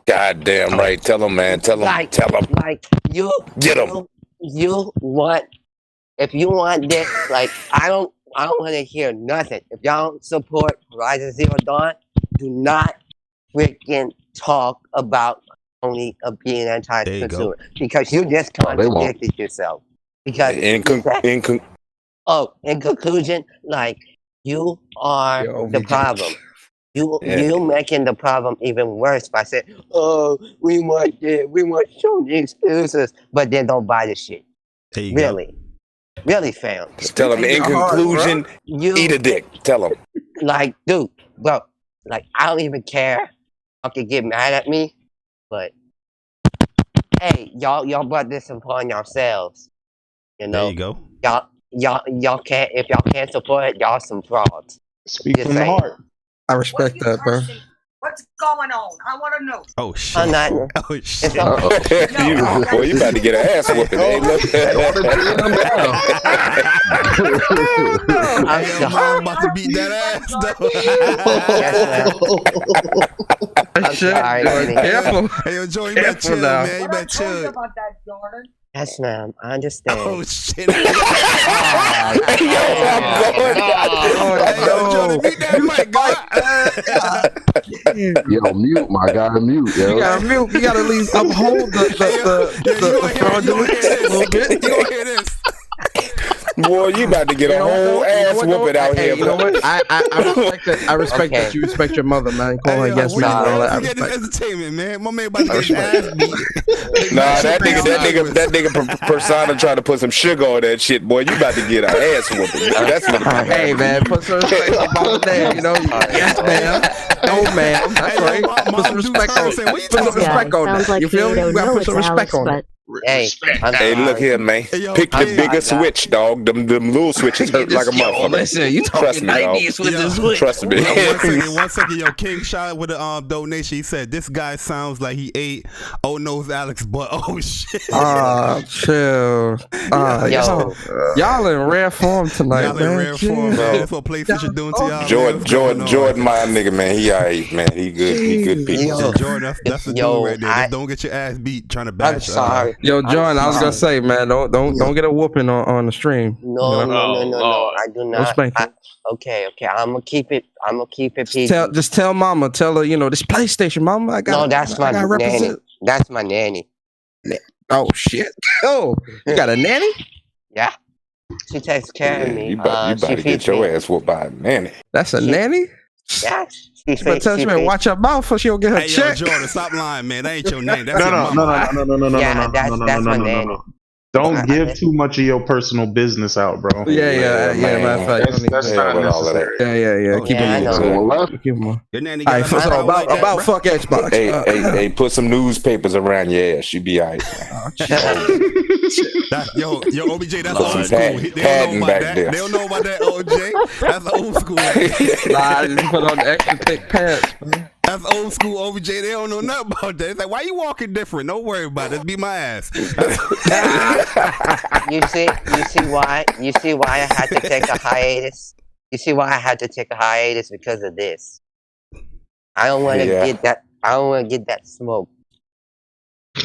Goddamn right. Tell them, man. Tell them. Like you get them. You want, if you want this, like I don't want to hear nothing. If y'all don't support Horizon Zero Dawn, do not freaking talk about only being anti-consumer, because you just contradicted yourself. Because in conclusion, like you are the problem. You making the problem even worse by saying, "Oh, we want Sony exclusives," but then don't buy the shit. Really, fam. Just tell them. In conclusion, eat a dick. Tell them. Like, dude, bro. Like, I don't even care. Y'all can get mad at me, but hey, y'all brought this upon yourselves. You know. There you go. Y'all can't, if y'all can't support it, y'all some frauds. Speak from the heart. I respect that, bro. What's going on? I want to know. Oh shit! I'm not. Oh shit! Boy, you about to get an ass whooping. I'm about to beat that ass though. I'm sorry. Careful. Hey, yo, Joe, you better chill, man. You better chill. About that, Jordan. Yes, ma'am. I understand. Oh shit! Yo, Jordan, mute that mic, Yo, mute, my guy, mute. Yo. You gotta mute. You gotta at least uphold the fraudulence a little bit. You gonna hear this? Boy, you about to get a whole ass whooping out here. You know what? I respect that you respect your mother, man. Call her yes, man. All that. I respect. Entertainment, man. My man about to get his ass beat. Nah, that nigga persona trying to put some sugar on that shit, boy. You about to get an ass whooping. That's what. Hey, man, put some respect on mama name. You know, yes, ma'am. No, ma'am. That's right. Put some respect on it. Put some respect on it. You feel me? You gotta put some respect on it. Hey, I'm Hey, look sorry. here, man. Hey, yo, Pick the I'm King. bigger sorry, guys. switch, dog. Them little switches hurt like a motherfucker. Listen, you Trust talking me, dog. 90s with Yo, this switch. Trust me. Yo, 1 second. Yo, King shot with a donation. He said, "This guy sounds like he ate Knows Alex butt." Oh shit. Chill. Yo, Y'all in rare form tonight, Y'all man. in rare form, Chill. man. That's what PlayStation doing to y'all. man. Jordan, What's going on? Jordan, my nigga, man. He alright, man. He good. He good people. Yo. Jordan, that's the Yo, dude right there. Just don't get your ass beat trying to bash. I'm sorry. Yo, John, I'm I was gonna sorry. say, man, don't get a whooping on the stream. No, You know? no. I do not. spank you. Okay. I'm gonna keep it PG. Just tell Mama, tell her, this PlayStation, Mama. I got. No, that's my I gotta nanny. represent. That's my nanny. Oh shit! Oh, you got a nanny? Yeah. She takes care of me. You about She to get feeds your me. ass whooped by a nanny. That's a nanny? Yeah. You better tell her, watch her mouth so she don't get her Hey, yo, check. Jordan, stop lying, man. That ain't your name. That's No, your no, mama. no. Yeah, that's my nanny. Don't give too much of your personal business out, bro. Yeah. man. Matter of fact, That's Yeah, not with all of that. necessary. Yeah. Oh, Keep yeah, I it know. moving. Keep it moving. Your nanny All got right, a so power like that, about bro. fuck Xbox. Hey, put some newspapers around your ass. You be alright. Yo, OBJ, that's Put old some school. padding They don't know back about that. there. They don't know about that, OJ. That's old school. Nah, I just put on the extra thick pants, man. That's old school, OBJ. They don't know nothing about that. It's like, why you walking different? Don't worry about it. Just beat my ass. You see why I had to take a hiatus? You see why I had to take a hiatus because of this. I don't want to get that. I don't want to get that smoke.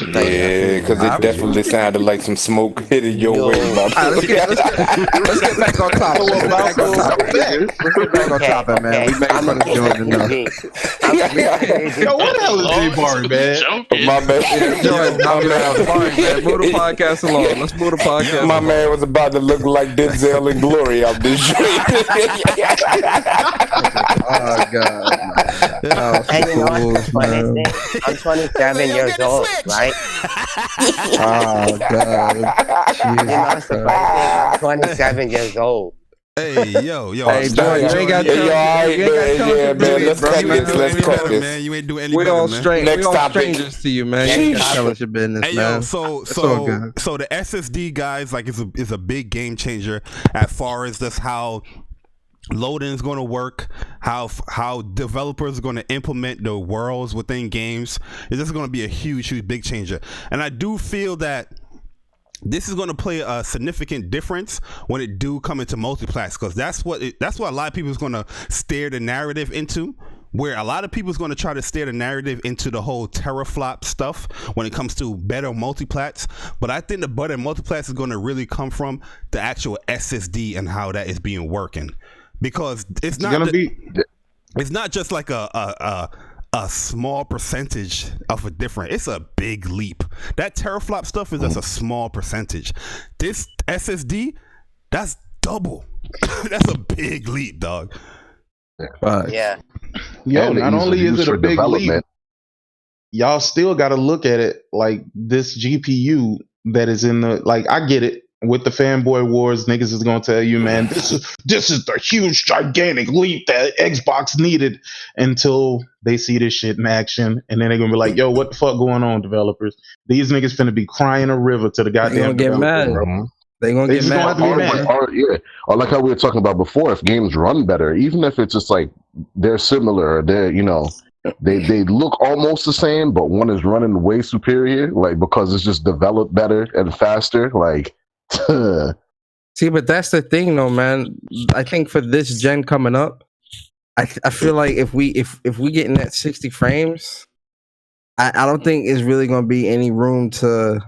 Yeah, because it definitely sounded like some smoke hitting your way, my Let's get back on topic. Let's get back on topic, man. We make fun of Jordan enough. Yo, what the hell is J Barry, man? My man, Move the podcast along. Let's move the podcast. my man was about to look like Denzel and Glory out this shit. Oh god. And you know what's the funniest thing? I'm 27 years old, right? Oh god. You know what's the funny thing? I'm 27 years old. Hey, yo. Hey, Jordan, you ain't got Hey, yo, all right, man. Let's cut this. Let's cut this. Man, you ain't doing any We better, all man. Next we all topic. strangers to you, man. You ain't gotta tell us your business, Hey, man. yo, so It's all good. the SSD guys, like, is a big game changer as far as just how loading is going to work, how developers are going to implement the worlds within games. It's just going to be a huge big changer, and I do feel that this is going to play a significant difference when it do come into multiplats, because that's what a lot of people is going to steer the narrative into. Where a lot of people is going to try to steer the narrative into the whole teraflop stuff when it comes to better multiplats. But I think the better multiplats is going to really come from the actual SSD and how that is being working. Because it's not just like a small percentage of a difference. It's a big leap. That teraflop stuff is just a small percentage. This SSD, that's double. That's a big leap, dog. Yeah. Yo, And not ease of only is use it a for big leap, development. y'all still got to look at it like this GPU that is in the, like, I get it. With the fanboy wars, niggas is gonna tell you, man, this is the huge, gigantic leap that Xbox needed, until they see this shit in action, and then they're gonna be like, yo, what the fuck going on, developers? These niggas finna be crying a river to the They goddamn gonna get mad. developers, bro. They gonna They get just gonna have mad. to be mad. Or like how we were talking about before, if games run better, even if it's just like they're similar, or they're they look almost the same, but one is running way superior, like because it's just developed better and faster, like. See, but that's the thing, though, man. I think for this gen coming up, I feel like if we get in that 60 frames, I don't think it's really gonna be any room to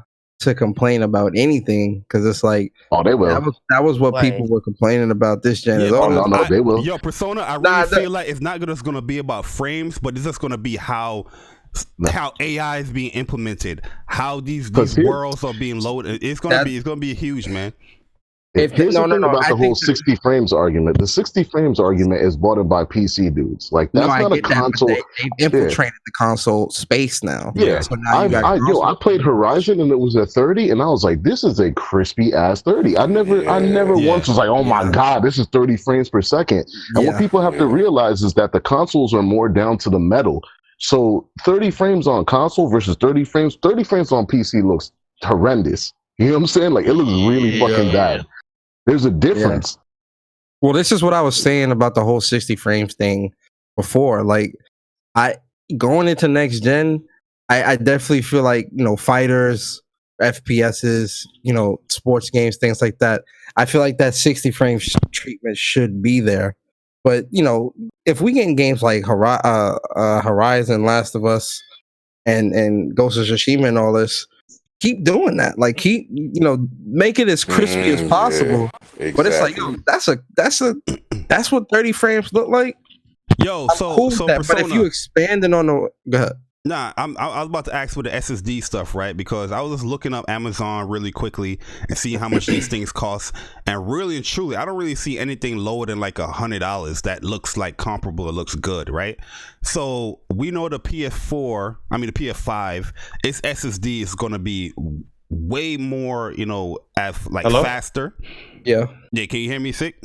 complain about anything, because it's like, oh, they will. That was what people were complaining about this gen. Yeah, they will. Yo, Persona, I really feel like it's not just gonna be about frames, but it's just gonna be how AI is being implemented, how these worlds are being loaded. It's gonna be huge, man. Here's the thing about the whole 60 frames argument. The 60 frames argument is brought in by PC dudes. Like, that's not a console. They've infiltrated the console space now. Yeah, So now I played Horizon and it was at 30, and I was like, this is a crispy ass 30. I never once was like, oh my god, this is 30 frames per second. And what people have to realize is that the consoles are more down to the metal. So 30 frames on console versus 30 frames on PC looks horrendous. You know what I'm saying? Like it looks really fucking bad. There's a difference. Well, this is what I was saying about the whole 60 frames thing before. Like, I going into next gen, I definitely feel like, you know, fighters, FPSs, you know, sports games, things like that. I feel like that 60 frames treatment should be there. But, you know, if we get in games like Horizon, Last of Us, and Ghost of Tsushima and all this, keep doing that. Like, keep, you know, make it as crispy as possible. Yeah, But it's like, yo, that's what 30 frames look like. Yo, I'm so cool with so that, Persona. but if you expanding on the, go ahead. Nah, I was about to ask for the SSD stuff, right? Because I was just looking up Amazon really quickly and seeing how much these things cost. And really and truly, I don't really see anything lower than like $100 that looks like comparable. It looks good, right? So we know the PS5, its SSD is going to be way more, you know, faster. Yeah. Yeah, can you hear me, Sick?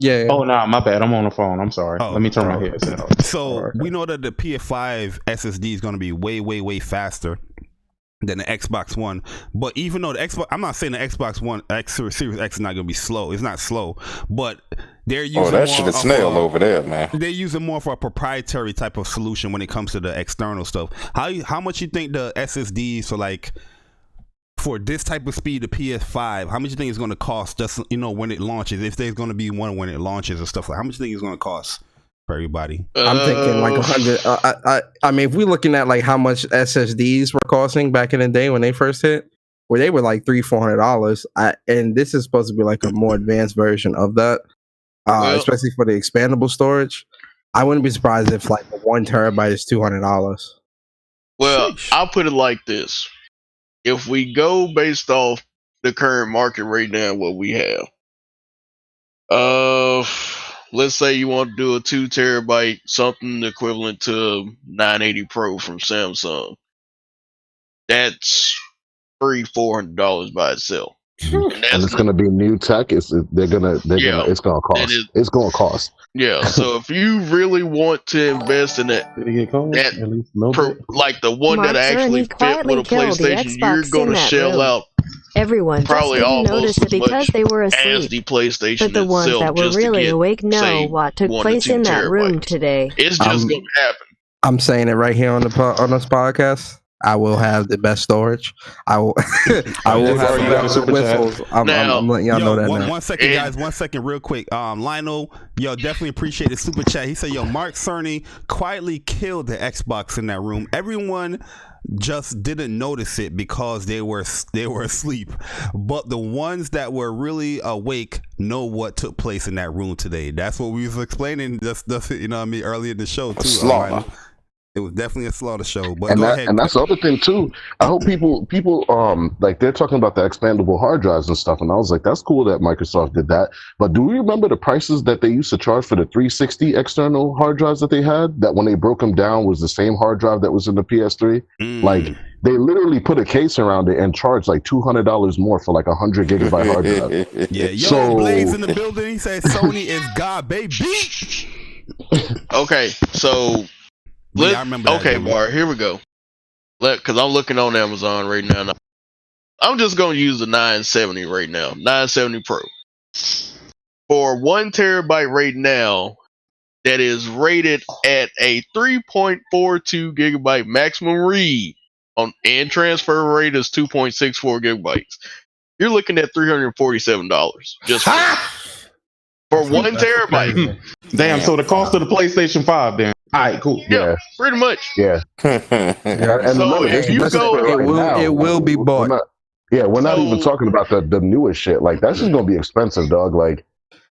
Yeah. Oh no, my bad. I'm on the phone. I'm sorry. Let me turn my headset off. So we know that the PS5 SSD is going to be way, way, way faster than the Xbox One. But even though the Xbox, I'm not saying the Xbox One Series X is not going to be slow. It's not slow, but they're using that shit is snail over there, man. They're using more for a proprietary type of solution when it comes to the external stuff. How much you think the SSDs for like? For this type of speed, the PS5, how much do you think it's going to cost? Just, you know, when it launches, if there's going to be one when it launches and stuff like, how much do you think it's going to cost for everybody? I'm thinking like 100. I mean, if we're looking at like how much SSDs were costing back in the day when they first hit, where they were like $300-$400, and this is supposed to be like a more advanced version of that, especially for the expandable storage. I wouldn't be surprised if like 1 terabyte is $200. Well, I'll put it like this. If we go based off the current market right now, what we have, let's say you want to do a 2 terabyte, something equivalent to 980 Pro from Samsung. That's $400 by itself. And it's gonna be new tech. It's gonna cost. It's gonna cost. Yeah. So if you really want to invest in that, like the one that actually fit with a PlayStation, you're gonna shell out Everyone probably just didn't almost notice it as much because they were as asleep. the PlayStation But the ones itself that were just to really get, awake know say, what took 1 to place 2 in that room terabytes. today. It's just gonna happen. I'm saying it right here on this podcast. I will have the best storage. I will. I will have the best whistles. I'm letting y'all know that now. 1 second, guys. 1 second, real quick. Lionel, yo, definitely appreciate the super chat. He said, "Yo, Mark Cerny quietly killed the Xbox in that room. Everyone just didn't notice it because they were asleep. But the ones that were really awake know what took place in that room today." That's what we was explaining. That's you know what I mean, earlier in the show too. Slaughter. It was definitely a slaughter show. But And go that ahead. and that's the other thing too. I hope people like they're talking about the expandable hard drives and stuff, and I was like, that's cool that Microsoft did that. But do we remember the prices that they used to charge for the 360 external hard drives that they had? That when they broke them down was the same hard drive that was in the PS3. Like they literally put a case around it and charged like $200 more for like 100 gigabyte hard drive. Yeah, yo, Blaze in the building. He said Sony is God, baby. Okay, so I remember that, okay, dude. Bar, here we go. Because I'm looking on Amazon right now. I'm just going to use the 970 right now. 970 Pro. For 1 terabyte right now, that is rated at a 3.42 gigabyte maximum read and transfer rate is 2.64 gigabytes. You're looking at $347 just for 1 terabyte. Damn, so the cost of the PlayStation 5 then. All right, cool. Yeah, pretty much. Yeah. And So remember, if you go, it will be bought. We're not even talking about the newest shit. Like that's just gonna be expensive, dog. Like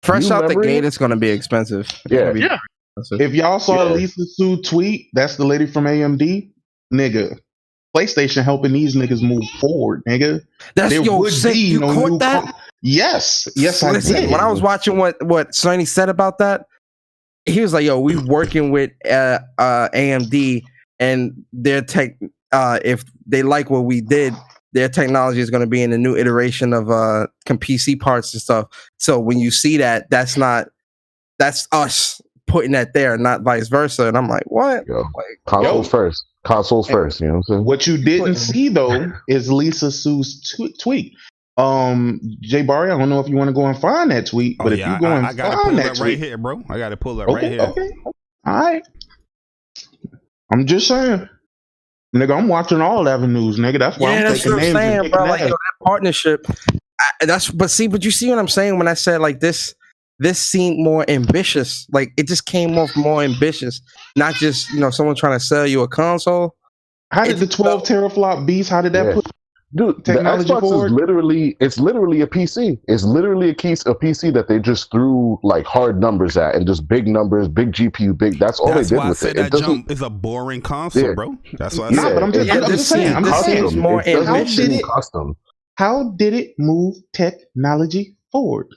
fresh out the gate, it's gonna be expensive. Yeah. If y'all saw Lisa Su tweet, that's the lady from AMD, nigga. PlayStation helping these niggas move forward, nigga. That's There yo would sick. be You no caught new that? Yes, Listen, I did. when I was watching what Sony said about that, he was like, "Yo, we working with AMD and their tech. If they like what we did, their technology is going to be in a new iteration of PC parts and stuff. So when you see that, that's us putting that there, not vice versa." And I'm like, "What? Yo, consoles first. Consoles first, you know what I'm saying? What you didn't see though is Lisa Sue's tweet. Jay Barry, I don't know if you want to go and find that tweet, but if you go and I gotta pull find it that up tweet, right here, bro. I gotta pull it up right okay, here. okay, all right. I'm just saying, nigga. I'm watching all avenues, nigga. That's why I'm that's taking what I'm names and saying, kicking bro. Like, ass. yo, that partnership. But you see what I'm saying when I said like this seemed more ambitious. Like it just came off more ambitious, not just someone trying to sell you a console. How did the 12 teraflop beast? How did that put Dude, technology the Xbox forward? is literally a PC. It's literally a PC that they just threw like hard numbers at and just big numbers, big GPU, big. That's all That's they why did I with said it. that jump is a boring console, bro. That's what I Nah, said. but I'm just saying. This seems more ambitious. Custom. How did it move technology forward?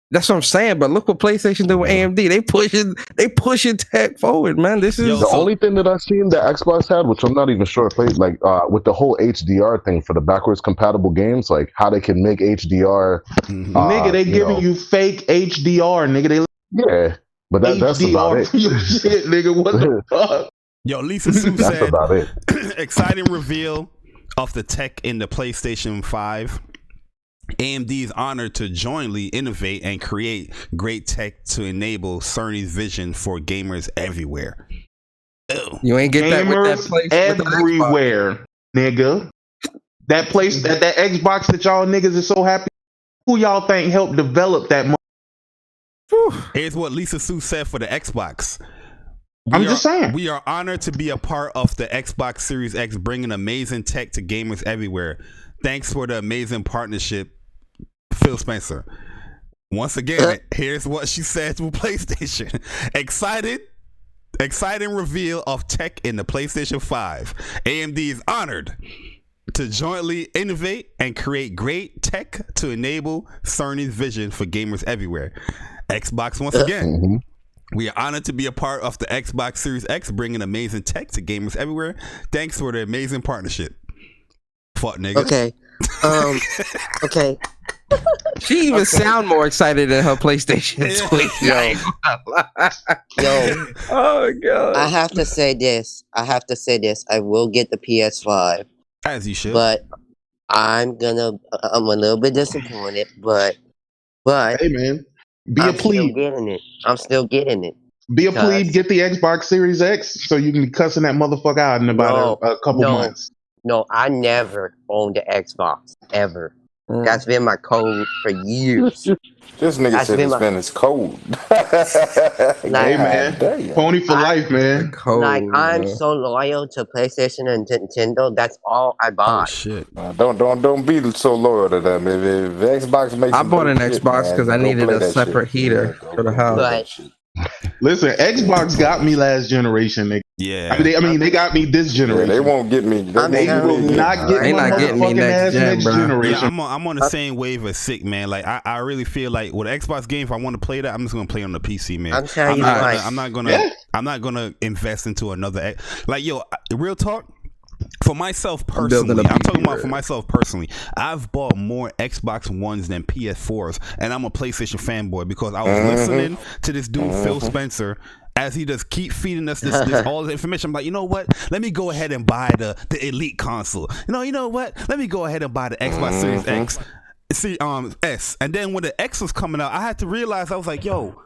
That's what I'm saying. But look what PlayStation did with AMD. They pushing tech forward, man. This is The only thing that I've seen that Xbox had, which I'm not even sure if played, like with the whole HDR thing for the backwards compatible games, like how they can make HDR. Nigga, they giving you fake HDR, nigga. Yeah, but that's about HDR it. for your shit, nigga. What the fuck? Yo, Lisa Sue That's said, about it. exciting reveal of the tech in the PlayStation 5. AMD is honored to jointly innovate and create great tech to enable Sony's vision for gamers everywhere. Ew. You ain't get that with that Gamers place everywhere, nigga. That place, that Xbox that y'all niggas is so happy. Who y'all think helped develop that? Here's what Lisa Sue said for the Xbox. I'm just saying. We are honored to be a part of the Xbox Series X, bringing amazing tech to gamers everywhere. Thanks for the amazing partnership, Phil Spencer. Once again, here's what she said to PlayStation. Exciting reveal of tech in the PlayStation 5. AMD is honored to jointly innovate and create great tech to enable Sony's vision for gamers everywhere. Xbox, once again. We are honored to be a part of the Xbox Series X, bringing amazing tech to gamers everywhere. Thanks for the amazing partnership. Fuck nigga. Okay. Okay. She even sound more excited than her PlayStation tweet. Yo. Oh god. I have to say this. I will get the PS5. As you should. But I'm a little bit disappointed, but hey man, I'm still getting it. Be a plebe, get the Xbox Series X so you can be cussing that motherfucker out in about a couple months. No, I never owned an Xbox ever. That's been my code for years. This nigga said it's been his code. Hey man, pony for life, man. I'm so loyal to PlayStation and Nintendo. That's all I buy. Oh shit! Don't be so loyal to them. If Xbox makes, I bought an Xbox because I needed a separate heater for the house. Listen, Xbox got me last generation, nigga. Yeah. I mean, they got me this generation. They won't get me. They will not get my motherfucking ass next generation. Yeah, I'm on the same wave as Sick, man. Like I really feel like with Xbox game, if I want to play that, I'm just gonna play on the PC, man. I'm not gonna invest into another. Like yo, real talk. For myself personally, I'm talking about for myself personally. I've bought more Xbox Ones than PS4s, and I'm a PlayStation fanboy because I was listening to this dude Phil Spencer as he just keep feeding us this all this information. I'm like, you know what? Let me go ahead and buy the Elite console. You know what? Let me go ahead and buy the Xbox Series X, S. And then when the X was coming out, I had to realize I was like, yo.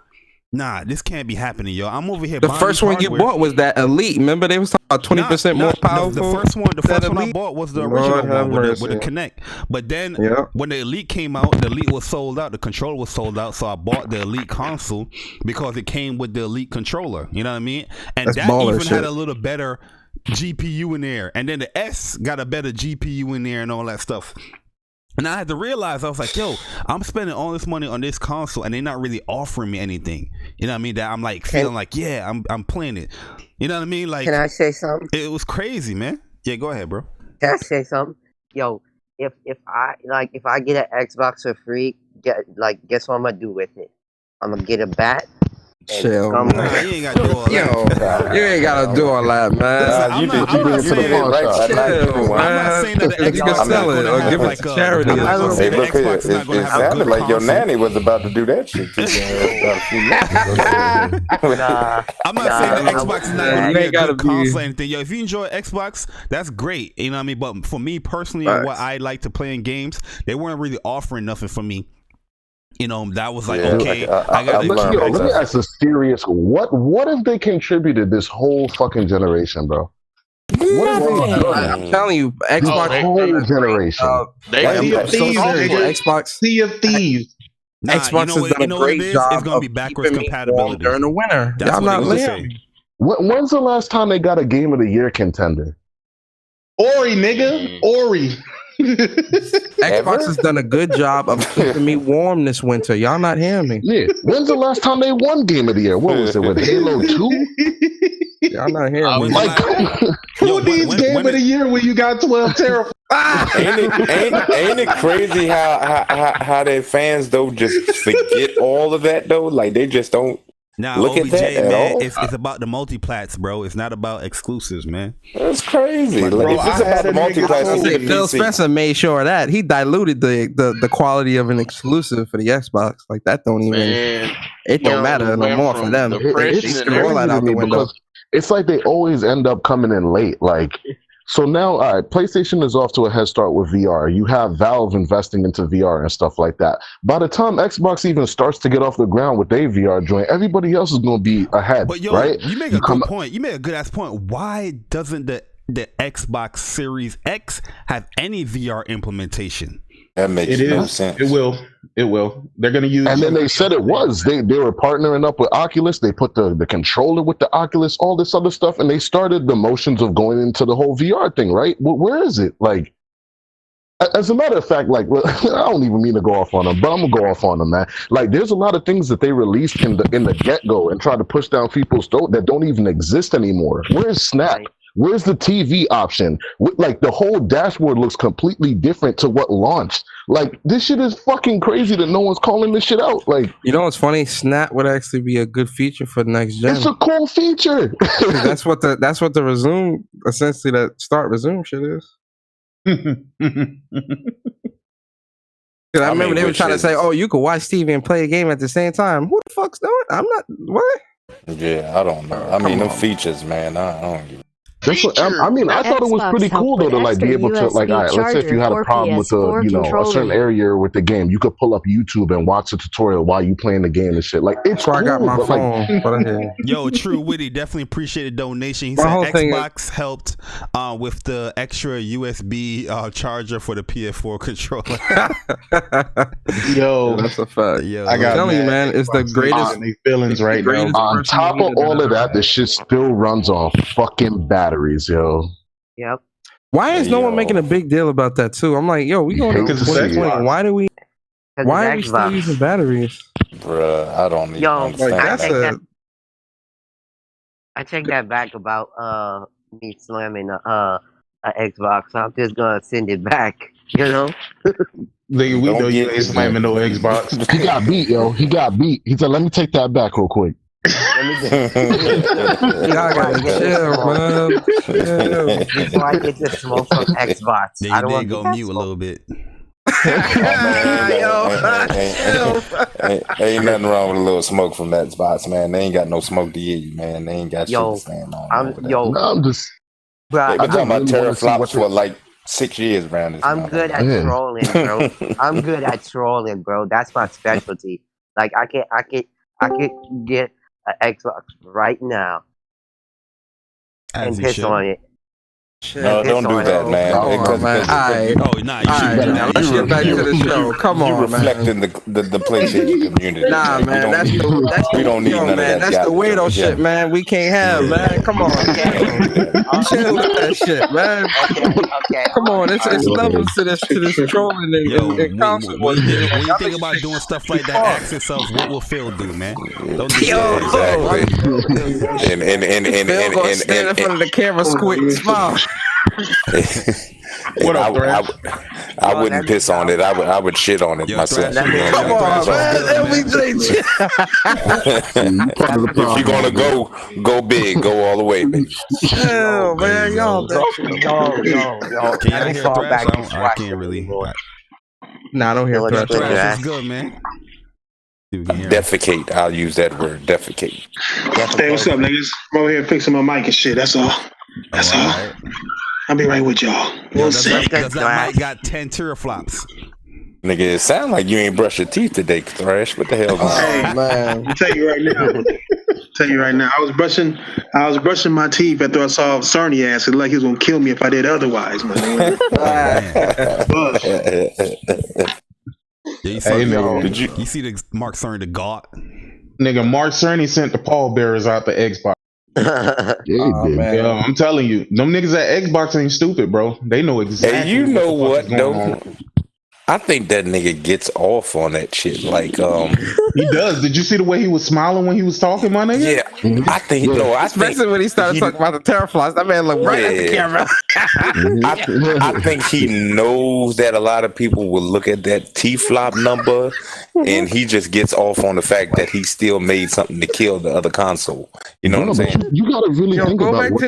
Nah, this can't be happening, yo. I'm over here. The first one you bought was that Elite. Remember they was talking about 20% more powerful. The first one I bought was the original one with the Kinect. But then when the Elite came out, the Elite was sold out. The controller was sold out, so I bought the Elite console because it came with the Elite controller. You know what I mean? And that even had a little better GPU in there. And then the S got a better GPU in there and all that stuff. And I had to realize, I was like, yo, I'm spending all this money on this console and they're not really offering me anything. You know what I mean? That I'm like feeling like, yeah, I'm playing it. You know what I mean? Like, can I say something? It was crazy, man. Yeah, go ahead, bro. Can I say something? Yo, if I get an Xbox for free, guess what I'm gonna do with it? I'm gonna get a bat, Chill, Come man. Nah, you ain't gotta do all Yo, that. you ain't gotta do all that, man. I'm not saying that the You can Xbox is sell not it gonna or have give it like to a. charity. I'm not gonna say Hey, the look here. Xbox is not gonna It have a sounded good like your console. nanny was about to do that shit. Nah, I'm not saying the nah, Xbox is not Yeah, going you to be a ain't gotta good console be- or anything. Yo, if you enjoy Xbox, that's great. You know what I mean? But for me personally, and what I like to play in games, they weren't really offering nothing for me. You know, that was like, okay, I got to let me ask a serious. What have they contributed this whole fucking generation, bro? What have they done? I'm telling you, Xbox This whole generation. Sea of Thieves, nigga. Xbox. Sea of Thieves. Nah, Xbox has done a great job It's going to be of backwards keeping me warm compatibility during the winter. That's Y'all what not they gonna listening. say. When's the last time they got a Game of the Year contender? Ori, nigga. Ori. Xbox has done a good job of keeping me warm this winter. Y'all not hearing me. Yeah. When's the last time they won Game of the Year? What was it with Halo 2? Y'all not hearing me. Like, Who needs Game of the Year when you got 12 teraflops? ain't it crazy how their fans though just forget all of that though? Like they just don't Nah, look OBJ, at that at man, all. it's about the multiplats, bro. It's not about exclusives, man. That's crazy. Like, Like, bro, if it's I about had the a nigga multiplats, told it's me- in Phil PC. Spencer made sure of that he diluted the quality of an exclusive for the Xbox. Like that don't even Man, it don't yo, matter no went more for from them. depression They It's and threw all that crazy to out the me window. because it's like they always end up coming in late. Like, so now, all right, PlayStation is off to a head start with VR. You have Valve investing into VR and stuff like that. By the time Xbox even starts to get off the ground with their VR joint, everybody else is going to be ahead, But yo, right? you make a good point. You make a good ass point. Why doesn't the Xbox Series X have any VR implementation? That makes It no is. sense. It will. It will. They're going to use. And then they said it was. They were partnering up with Oculus. They put the controller with the Oculus, all this other stuff, and they started the motions of going into the whole VR thing, right? Where is it? Like, as a matter of fact, like, I don't even mean to go off on them, but I'm gonna go off on them, man. Like, there's a lot of things that they released in the get go and try to push down people's throat that don't even exist anymore. Where's Snap? Where's the TV option? Like, the whole dashboard looks completely different to what launched. Like, this shit is fucking crazy that no one's calling this shit out. Like, You know what's funny? Snap would actually be a good feature for the next gen. it's a cool feature. that's what the resume essentially that start resume shit is. Cause I remember they were trying to say, "Oh, you could watch TV and play a game at the same time." Who the fuck's doing? I'm not. What? Yeah, I don't know. I mean, them features, man. I don't give. That's what, I mean, I thought it was pretty cool though to like be able to like, all right, let's say if you had a problem with a a certain area with the game, you could pull up YouTube and watch a tutorial while you playing the game and shit. Like, it's That's why cool, I got my but, like, phone. But I did. Yo, True Witty definitely appreciate the donation. He My said whole thing Xbox helped with the extra USB charger for the PS4 controller. Yo, That's a fact. Yo, I got I'm telling you, man, it's the greatest. They feelings right now. greatest on person top you of needed all to of that, this shit still runs on fucking batteries, yo. Yep. Why is no one Yo. making a big deal about that too? I'm like, yo, we going to Because it's 2020. Xbox. Why do we? 'Cause Why are it's we still Xbox. using batteries? Bruh, I don't even Yo, understand Like I that's take that. that. I take that back about me slamming a Xbox. I'm just gonna send it back. You know. We Don't know you get- ain't slamming no Xbox. He got beat, yo. He got beat. He said, "Let me take that back real quick." Let me just, Y'all gotta chill, man. Chill. before I get the smoke from Xbox. Then I you don't want did to go get that mute a smoke. little bit. Ain't nothing wrong with a little smoke from that Xbox, man. They ain't got no smoke to give you, man. They ain't got Yo, shit to stand on. I'm over there. yo, No, I'm just. bruh, They've been talking about really wanna see teraflops what for this- like 6 years around this. I'm good at Yeah. trolling, bro. I'm good at trolling, bro. That's my specialty. Like I can get an Xbox right now As and you piss should. on it. No, don't do that, man. Come on, Because- man. because- Alright. Oh, nah, you Alright, should. now Nah, let's you get back to the show. Come you on, man. reflecting the PlayStation community. Nah, man, that's we the don't need yo, none of man, that. that's the garbage weirdo over shit, here. man. We can't have, man. Come on, chill with that shit, man. Okay. Come on, it's levels to this trolling Yo, and console when you wars. think, when you think about doing stuff like that, ask yourself, what will Phil do, man? Don't do Yo, that. Exactly. And Phil gonna stand in front of the camera, squint, smile. What up, Thrash? I wouldn't piss on it. I would shit on it myself. Come on, man. LBJ. If you're gonna go big, go all the way, baby. Hell, man, y'all. Yo, Can let y'all me hear fall Thrash? back I to can't really. Nah, I don't hear Yo, Thrash. Thrash. Thrash is good, man. See if we can hear him. Defecate. I'll use that word. Defecate. Hey, what's up, niggas? I'm over here fixing my mic and shit. That's all. That's all. Right. I'll be right with y'all. We'll see. Does that mic got 10 teraflops? Nigga, it sound like you ain't brushed your teeth today, Thrash. What the hell? Hey, man. I'll tell you right now. I was brushing my teeth after I saw Cerny ass. It like he was gonna kill me if I did otherwise, man. You see the Mark Cerny the God? Nigga, Mark Cerny sent the pallbearers out the Xbox. Yeah, I'm telling you, them niggas at Xbox ain't stupid, bro. They know exactly. Hey, you know what the fuck is though? going on. I think that nigga gets off on that shit. Like, he does. Did you see the way he was smiling when he was talking, my nigga? Yeah, I think Especially when he started talking about the teraflops, that man looked right at the camera. I think he knows that a lot of people will look at that T-flop number, and he just gets off on the fact that he still made something to kill the other console. You know what I'm saying? You gotta really think about what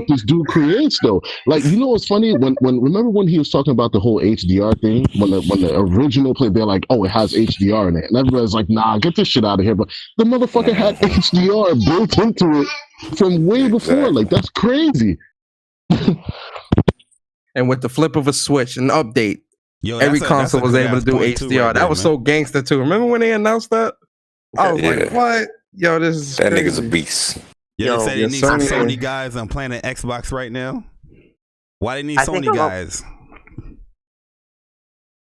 this dude creates, though. Like, you know what's funny? Remember when he was talking about the whole HDR thing? When the original play, they're like, oh, it has HDR in it, and everybody's like, nah, get this shit out of here. But the motherfucker had HDR built into it from way before. Like, that's crazy. And with the flip of a switch, an update, every console was able to do HDR. Right that was so gangster too. Remember when they announced that? I was like, what? Yo, this is that crazy. nigga's a beast. They said they need some Sony guys on playing Xbox right now. Why they need Sony guys?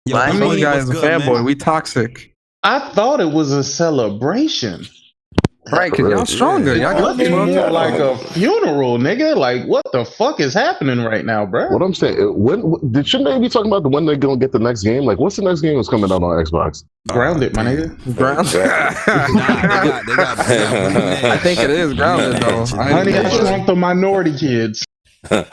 Yo, Sony guy is a fanboy. We toxic. I thought it was a celebration. Right, because y'all stronger. Y'all got looking more like a funeral, nigga. Like, what the fuck is happening right now, bro? What I'm saying, shouldn't they be talking about when they're gonna get the next game? Like, what's the next game that's coming out on Xbox? Grounded, my nigga. Grounded. I think it is Grounded though. Honey, I Shrunk the Minority Kids.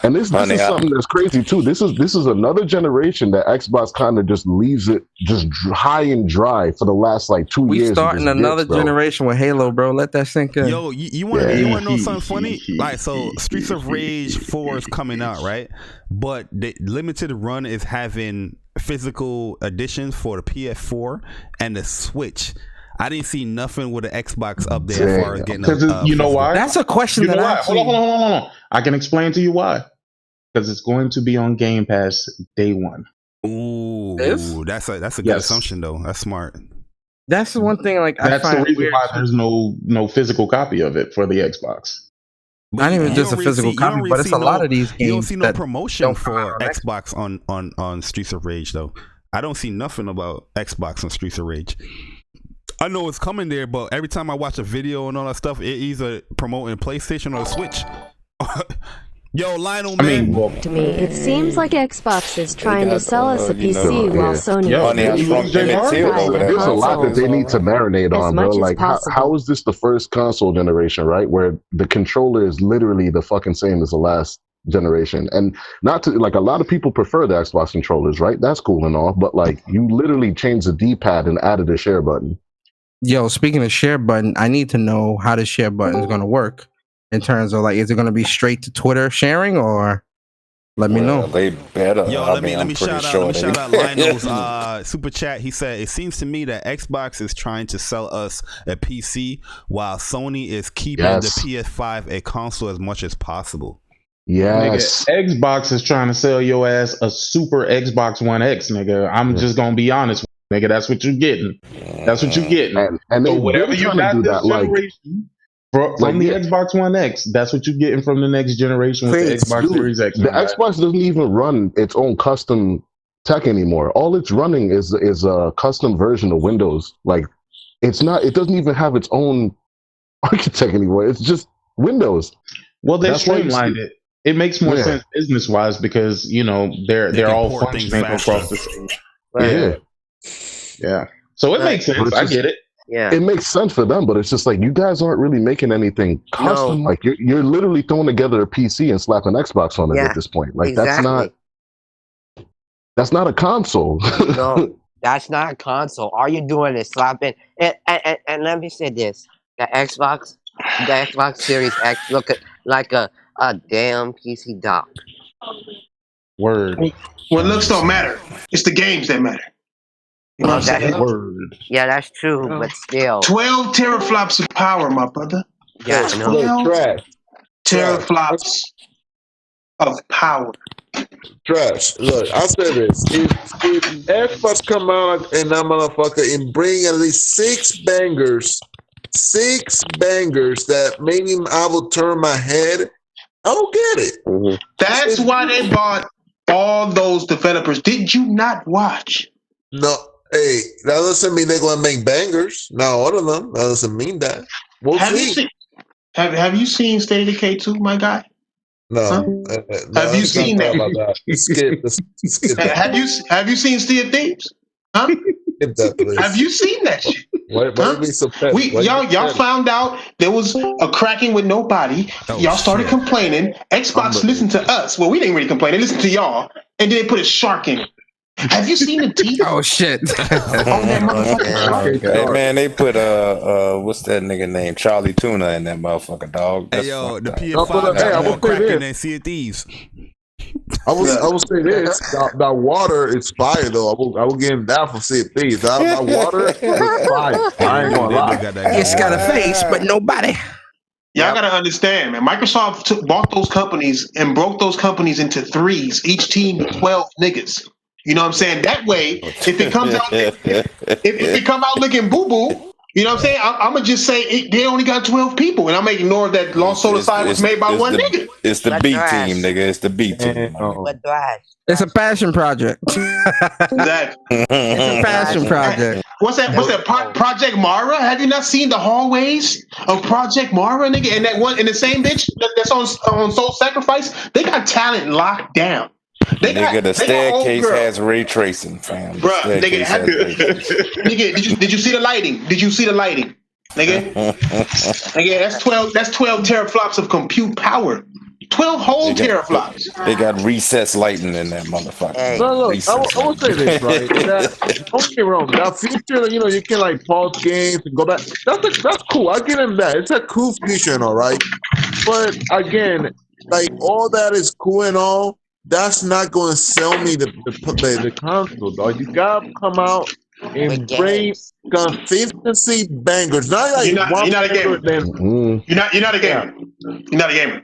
And this is something that's crazy too. This is another generation that Xbox kind of just leaves it just high and dry for the last like 2 years. We starting another generation with Halo, bro. Let that sink in. Yo, you want to know something funny? Like, so Streets of Rage 4 is coming out, right? But the limited run is having physical editions for the PS4 and the Switch. I didn't see nothing with the Xbox up there as far as getting. You know why? That's a question you know that why? Hold on. I can explain to you why. Because it's going to be on Game Pass day one. Ooh, that's a good assumption though. That's smart. That's the one thing. Like, that's the reason why there's no physical copy of it for the Xbox. Not even just a physical copy, but it's a lot of these games. You don't see no promotion for Xbox on Streets of Rage though. I don't see nothing about Xbox on Streets of Rage. I know it's coming there, but every time I watch a video and all that stuff, it either promoting PlayStation or Switch. Yo, Lionel, man. To me, it seems like Xbox is trying to sell us a PC while Sony There's a lot that they need to marinate on, bro. Like, how is this the first console generation, right? Where the controller is literally the fucking same as the last generation. And not to, like, a lot of people prefer the Xbox controllers, right? That's cool and all, but like, you literally changed the D-pad and added a share button. Yo, speaking of share button, I need to know how the share button is going to work in terms of, like, is it going to be straight to Twitter sharing, or let me know. They better. Yo, let me shout out Lionel's super chat. He said, it seems to me that Xbox is trying to sell us a PC while Sony is keeping the PS5 a console as much as possible. Yes. Nigga, Xbox is trying to sell your ass a super Xbox One X, nigga. I'm just going to be honest with you. Nigga, that's what you're getting. That's what you're getting. And so whatever you got this generation from the Xbox One X, that's what you're getting from the next generation with the Xbox Series X. The Xbox doesn't even run its own custom tech anymore. All it's running is a custom version of Windows. Like, it's not. It doesn't even have its own architect anymore. It's just Windows. Well, they streamlined it. It makes more sense business wise because they're all functioning across the same. Right. Yeah. So it makes sense. I get it. Yeah. It makes sense for them, but it's just like, you guys aren't really making anything custom. Like, you're literally throwing together a PC and slapping Xbox on it at this point. Like, that's not. That's not a console. No, that's not a console. All you're doing is slapping. And let me say this: the Xbox Series X look like a damn PC dock. Word. Well, looks don't matter. It's the games that matter. You know what I'm saying? Word. Yeah, that's true, but still. 12 teraflops of power, my brother. Yeah, I know. 12 teraflops of power. Trash. Look, I'll say this. If Xbox come out and that motherfucker and bring at least six bangers that maybe I will turn my head, I will get it. That's why they bought all those developers. Did you not watch? No, hey, that doesn't mean they're gonna make bangers. Not all of them. That doesn't mean that. We'll Have see. you seen? Have you seen State of Decay 2, my guy? No. Huh? No, Have you let's not seen talk that? about that. Skip that. Have you seen Sea of Thieves? Huh? Skip that, please. Have you seen that shit? Why you be so petty? Why you be Y'all petty? found out there was a cracking with no body. Y'all started complaining. Xbox listened to us. Well, we didn't really complain. They listened to y'all, and then they put a shark in it. Have you seen the teeth? Oh shit! Hey man, they put what's that nigga name? Charlie Tuna in that motherfucker, dog. That's Hey yo, the fucked up. PS5 got more cracking than Sea of Thieves. I will say this: that water is fire though. I will give him that for Sea of Thieves. That water is fire. I ain't gonna lie. It's got a face, but no body. Y'all gotta understand, man. Microsoft bought those companies and broke those companies into threes. Each team 12 niggas. You know what I'm saying? That way, if it comes out, if it come out looking boo boo, you know what I'm saying? I'm gonna just say they only got 12 people, and I'm gonna ignore that Lost Soul Aside was made by one nigga. It's the B team, nigga. It's the B team. But thrash. It's a passion project. Exactly. It's a passion project. What's that? Project Mara? Have you not seen the hallways of Project Mara, nigga? And that one, and the same bitch that's on Soul Sacrifice, they got talent locked down. Nigga, the staircase has ray tracing, fam. Bruh, nigga, did you see the lighting? Did you see the lighting? Nigga? Nigga, that's 12 teraflops of compute power. 12 whole teraflops. They got recess lighting in that motherfucker. No, look, I will say this, right? Don't get me wrong. That feature, you can like pause games and go back. That's cool. I give him that. It's a cool feature and all, right? But again, like all that is cool and all. That's not going to sell me the console, dog. You gotta come out and bring consistency bangers. Not like you're not a gamer. You're not a gamer. You're not a gamer.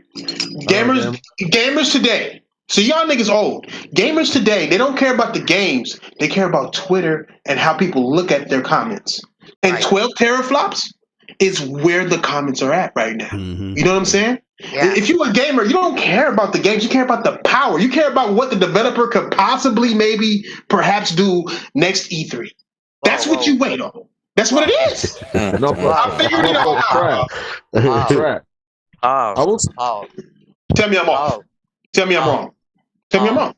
Gamers today. So y'all niggas old. Gamers today, they don't care about the games. They care about Twitter and how people look at their comments. And 12 teraflops is where the comments are at right now. You know what I'm saying? Yeah. If you're a gamer, you don't care about the games. You care about the power. You care about what the developer could possibly, maybe, perhaps do next E3. That's what you wait on. That's what it is. No, I figured it out. Tell me I'm wrong. Tell me I'm wrong. Tell me I'm wrong.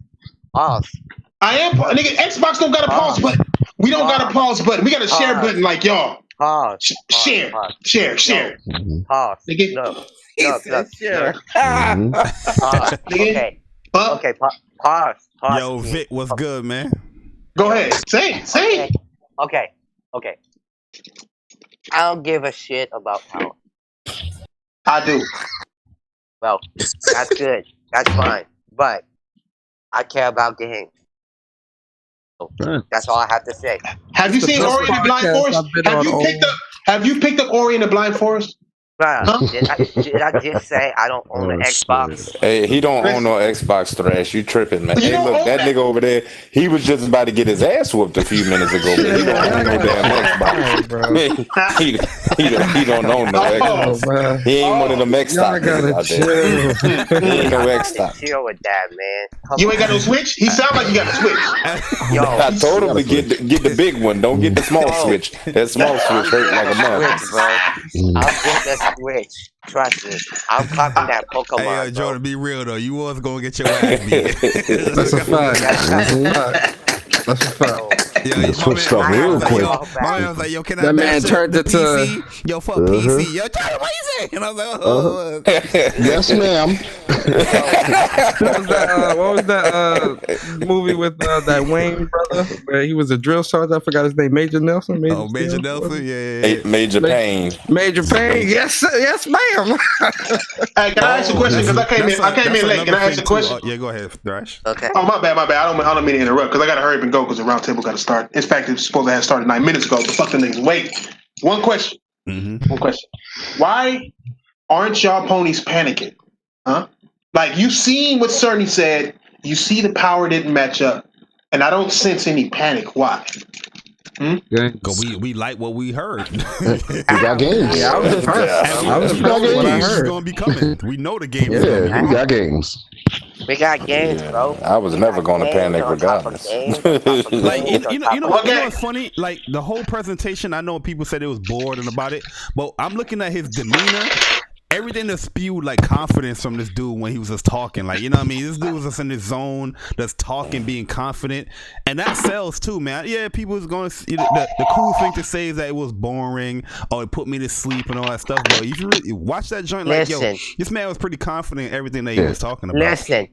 I am. Nigga, Xbox don't got a pause button. We don't got a pause button. We got a share button like y'all. Share. Pause. Nigga. Look. Okay. Okay. Pause. Yo, Vic, what's good, man? Go ahead. Say it. Okay. I don't give a shit about power. I do. Well, that's good. That's fine. But I care about games. That's all I have to say. Have you seen Ori and the Blind Forest? Have you picked up Ori and the Blind Forest? Did I just say I don't own an Xbox? Hey, he don't own no Xbox, Thrash. You tripping, man. Hey, look, that nigga over there, he was just about to get his ass whooped a few minutes ago, but he don't own no damn Xbox. he don't own no Xbox. He ain't one of them X-Stock out there. He ain't no X-Stock. Chill with that, man. You ain't got no Switch? He sound like you got a Switch. Yo, I told him to get the big one. Don't get the small Switch. That small Switch hurt like a month. I'll get that Switch. Trust me. I'm copying that Pokemon. Hey, Jordan, be real though. You was gonna get your ass beat. That's a fact. That's a fact. It switched up real quick. My man was like, yo, can I That man bash turned the it to PC? Yo, fuck PC. Yo, Charlie, what you saying? And I was like, oh. Yes, ma'am. What was that movie with that Wayne brother where he was a drill sergeant? I forgot his name. Major Nelson. Major Nelson. Yeah. Major Payne. Major Payne. Yes, yes, ma'am. Hey, can I ask a question? Because I came in late. Can I ask a question? Yeah, go ahead, Thrash. Okay. Oh, my bad. I don't mean to interrupt because I got to hurry up and go because the round table got to start. In fact, it was supposed to have started 9 minutes ago, but fuck the niggas. Wait. One question. One question. Why aren't y'all ponies panicking? Huh? Like, you seen what Cerny said. You see the power didn't match up. And I don't sense any panic. Why? Because we like what we heard. We got games. Yeah, I was impressed. I was impressed with what I Games is heard. going to be coming. We know the game is Yeah, going to be we got games. We got games, bro. I was never going to panic regardless. Like, you know what's funny? Like, the whole presentation, I know people said it was bored and about it, but I'm looking at his demeanor. Everything that spewed like confidence from this dude when he was just talking. Like, you know what I mean? This dude was just in his zone, just talking, being confident. And that sells too, man. Yeah, people was going to, the cool thing to say is that it was boring or it put me to sleep and all that stuff. But if you really watch that joint, like, yo, this man was pretty confident in everything that he was talking about. Listen.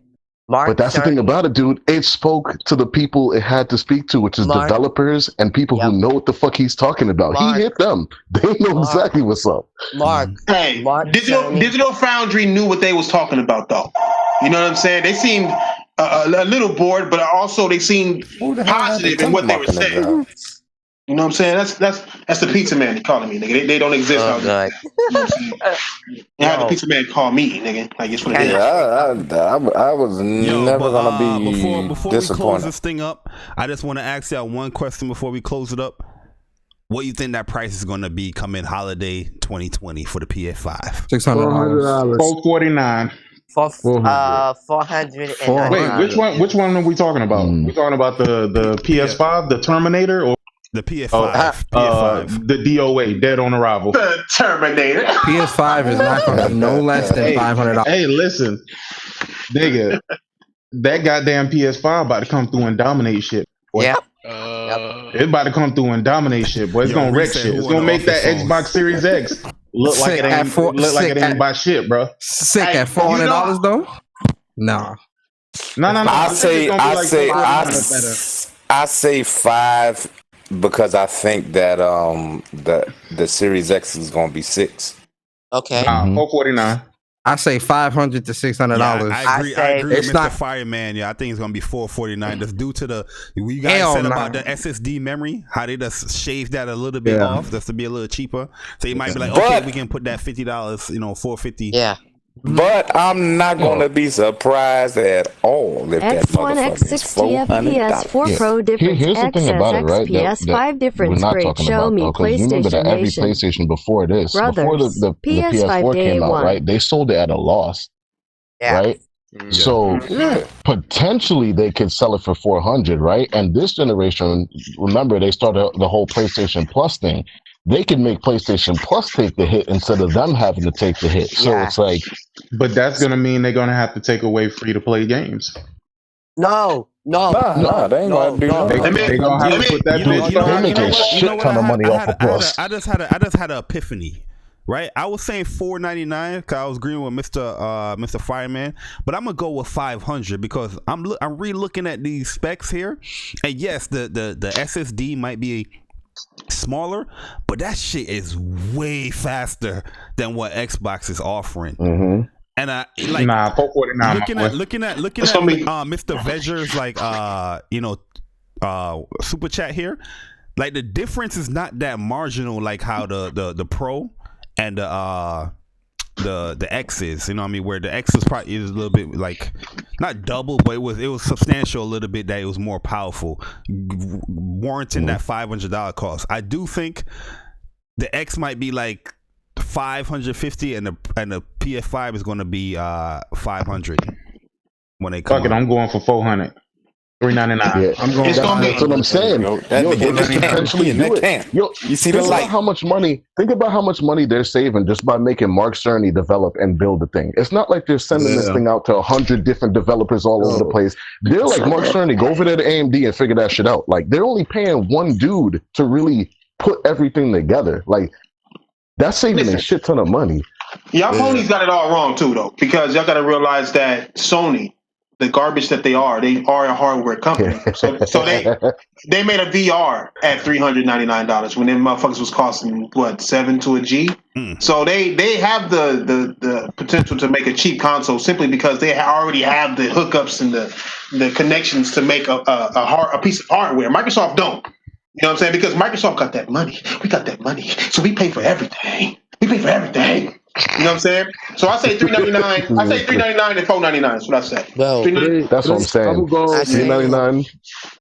Mark, but that's the thing about it, dude. It spoke to the people it had to speak to, which is developers and people who know what the fuck he's talking about. He hit them. They know exactly what's up. Mark. Hey, Digital Foundry knew what they was talking about, though. You know what I'm saying? They seemed a little bored, but also they seemed positive in what they were saying. You know what I'm saying? That's the pizza man calling me, nigga. They don't exist out there. You know what I'm saying? You had the pizza man call me, nigga. Like, it's what it is. I was never gonna be before disappointed. we close this thing up, I just want to ask y'all one question before we close it up. What do you think that price is going to be coming holiday 2020 for the PS5? $600. $449. 400. Wait, which one are we talking about? We talking about the PS5, the Terminator, or the PS5? PS5. The DOA, Dead on Arrival. The Terminator. PS5 is not going to be no less than $500. Hey, listen, nigga, that goddamn PS5 about to come through and dominate shit. Boy. Yep. It's about to come through and dominate shit, boy. It's gonna wreck shit. It's gonna make that Xbox Series X look like it ain't by shit, bro. Sick at $400 though? No. I say 5 because I think that the Series X is gonna be 6. Okay. $449. I say $500 to $600. I agree with Mr. Fireman. Yeah, I think it's gonna be $449. That's due to the you guys said about the SSD memory, how they just shaved that a little bit off, just to be a little cheaper. So you might be like, okay, we can put that $50, $450. Yeah. But I'm not gonna be surprised at all if that X1, X6, PS4 Pro difference, Here's the thing about it, right? PS5 difference, we're not great. talking Show about, me though, 'cause you remember that every PlayStation PlayStation before this, before Brothers, the PS5 PS4 came day out, one. right? They sold it at a loss, right? So potentially they could sell it for 400, right? And this generation, remember, they started the whole PlayStation Plus thing. They could make PlayStation Plus take the hit instead of them having to take the hit. So it's like, but that's gonna mean they're gonna have to take away free to play games. No, they ain't gonna do that. They gonna have to put that bitch. They make a shit ton of money off of Plus. I just had an epiphany. Right, I was saying $499 because I was agreeing with Mr. Fireman, but I'm gonna go with 500 because I'm re-looking at these specs here, and yes, the SSD might be smaller, but that shit is way faster than what Xbox is offering. And I like $449. looking at Mr. Veger's super chat here. Like the difference is not that marginal, like how the Pro and the X is, you know what I mean, where the X is probably is a little bit like not double, but it was substantial a little bit that it was more powerful, warranting that $500 cost. I do think the X might be like $550 and the PS5 is going to be $500 when they come. Fuck it, I'm going for $400. $399. Yeah, I'm going. that's what I'm saying. Yo, that Yo, nigga they in that could can. potentially He in do that it. can. Yo, You see the think light. about how much money. Think about how much money they're saving just by making Mark Cerny develop and build the thing. It's not like they're sending this Yeah. thing out to 100 different developers all over the place. They're like, Mark Cerny, go over there to AMD and figure that shit out. Like, they're only paying one dude to really put everything together. Like, that's saving Listen. a shit ton of money. Y'all ponies got it all wrong too, though, because y'all got to realize that Sony, the garbage that they are a hardware company. So they made a VR at $399 when them motherfuckers was costing what $7 to a G. So they have the potential to make a cheap console simply because they already have the hookups and the connections to make a piece of hardware. Microsoft don't. You know what I'm saying? Because Microsoft got that money. We got that money, so we pay for everything. We pay for everything. You know what I'm saying? So I say $399. I say $399 and $499. That's what I say. Well, That's what I'm saying. I will go $399.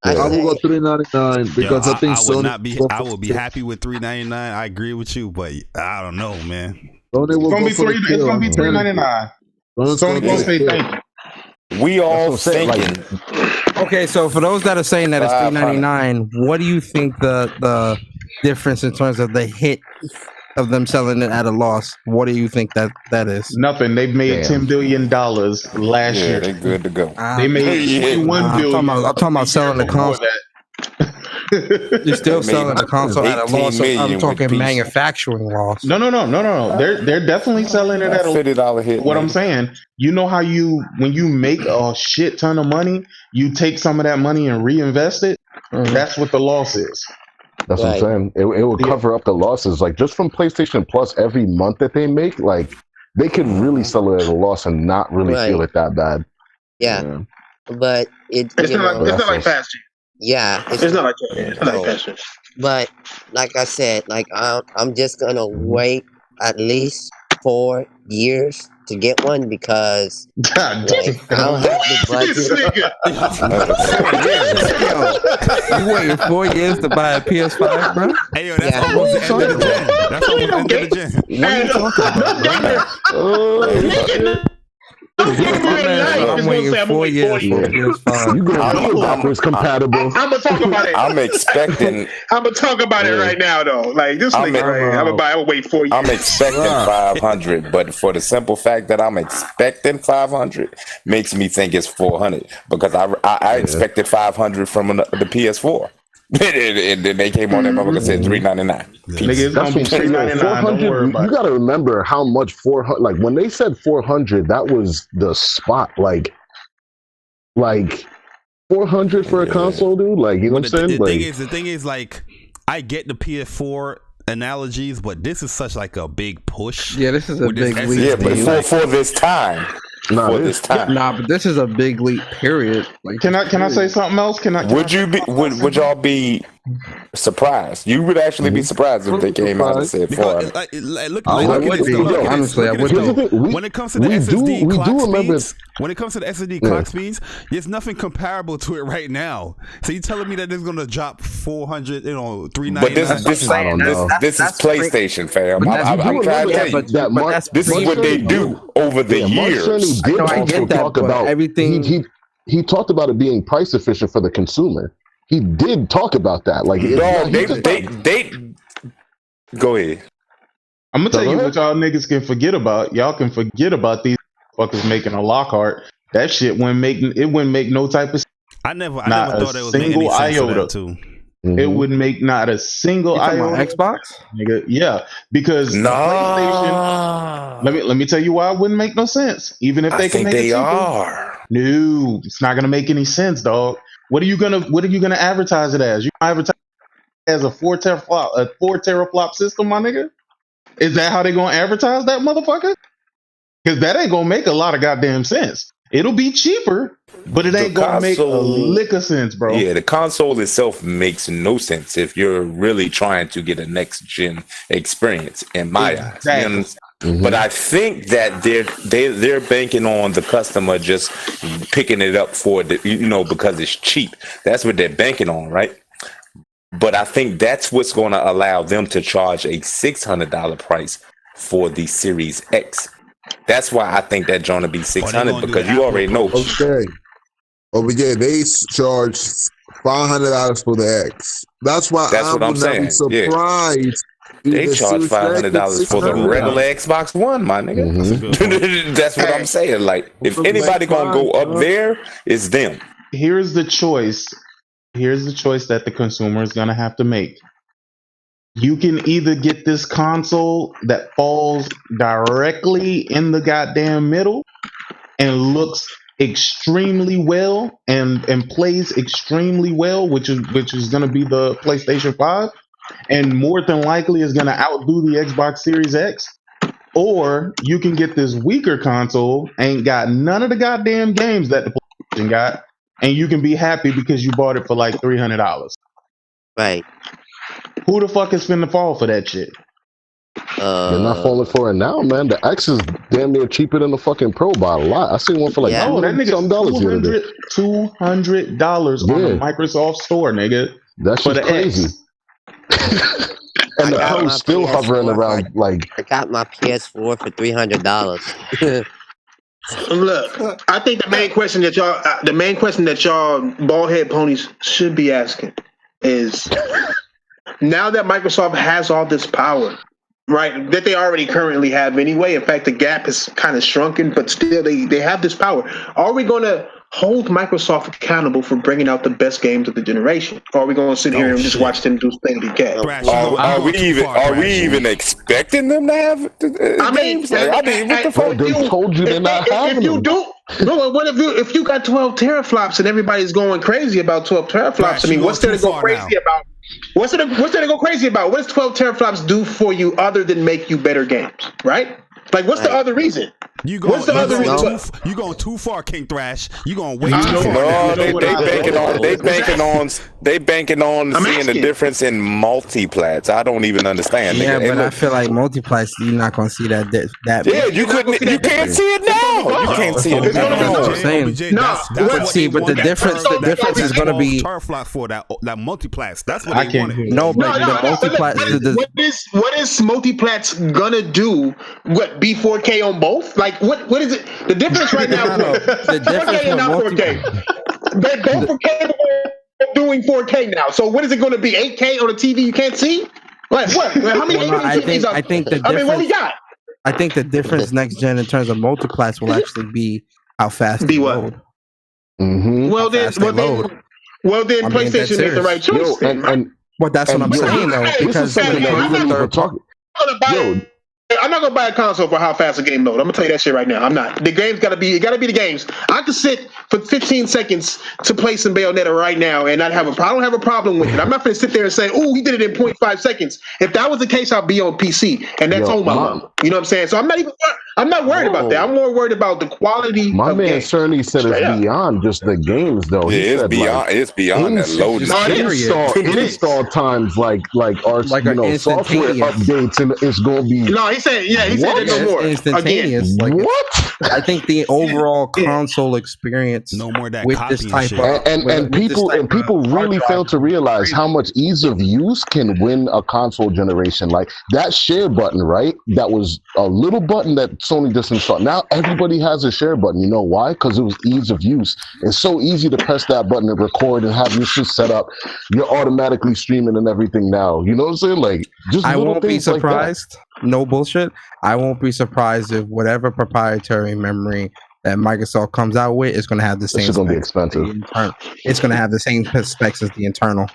I will go $399 because I think I would Sony not be. I would be happy with $399. I agree with you, but I don't know, man. Sony will It's go gonna be for the kill. $399. Sony gonna say thank you. We all That's what I'm saying, thinking. Okay, so for those that are saying that it's $399, what do you think the difference in terms of the hit of them selling it at a loss? What do you think that is? Nothing. They've made $10 billion last Yeah, year. they good to go. They made $21 billion. I'm talking about selling the console. You're still selling the console at a loss. I'm talking manufacturing loss. No. They're definitely selling it at a $50 hit. What I'm saying, you know how when you make a shit ton of money, you take some of that money and reinvest it. That's what the loss is. That's what I'm saying. It will cover up the losses. Like, just from PlayStation Plus every month that they make, like, they could really sell it at a loss and not really feel it that bad. Yeah. But it's not like Fast G. Yeah, It's not like that. It's not like that shit. But like I said, like I'm just gonna wait at least 4 years to get one because like, I don't have the budget. You waiting 4 years to buy a PS5, bro? Hey, yo, that's almost the end of the gen. That's almost the end of the gen. What are you talking about, bro? I'm waiting 4 years for PS5. You go backwards compatible. I'm gonna talk about it. I'm expecting. I'm gonna talk about it right now, though. Like this nigga, I'm gonna wait 4 years. I'm expecting 500, but for the simple fact that I'm expecting 500 makes me think it's 400 because I expected 500 from the PS4. And then they came on that motherfucker and said $399. Nigga, it's gonna be $399. Don't worry about it. You gotta remember how much 400. Like, when they said 400, that was the spot. Like 400 for a console, dude. Like, you know what I'm saying? The thing is, like, I get the PS4 analogies, but this is such like a big push. Yeah, this is a big leap. Yeah, but for this time. Nah, but this is a big leap. Period. Like, can I say something else? Would y'all be surprised? You would actually be surprised if they came out and said 400. Honestly, I would. When it comes to the SSD clock speeds, when it comes to the SSD clock speeds, there's nothing comparable to it right now. So you telling me that it's gonna drop 400, $399? But this is PlayStation, fam. I'm trying to tell you. This is what they do over the years. Did also talk about everything. He talked about it being price efficient for the consumer. He did talk about that. Like, they go ahead. I'm gonna tell you what y'all niggas can forget about. Y'all can forget about these fuckers making a Lockhart. That shit wouldn't make no type of. I never thought it was making any sense for that too. It wouldn't make not a single iota. Xbox, nigga. Yeah, because PlayStation. Let me tell you why it wouldn't make no sense. Even if they can make it cheaper. No, it's not gonna make any sense, dog. What are you gonna advertise it as? You advertise it as a 4 teraflop system, my nigga? Is that how they gonna advertise that motherfucker? Because that ain't gonna make a lot of goddamn sense. It'll be cheaper, but it ain't gonna make a lick of sense, bro. Yeah, the console itself makes no sense if you're really trying to get a next gen experience, in my eyes. You know? But I think that they're banking on the customer just picking it up for because it's cheap. That's what they're banking on, right? But I think that's what's going to allow them to charge a $600 price for the Series X. That's why I think that joint will be $600 because you already know. Okay. Oh, but yeah, they charge $500 for the X. That's why That's I what I'm would not be saying. Yeah. surprised. They if the charge Series X $500 is for the $600. regular Xbox One, my nigga. Mhm. That's what I'm saying. Like, if Like, anybody gonna go up there, it's them. Here's the choice. Here's the choice that the consumer is gonna have to make. You can either get this console that falls directly in the goddamn middle and looks extremely well and plays extremely well, which is going to be the PlayStation 5, and more than likely is going to outdo the Xbox Series X. Or you can get this weaker console, ain't got none of the goddamn games that the PlayStation got, and you can be happy because you bought it for like $300. Right. Who the fuck is finna fall for that shit? You're not falling for it now, man. The X is damn near cheaper than the fucking Pro by a lot. I seen one for like No, that nigga $200 the other day. $200 on the Microsoft Store, nigga. That's for just the crazy. X. And the Pro's still hovering around like. I got my PS4 for $300. Look, I think the main question that y'all baldhead ponies should be asking is, now that Microsoft has all this power, right, that they already currently have anyway. In fact, the gap is kind of shrunken, but still they have this power. Are we going to hold Microsoft accountable for bringing out the best games of the generation? Or are we going to sit here and just watch them do state of decay? Are we even expecting them to have games? Like, what the fuck? They told you they're not having If you them. do, no. What if you got 12 teraflops and everybody's going crazy about 12 teraflops? I mean, what's there to go crazy about? What's there to go crazy about? What does 12 teraflops do for you other than make you better games? Right? Like, what's the other reason? What's the other reason? You going too far, King Thrash. You going way too No, far. they banking on seeing the difference in multiplats. I don't even understand. Yeah, nigga. but I feel like multiplats, you're not gonna see that. Yeah, you can't see it now. You can't see it now. That's what I'm saying. But the difference is gonna be teraflops for that multiplats. That's what I they can't wanted. hear. no, but the multiplats. What is multiplats gonna do? What, be 4K on both? Like, what is it? The difference right now? The difference 4K and not 4K. They both are capable of doing 4K now. So what is it going to be? 8K on a TV you can't see? Like what? Like, how many? Well, no, I think the difference. I mean, what we got? I think the difference next gen in terms of multiplats will actually be how fast they load. Mm-hmm. Well then, PlayStation made the right choice. But that's what I'm saying though, because I'm not gonna buy a console for how fast a game load. I'm gonna tell you that shit right now. I'm not. The game's gotta be the games. I could sit for 15 seconds to play some Bayonetta right now and not have I don't have a problem with it. I'm not gonna sit there and say, "Oh, he did it in 0.5 seconds." If that was the case, I'll be on PC, and that's on my mom. You know what I'm saying? So I'm not worried about that. I'm more worried about the quality. My of man games. certainly said it's beyond just the games, though. Yeah, He it's said, beyond. like, It's beyond that loading. Install times like our software updates, and it's gonna be. No, he said it no more. Instantaneous. Again. Like, What? I think the overall console experience No more that with this copying type of and people really fail to realize how much ease of use can win a console generation. Like that share button, right? That was a little button that Sony just installed. Now everybody has a share button. You know why? Because it was ease of use. It's so easy to press that button and record and have your shit set up. You're automatically streaming and everything now. You know what I'm saying? Like, just I little won't be things like that. surprised. No bullshit. I won't be surprised if whatever proprietary memory that Microsoft comes out with is going to have the same. It's going to be expensive. It's going to have the same specs as the internal.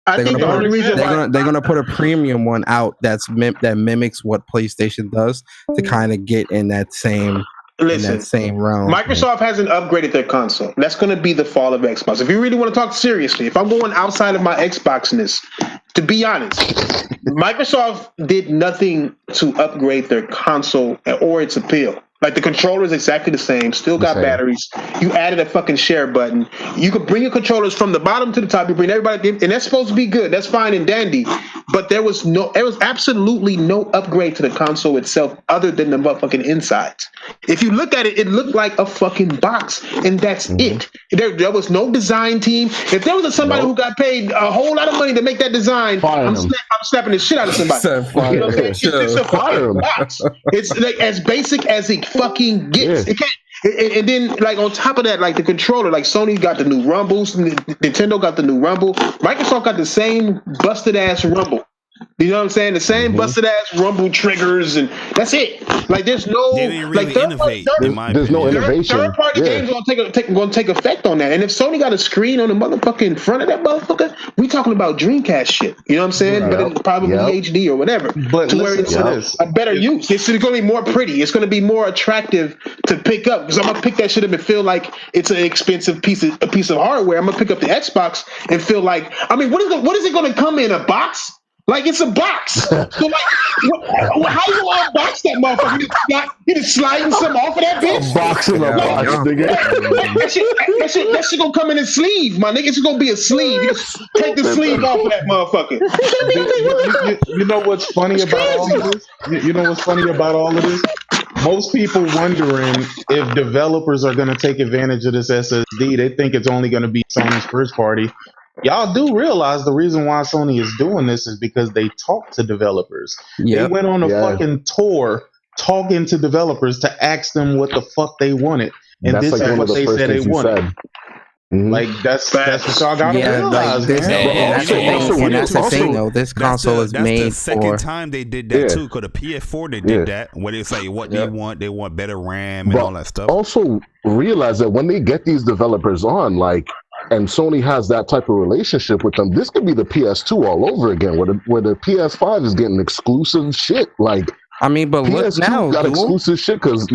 I think the only reason they're going to put a premium one out that mimics what PlayStation does to kind of get in that same. Listen, in that same realm. Microsoft hasn't upgraded their console. That's going to be the fall of Xbox. If you really want to talk seriously, if I'm going outside of my Xboxness, to be honest, Microsoft did nothing to upgrade their console or its appeal. Like the controller is exactly the same, still got batteries. You added a fucking share button. You could bring your controllers from the bottom to the top. You bring everybody, and that's supposed to be good. That's fine and dandy. But there was absolutely no upgrade to the console itself other than the motherfucking insides. If you look at it, it looked like a fucking box, and that's it. There was no design team. If there was somebody who got paid a whole lot of money to make that design, I'm slapping the shit out of somebody. You know what I'm saying? It's a fucking box. It's like as basic as it fucking gets. And then, like, on top of that, like, the controller, like, Sony got the new Rumbles, Nintendo got the new Rumble, Microsoft got the same busted-ass Rumble. You know what I'm saying? The same busted ass Rumble triggers, and that's it. Like, there's no They didn't really like innovate, in my There's no opinion. innovation. third party Yeah. games gonna take effect on that. And if Sony got a screen on the motherfucking front of that motherfucker, we talking about Dreamcast shit. You know what I'm saying? Right. But it's probably HD or whatever. But to where listen it's to this. a better use. It's going to be more pretty. It's going to be more attractive to pick up, because I'm gonna pick that shit up and feel like it's an expensive piece of hardware. I'm gonna pick up the Xbox and feel like, I mean, what is it going to come in, a box? Like, it's a box. So, like, how you gonna unbox that motherfucker? You just sliding something off of that bitch? A box in a box, nigga. That shit gonna come in a sleeve, my nigga. It's gonna be a sleeve. You just take the sleeve off of that motherfucker. You know what's funny about all of this? You know what's funny about all of this? Most people wondering if developers are going to take advantage of this SSD. They think it's only going to be Sony's first party. Y'all do realize the reason why Sony is doing this is because they talk to developers. They went on a fucking tour talking to developers to ask them what the fuck they wanted, and That's this like is one what of the they first said they things you wanted. said. Like, that's what y'all gotta realize, man. That's the thing, though. This console is that's made the second for. time they did that too. Because the PS4 they did that, where they say what they want better RAM and But all that stuff. also realize that when they get these developers on, like, and Sony has that type of relationship with them, this could be the PS2 all over again, where the PS5 is getting exclusive shit. Like, I mean, but look PS2 now, got dude. exclusive shit because.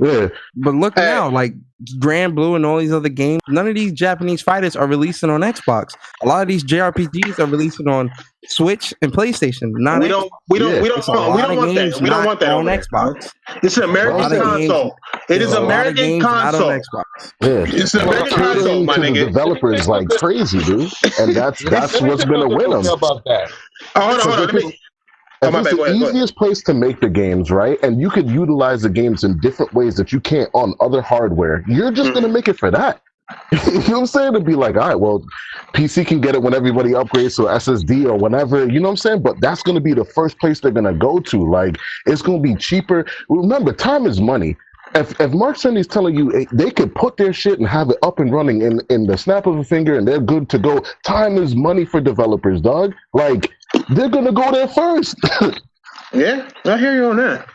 Yeah. But look now, like Grand Blue and all these other games, none of these Japanese fighters are releasing on Xbox. A lot of these JRPGs are releasing on Switch and PlayStation. Not We don't want that. We don't want that on over there. Xbox. It's an American console. It is American console. Yeah. It's an American console, my to the nigga. developers like crazy, dude, and that's what's gonna win them. About that. Hold on. Let me. If it's the easiest place to make the games, right? And you could utilize the games in different ways that you can't on other hardware. You're just gonna make it for that. You know what I'm saying? To be like, all right, well, PC can get it when everybody upgrades to SSD or whenever. You know what I'm saying? But that's gonna be the first place they're gonna go to. Like, it's gonna be cheaper. Remember, time is money. If Mark Cerny's telling you they could put their shit and have it up and running in the snap of a finger and they're good to go, time is money for developers, dog. Like, they're gonna go there first. Yeah, I hear you on that.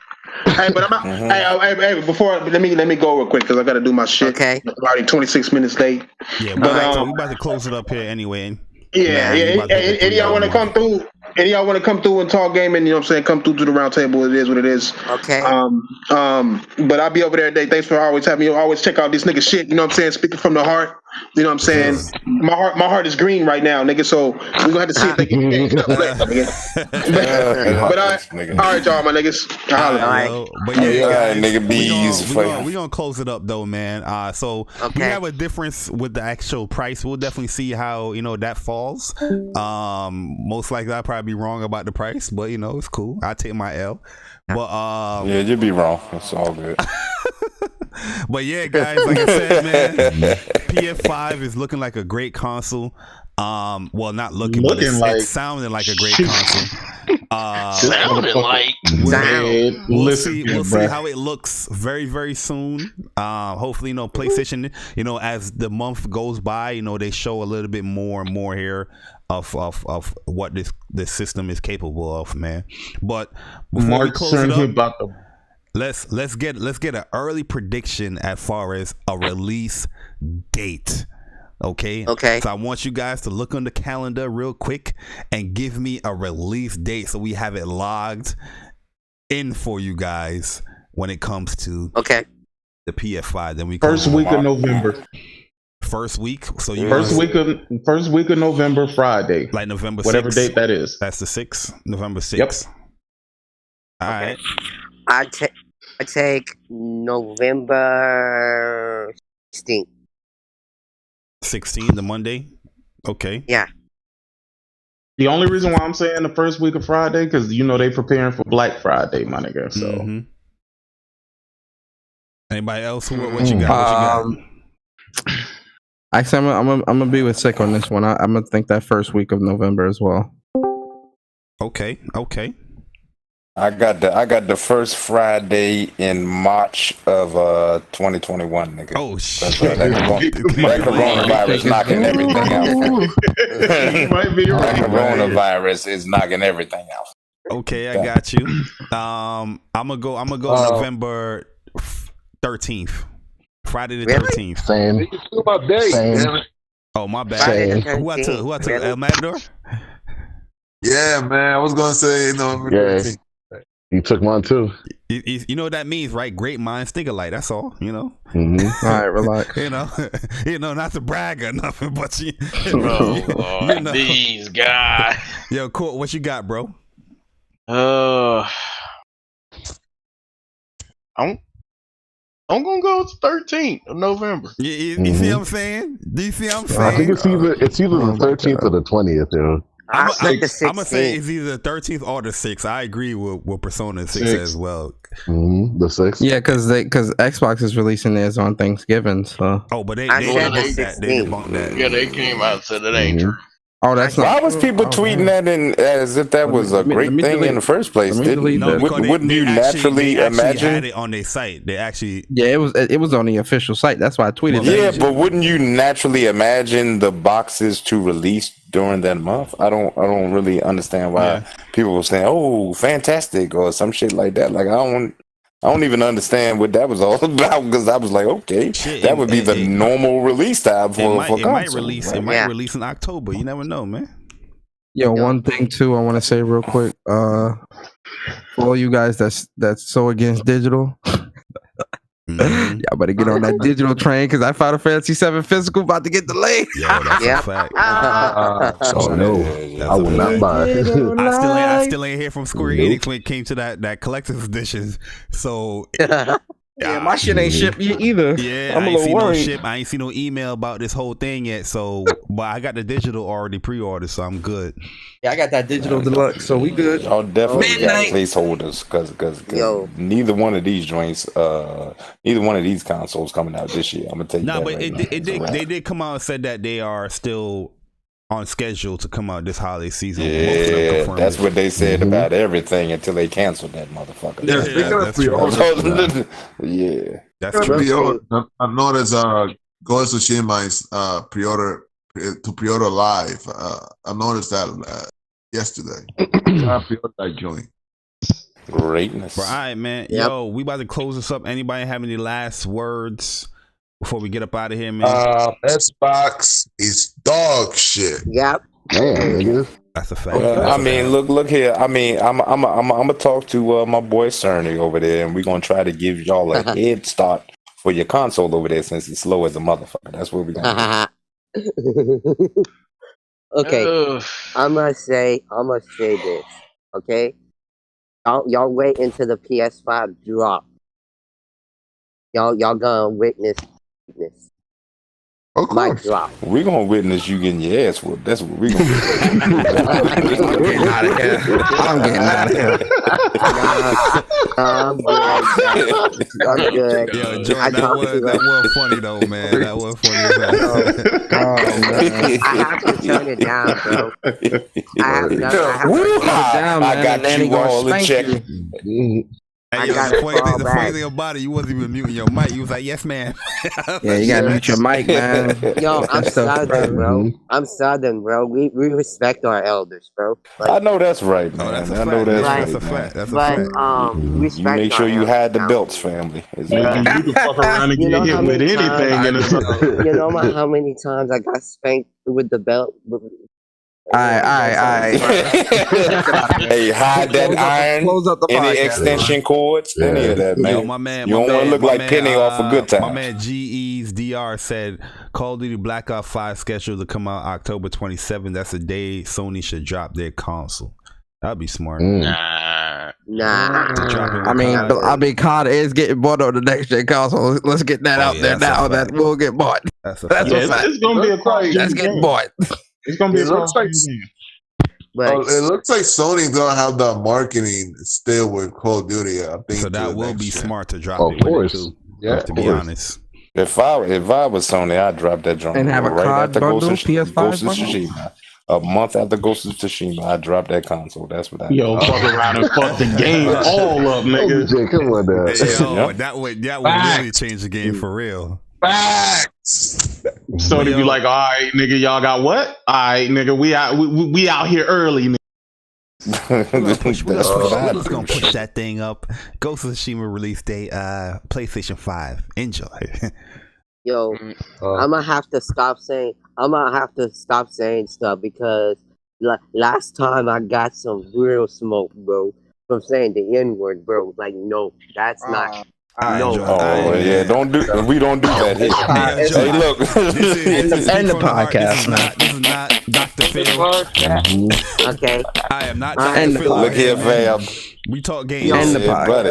Hey, but hey, before let me go real quick because I got to do my shit. Okay. I'm already 26 minutes late. Yeah, but so we about to close it up here anyway. Yeah. Any of y'all want to come through? Any of y'all want to come through and talk gaming? You know what I'm saying? Come through to the round table. It is what it is. Okay. But I'll be over there today. Thanks for always having me. Always check out this nigga shit. You know what I'm saying? Speaking from the heart. You know what I'm saying? My heart is green right now, nigga. So we're gonna have to see if they can get it up later, nigga. But all right, y'all, my niggas. But yeah, guys, nigga, we gonna close it up though, man. So we have a difference with the actual price. We'll definitely see how that falls. Most likely I'll probably be wrong about the price, but it's cool. I take my L. But yeah, you'd be wrong. It's all good. But yeah, guys, like I said, man, PS5 is looking like a great console. Well, not looking, but it's sounding like a great console. Sounding like. We'll see how it looks very, very soon. Hopefully, PlayStation, as the month goes by, they show a little bit more and more here of what this system is capable of, man. But before we close it up, let's get an early prediction as far as a release date. Okay. So I want you guys to look on the calendar real quick and give me a release date so we have it logged in for you guys when it comes to the PS5. Then we first week of November. First week. So first week of November, Friday. Like November 6th. Whatever date that is. That's the 6th. November 6th. Yep. All right. I take November 16th. 16, the Monday. Okay. Yeah. The only reason why I'm saying the first week of Friday, because they preparing for Black Friday, my nigga. So. Anybody else? What you got? Actually, I'm gonna be with Sick on this one. I'm gonna think that first week of November as well. Okay. I got the first Friday in March of 2021, nigga. Oh shit! That coronavirus knocking everything out. You might be That right. coronavirus is knocking everything out. Okay, I got you. I'm gonna go November 13th, Friday the 13th. Same. Same. Oh my bad. Same. Who I took? El Matador. Yeah, man. I was gonna say Yeah. You took mine too. You know what that means, right? Great minds think alike. That's all. You know. Mm-hmm. All right, relax. You know, not to brag or nothing, but you Oh, Lord, you know. these guys. Yo, cool. What you got, bro? I'm gonna go with the 13th of November. You see what I'm saying? Do you see what I'm saying? I think it's either the 13th or the 20th, yo. I'm gonna say it's either the 13th or the 6th. I agree with Persona 6 as well. The 6th. Yeah, because Xbox is releasing theirs on Thanksgiving. So. Oh, but they I said debunked the that. They 16th. debunked that. Yeah, they came out and said it ain't true. Oh, that's Why not. was people tweeting that as if that was a great thing in the first place? Wouldn't you naturally they imagine? had it on their site. They actually. Yeah, it was on the official site. That's why I tweeted that. Yeah, but wouldn't you naturally imagine the boxes to release during that month? I don't really understand why people were saying, "Oh, fantastic" or some shit like that. Like I don't even understand what that was all about because I was like, okay, that would be the normal release time for it might console, release. right? It might release in October. You never know, man. Yo, one thing too, I want to say real quick. For all you guys that's so against digital, y'all better get on that digital train because I Final Fantasy 7 physical about to get delayed. Yeah, that's a fact. Oh no, I will not buy it. I still ain't hear from Square Enix when it came to that collector's edition. So yeah, my shit ain't shipped either. Yeah, I'm I a ain't little seen worried. no ship. I ain't seen no email about this whole thing yet. So, but I got the digital already pre-ordered, so I'm good. Yeah, I got that digital deluxe, so we good. Y'all definitely got Midnight. placeholders because neither one of these joints, neither one of these consoles coming out this year. I'm gonna tell you that. But right now. they did come out and said that they are still on schedule to come out this holiday season. Yeah, that's what they said about everything until they canceled that motherfucker. Yeah, that's true. I noticed Ghost of Tsushima is pre-order live. I noticed that yesterday. I pre-ordered that joint. Greatness. All right, man. Yo, we about to close this up. Anybody have any last words before we get up out of here, man? Xbox is dog shit. Yep. Damn, nigga. That's a fact. I mean, look here. I mean, I'm gonna talk to my boy Cerny over there, and we're gonna try to give y'all a head start for your console over there since it's slow as a motherfucker. That's what we're gonna do. Okay, I'm gonna say this. Okay, y'all wait until the PS5 drop. Y'all gonna witness this. Mic drop. We're gonna witness you getting your ass whooped. That's what we're gonna do. I'm getting out of here. I'm getting out of here. I'm good. Yo, John, that was funny though, man. That was funny as hell. I have to turn it down, bro. I have to turn it down, I got you all in check. Hey, yo, the funny thing about it, you wasn't even muting your mic. You was like, "Yes, ma'am." Yeah, you gotta mute your mic, man. Yo, I'm Southern, bro. I'm Southern, bro. We respect our elders, bro. Like, I know that's right, man. I know that's right. That's a fact. That's a but fact. respect. You make sure you hide the belts, family. You can fuck around and get hit with anything. You know how many times I got spanked with the belt? Aye. Hey, hide that iron, close up the any podcast. extension cords, any of that, man. Yo, my man, you don't want to look like Penny off a good time. My man GE's DR said Call of Duty Black Ops 5 scheduled to come out October 27th. That's the day Sony should drop their console. That'd be smart. Nah. I mean, COD is getting bought on the next gen console. Let's get that out there now. That will get bought. That's a fact. It's gonna be a cross. That's getting bought. It's gonna be. It looks like. It looks like Sony's gonna have the marketing still with Call of Duty. I think so. That will be smart to drop of it. Course. Too, Yeah, to be honest. If I was Sony, I'd drop that joint and have a right COD after bundle, Ghost of PS5 Ghost of bundle? Tsushima. A month after Ghost of Tsushima, I dropped that console. That's what I Yo, fuck around and fuck the game all up, nigga. OBJ, come on now. Yo, Yep. that would really change the game for real. Facts. So they be like, all right, nigga, y'all got what? All right, nigga, we out here early, nigga. We're just gonna push that thing up. Ghost of Tsushima release date, PlayStation 5. Enjoy. Yo, I'm gonna have to stop saying stuff because last time I got some real smoke, bro, from saying the N-word, bro. Like, no, that's not. No. Oh yeah, we don't do that here. Hey, look. End the podcast, man. This is not Dr. Phil. Okay. I am not Dr. Phil. Look here, fam. We talk games. End the buddy.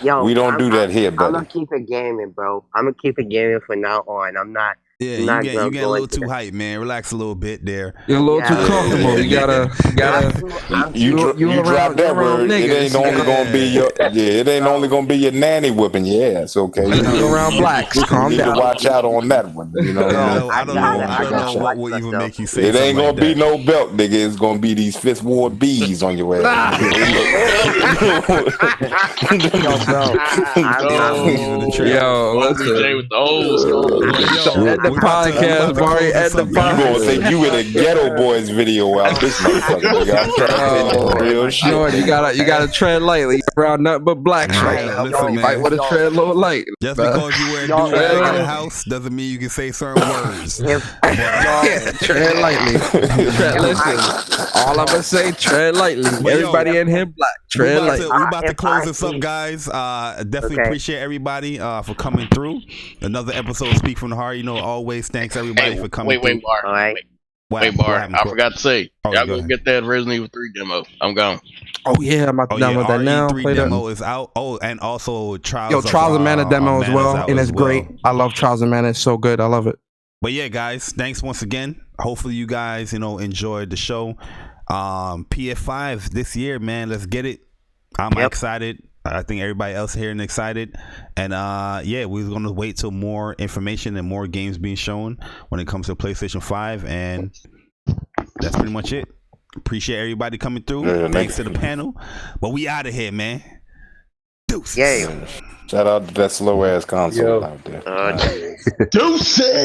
Yo, We don't do that here, I'm buddy. gonna keep it gaming, bro. I'm gonna keep it gaming from now on. I'm not. Yeah, I'm not you gonna get a go little into too that. hype, man. Relax a little bit there. You're a little too comfortable. You gotta. You drop that word. It ain't only gonna be your. Yeah, it ain't only gonna be your nanny whipping your ass. Okay. You around blacks. Calm You need down. to watch out on that one. You know. I don't know what will even make you say It ain't gonna something be like no belt, nigga. It's gonna be these Fifth Ward bees on your ass. Yo, listen. OBJ with the old school. At the podcast, Barry. At the You gonna think you in a Ghetto Boys video out this motherfucker? Nigga. I'm trying to tell you real shit. No, you gotta tread lightly. You're around nothing but blacks right now. Listen, You fight with a tread a little light. Just because you wear a do-rag in the house doesn't mean you can say certain words. Tread lightly. Listen, all I'm gonna say, tread lightly. Everybody in here black. Tread lightly. We about to close this up, guys. Definitely appreciate everybody for coming through. Another episode of Speak from the Heart. You know, always thanks everybody for coming through. Bar. Wait, Bar. I forgot to say, y'all go get that Resident Evil 3 demo. I'm gone. Oh yeah, I'm about to download that now. RE3 demo is out. Oh, and also Trials of Mana demo as well, and it's great. I love Trials of Mana. It's so good. I love it. But yeah, guys, thanks once again. Hopefully you guys, enjoyed the show. PS5 this year, man. Let's get it. I'm excited. I think everybody else here is excited. And yeah, we're going to wait till more information and more games being shown when it comes to PlayStation 5. And that's pretty much it. Appreciate everybody coming through. Yeah, thanks to the panel. But we out of here, man. Deuces. Shout out to that slow ass console out there. Deuces.